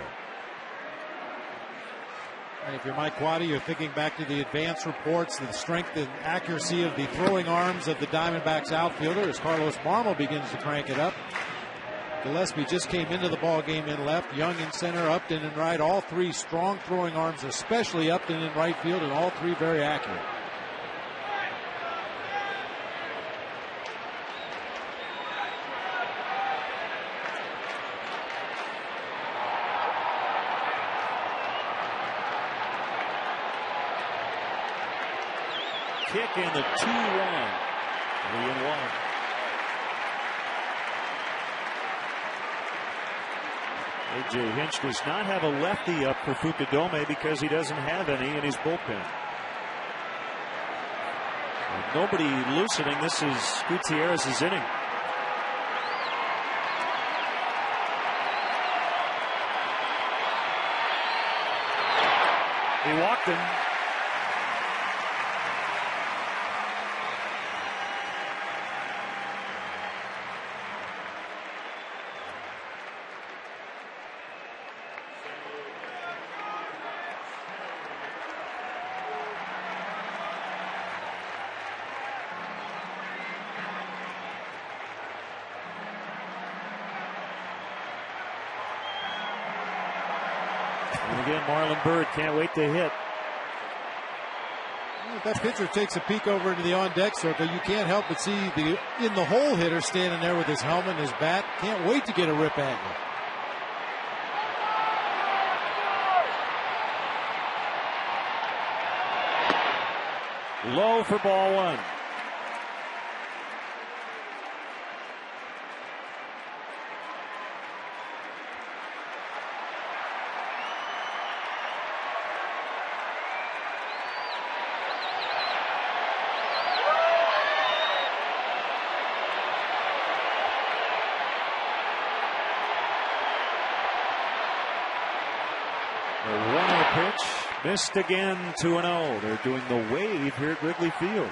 And if you're Mike Quade, you're thinking back to the advance reports, the strength and accuracy of the throwing arms of the Diamondbacks outfielder as Carlos Marmol begins to crank it up. Gillespie just came into the ball game in left, Young in center, Upton in right. All three strong throwing arms, especially Upton in right field, and all three very accurate. Kick in the 2-1. 3-1. A.J. Hinch does not have a lefty up for Fukudome because he doesn't have any in his bullpen. With nobody loosening, this is Gutierrez's inning. He walked him. And again, Marlon Byrd can't wait to hit. If that pitcher takes a peek over into the on-deck circle, you can't help but see the in-the-hole hitter standing there with his helmet and his bat. Can't wait to get a rip at you. Low for ball one. The 1-0 pitch missed again. 2-0. They're doing the wave here at Wrigley Field.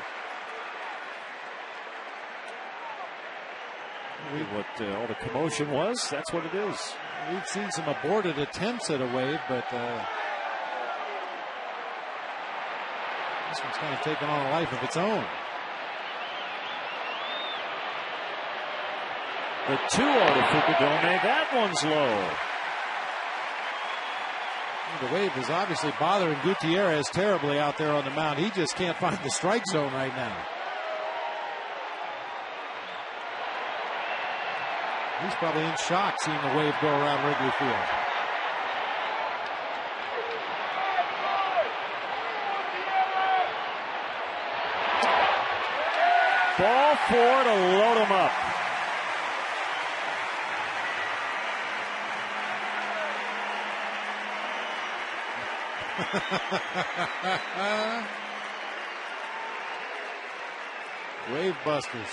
What all the commotion was, that's what it is. We've seen some aborted attempts at a wave, but this one's kind of taken on a life of its own. The 2-0 to Fukudome. That one's low. The wave is obviously bothering Gutierrez terribly out there on the mound. He just can't find the strike zone right now. He's probably in shock seeing the wave go around Wrigley Field. Ball 4 to load him up. Wave busters.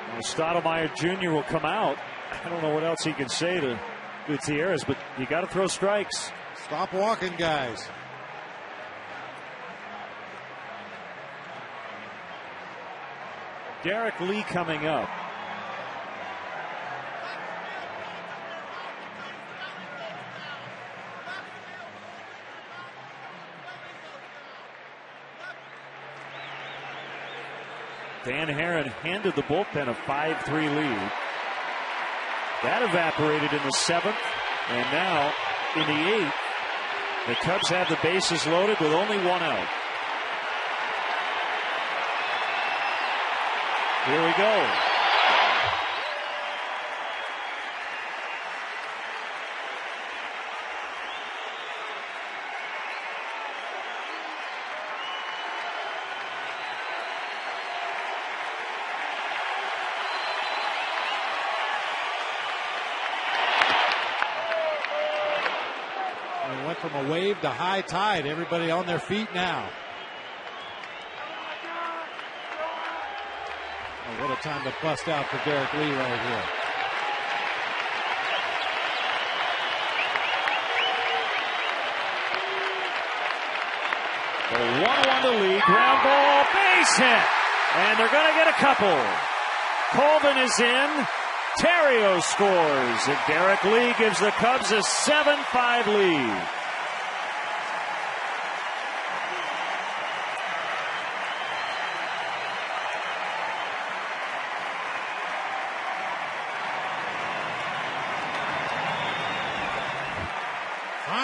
Well, Stottlemyre Jr. will come out. I don't know what else he can say to Gutierrez, but you got to throw strikes. Stop walking, guys. Derek Lee coming up. Dan Herron handed the bullpen a 5-3 lead. That evaporated in the 7th, and now in the 8th, the Cubs have the bases loaded with only 1 out. Here we go. We went from a wave to high tide. Everybody on their feet now. Oh, what a time to bust out for Derek Lee right here. The 1-1 to lead. Ground ball. Base hit. And they're going to get a couple. Colvin is in. Terrio scores. And Derek Lee gives the Cubs a 7-5 lead.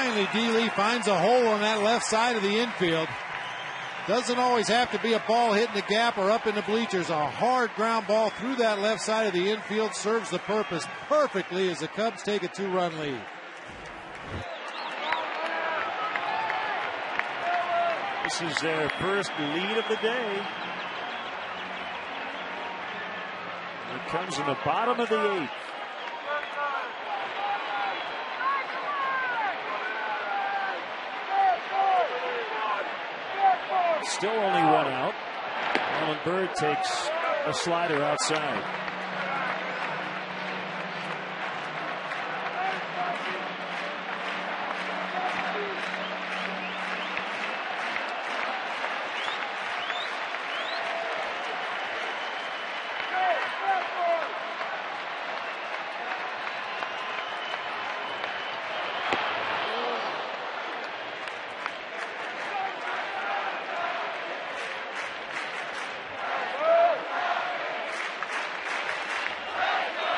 finally, D. Lee finds a hole on that left side of the infield. Doesn't always have to be a ball hitting the gap or up in the bleachers. A hard ground ball through that left side of the infield serves the purpose perfectly as the Cubs take a 2-run lead. This is their first lead of the day. It comes in the bottom of the 8th. Still only 1 out. Marlon Byrd takes a slider outside.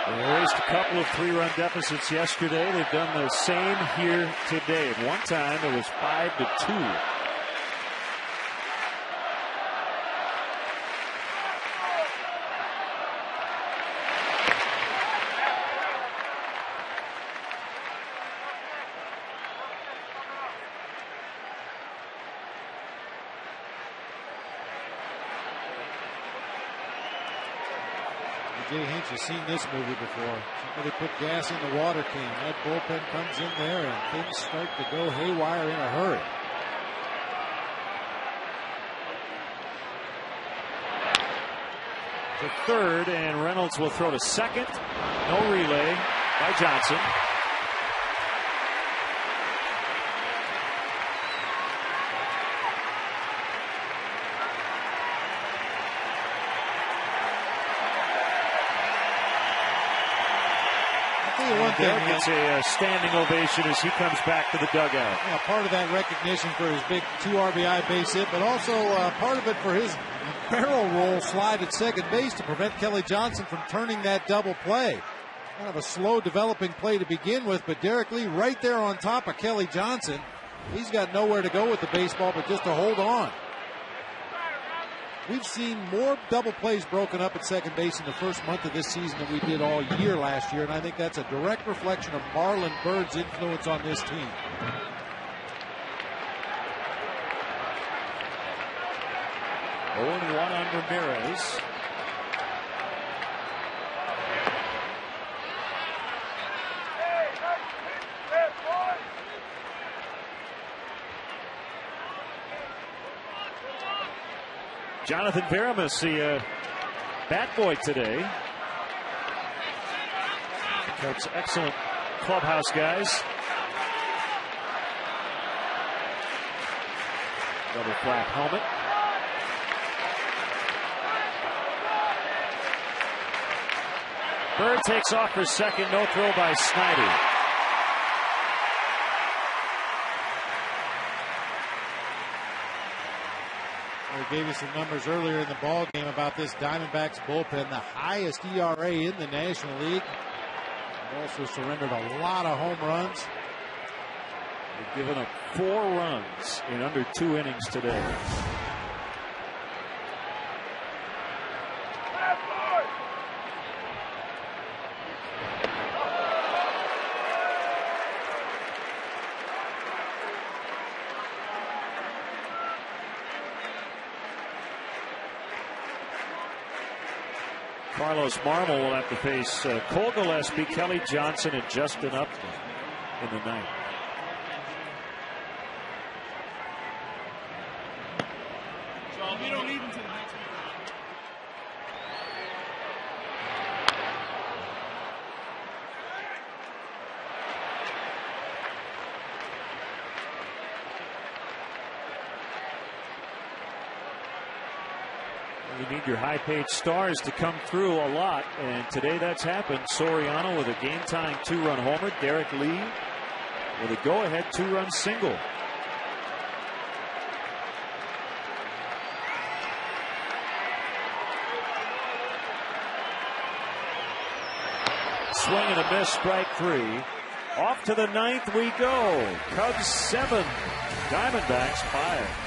They raced a couple of 3-run deficits yesterday. They've done the same here today. At one time, it was 5-2. Jay Hinch has seen this movie before. Somebody put gas in the water can. That bullpen comes in there and things start to go haywire in a hurry. To third, and Reynolds will throw to second. No relay by Johnson. Derek gets a standing ovation as he comes back to the dugout. Yeah, part of that recognition for his big 2 RBI base hit, but also part of it for his barrel roll slide at second base to prevent Kelly Johnson from turning that double play. Kind of a slow developing play to begin with, but Derek Lee right there on top of Kelly Johnson. He's got nowhere to go with the baseball but just to hold on. We've seen more double plays broken up at second base in the first month of this season than we did all year last year, and I think that's a direct reflection of Marlon Byrd's influence on this team. Oh, 1 on Ramirez. Jonathan Veramis, the bat boy today. Cubs excellent clubhouse guys. Double flap helmet. Byrd takes off for second. No throw by Snyder. We gave you some numbers earlier in the ball game about this Diamondbacks bullpen, the highest ERA in the National League. They've also surrendered a lot of home runs. They've given up 4 runs in under 2 innings today. Carlos Marmol will have to face Cole Gillespie, Kelly Johnson, and Justin Upton in the 9th. We don't need him to the next one. You need your high-paid stars to come through a lot, and today that's happened. Soriano with a game-tying 2-run homer. Derek Lee with a go-ahead 2-run single. Swing and a miss, strike 3. Off to the 9th we go. Cubs 7, Diamondbacks 5.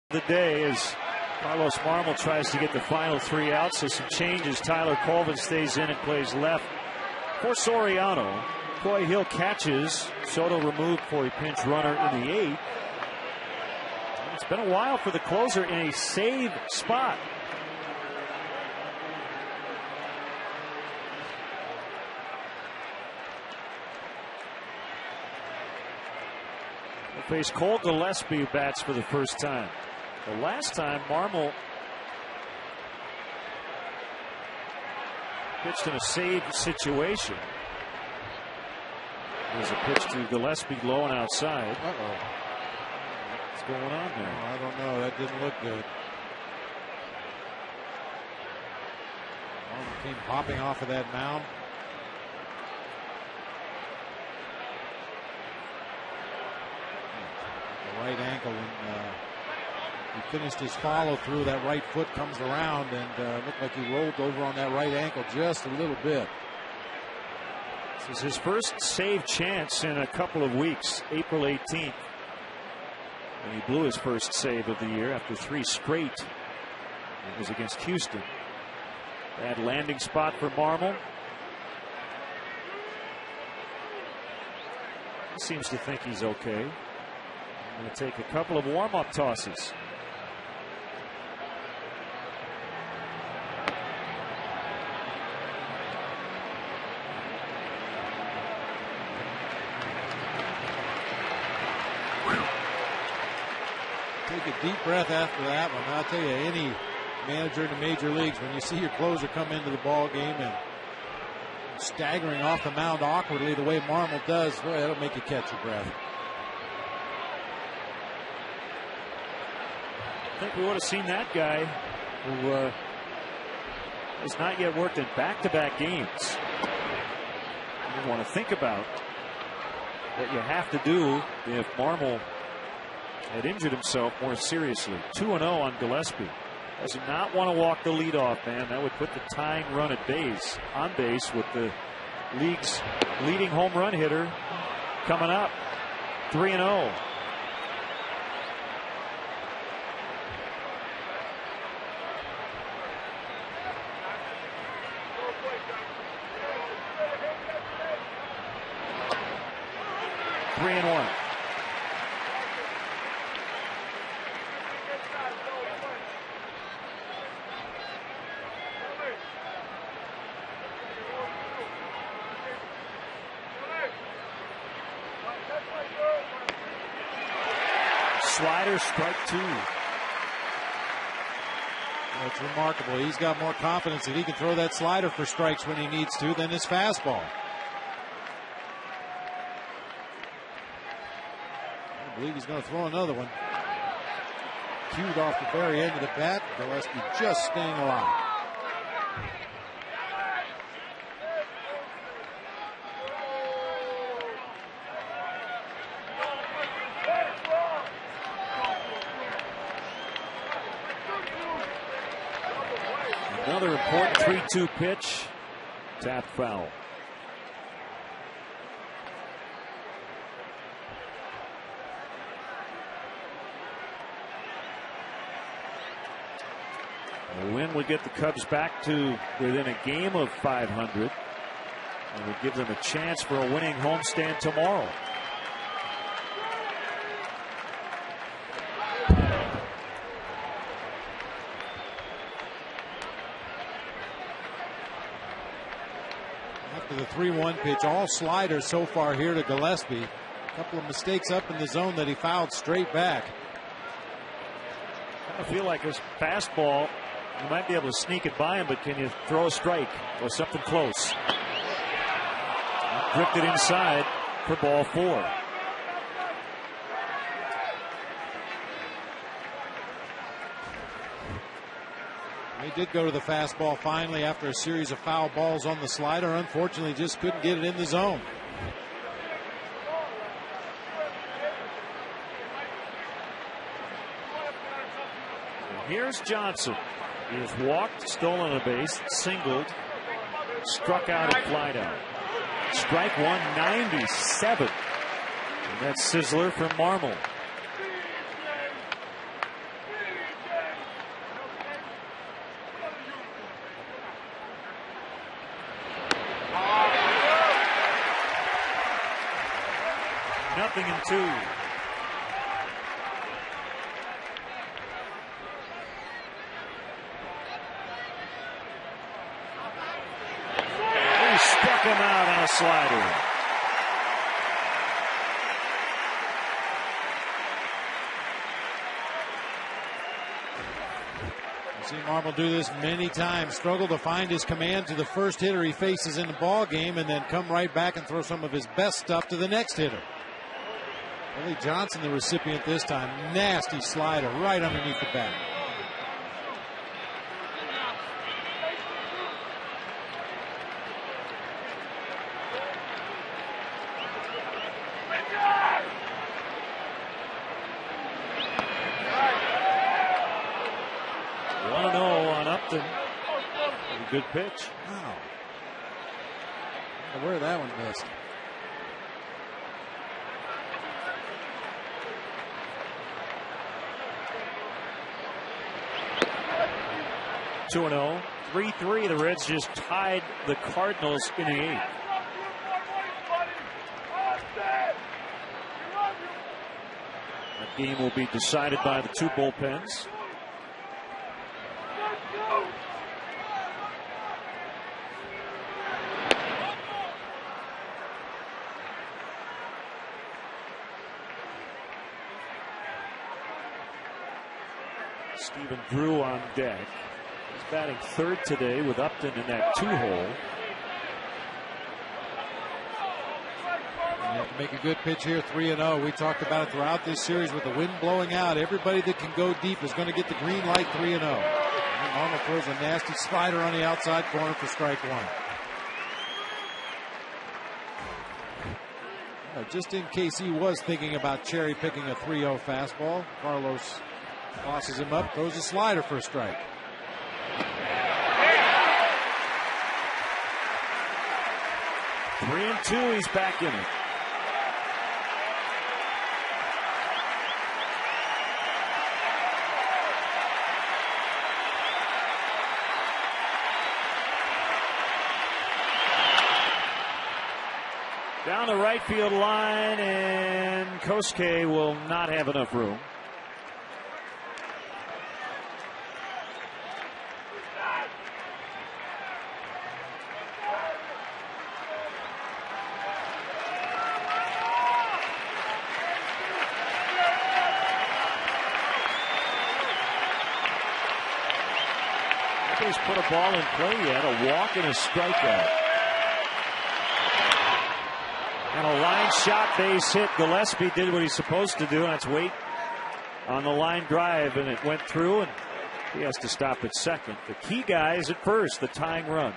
The day as Carlos Marmol tries to get the final 3 out, so some changes. Tyler Colvin stays in and plays left for Soriano. Coy Hill catches. Soto removed for a pinch runner in the 8th. It's been a while for the closer in a save spot. We'll face Cole Gillespie, who bats for the first time. The last time Marmol pitched in a save situation. There's a pitch to Gillespie low and outside. What's going on there? I don't know. That didn't look good. Marmol came hopping off of that mound. The right ankle when he finished his follow through. That right foot comes around and looked like he rolled over on that right ankle just a little bit. This is his first save chance in a couple of weeks. April 18th. And he blew his first save of the year after 3 straight. It was against Houston. Bad landing spot for Marmol. He seems to think he's okay. I'm going to take a couple of warm-up tosses. Take a deep breath after that one. I'll tell you, any manager in the major leagues, when you see your closer come into the ball game and staggering off the mound awkwardly the way Marmol does, boy, that'll make you catch your breath. I think we would have seen that guy who has not yet worked in back-to-back games. You want to think about what you have to do if Marmol had injured himself more seriously. 2-0 on Gillespie. Does not want to walk the leadoff man. That would put the tying run at base, on base, with the league's leading home run hitter coming up. 3-0. slider, strike 2. It's remarkable. He's got more confidence that he can throw that slider for strikes when he needs to than his fastball. I believe he's going to throw another one. Cued off the very end of the bat. Gillespie just staying alive. Another important 3-2 pitch. Tap foul. A win would get the Cubs back to within a game of 500 and would give them a chance for a winning homestand tomorrow. After the 3-1 pitch, all sliders so far here to Gillespie. A couple of mistakes up in the zone that he fouled straight back. I feel like his fastball, you might be able to sneak it by him, but can you throw a strike or something close? Drifted inside for ball 4. He did go to the fastball finally after a series of foul balls on the slider. Unfortunately, just couldn't get it in the zone. Here's Johnson. He has walked, stolen a base, singled, struck out and flied out. Strike 197. And that's Sizzler from Marmol. Nothing in 2. He struck him out on a slider. You've seen Marmol do this many times. Struggle to find his command to the first hitter he faces in the ball game, and then come right back and throw some of his best stuff to the next hitter. Billy Johnson, the recipient this time. Nasty slider right underneath the bat. Good pitch. Wow. I wonder where that one missed. Two 2-0, 3-3. The Reds just tied the Cardinals in the 8th. That game will be decided by the 2 bullpens. Stephen Drew on deck. He's batting 3rd today with Upton in that 2-hole. You have to make a good pitch here, 3-0. We talked about it throughout this series with the wind blowing out. Everybody that can go deep is going to get the green light, 3-0. Arnold throws a nasty slider on the outside corner for strike 1. Just in case he was thinking about cherry picking a 3-0 fastball, Carlos tosses him up, throws a slider for a strike. Three and 2, he's back in it. Down the right field line, and Kosuke will not have enough room. Nobody's put a ball in play yet. A walk and a strikeout. And a line shot, base hit. Gillespie did what he's supposed to do, and that's wait on the line drive, and it went through, and he has to stop at second. The key guy is at first, the tying run.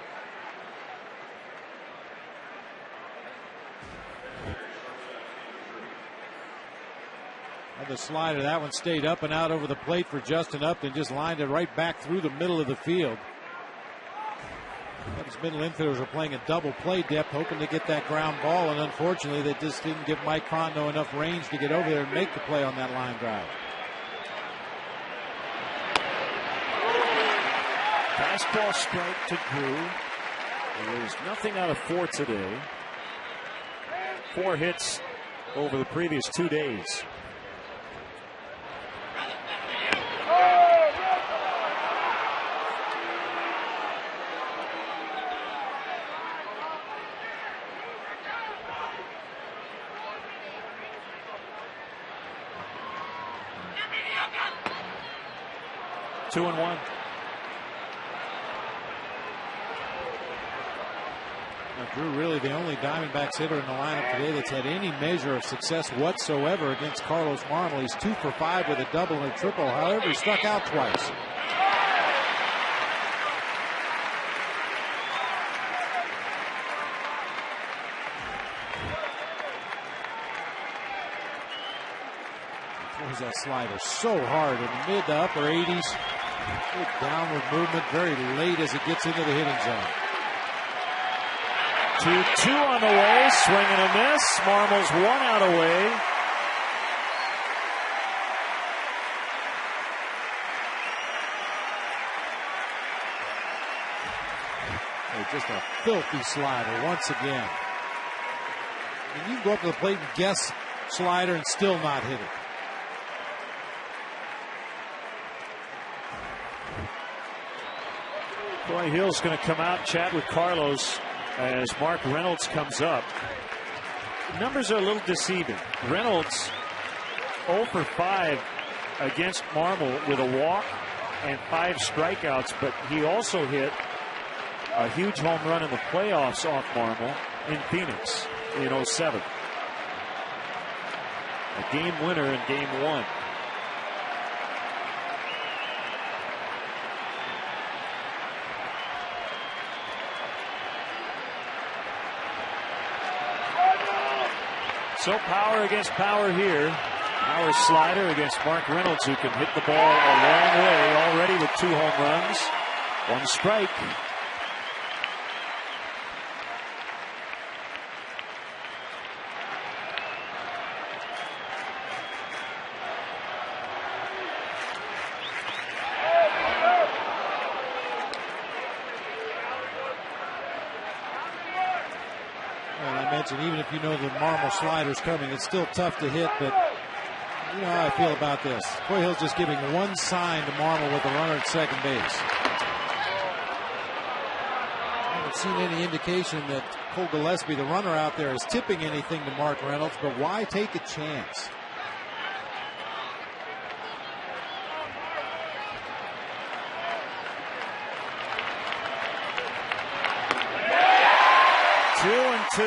The slider, that one stayed up and out over the plate for Justin Upton, just lined it right back through the middle of the field. His middle infielders are playing a double play depth, hoping to get that ground ball, and unfortunately they just didn't give Mike Crondo enough range to get over there and make the play on that line drive. Fastball strike to Drew. There's nothing out of 4 today. 4 hits over the previous 2 days. Two and one. Now, Drew, really the only Diamondbacks hitter in the lineup today that's had any measure of success whatsoever against Carlos Marmol. He's 2 for 5 with a double and a triple. However, he struck out twice. Throws that slider so hard in the mid to upper 80s. Good downward movement very late as it gets into the hitting zone. 2-2 on the way. Swing and a miss. Marmol's 1 out away. Just a filthy slider once again. And you can go up to the plate and guess slider and still not hit it. Troy Hill's going to come out and chat with Carlos as Mark Reynolds comes up. The numbers are a little deceiving. Reynolds 0 for 5 against Marmol with a walk and 5 strikeouts, but he also hit a huge home run in the playoffs off Marmol in Phoenix in 07. A game winner in game 1. So power against power here. Power slider against Mark Reynolds, who can hit the ball a long way already with 2 home runs. 1 strike. Even if you know the Marmol slider's coming, it's still tough to hit, but you know how I feel about this. Troy Hill's just giving 1 sign to Marmol with the runner at second base. I haven't seen any indication that Cole Gillespie, the runner out there, is tipping anything to Mark Reynolds, but why take a chance? Two.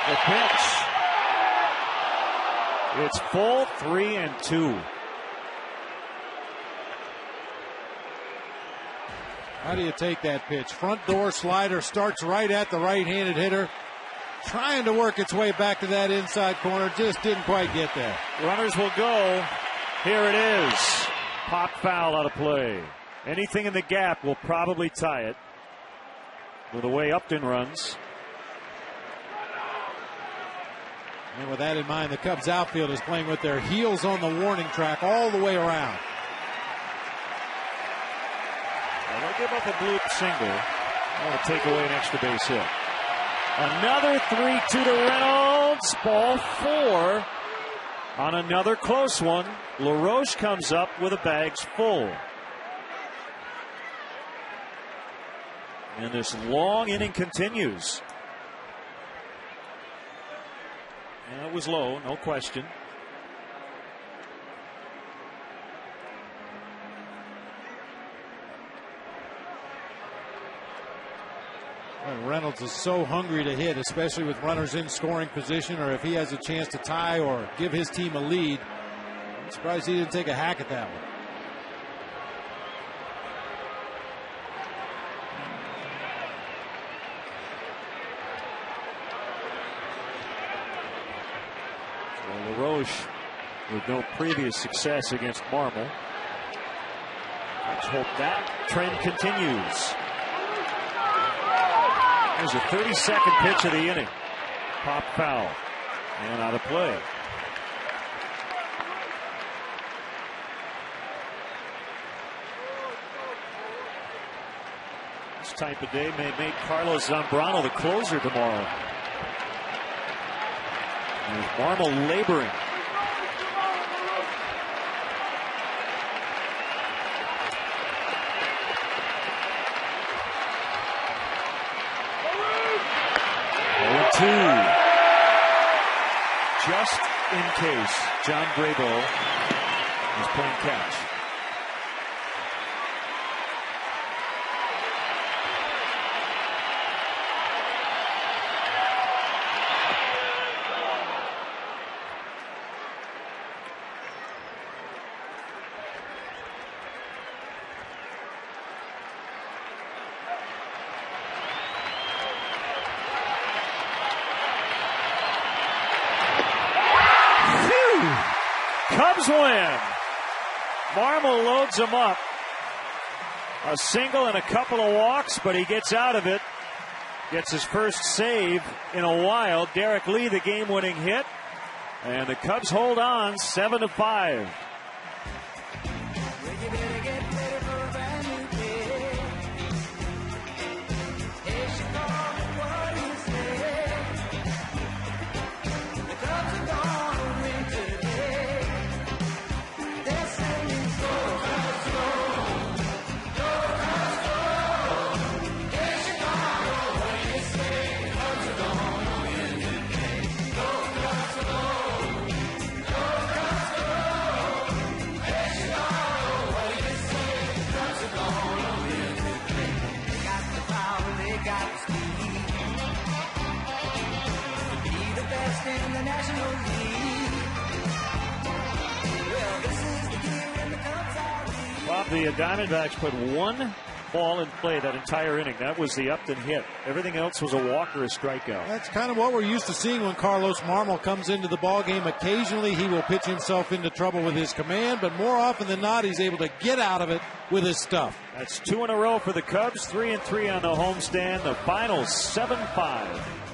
The pitch. It's full 3-2. How do you take that pitch? Front door slider starts right at the right-handed hitter. Trying to work its way back to that inside corner. Just didn't quite get there. Runners will go. Here it is. Pop foul out of play. Anything in the gap will probably tie it with the way Upton runs. And with that in mind, the Cubs outfield is playing with their heels on the warning track all the way around. They give up a bloop single. That'll take away an extra base hit. Another 3-2 to Reynolds. Ball 4. On another close one, LaRoche comes up with the bags full. And this long inning continues. And it was low, no question. Reynolds is so hungry to hit, especially with runners in scoring position, or if he has a chance to tie or give his team a lead. I'm surprised he didn't take a hack at that one. Well, LaRoche with no previous success against Marmol. Let's hope that trend continues. There's a 32nd pitch of the inning. Pop foul. And out of play. This type of day may make Carlos Zambrano the closer tomorrow. There's Marmol laboring. Just in case John Grabo is playing catch. Cubs win. Marmol loads him up. A single and a couple of walks, but he gets out of it. Gets his first save in a while. Derek Lee, the game-winning hit. And the Cubs hold on 7-5. The Diamondbacks put one ball in play that entire inning. That was the Upton hit. Everything else was a walk or a strikeout. That's kind of what we're used to seeing when Carlos Marmol comes into the ballgame. Occasionally he will pitch himself into trouble with his command, but more often than not he's able to get out of it with his stuff. That's 2 in a row for the Cubs, 3-3 on the homestand. The final 7-5.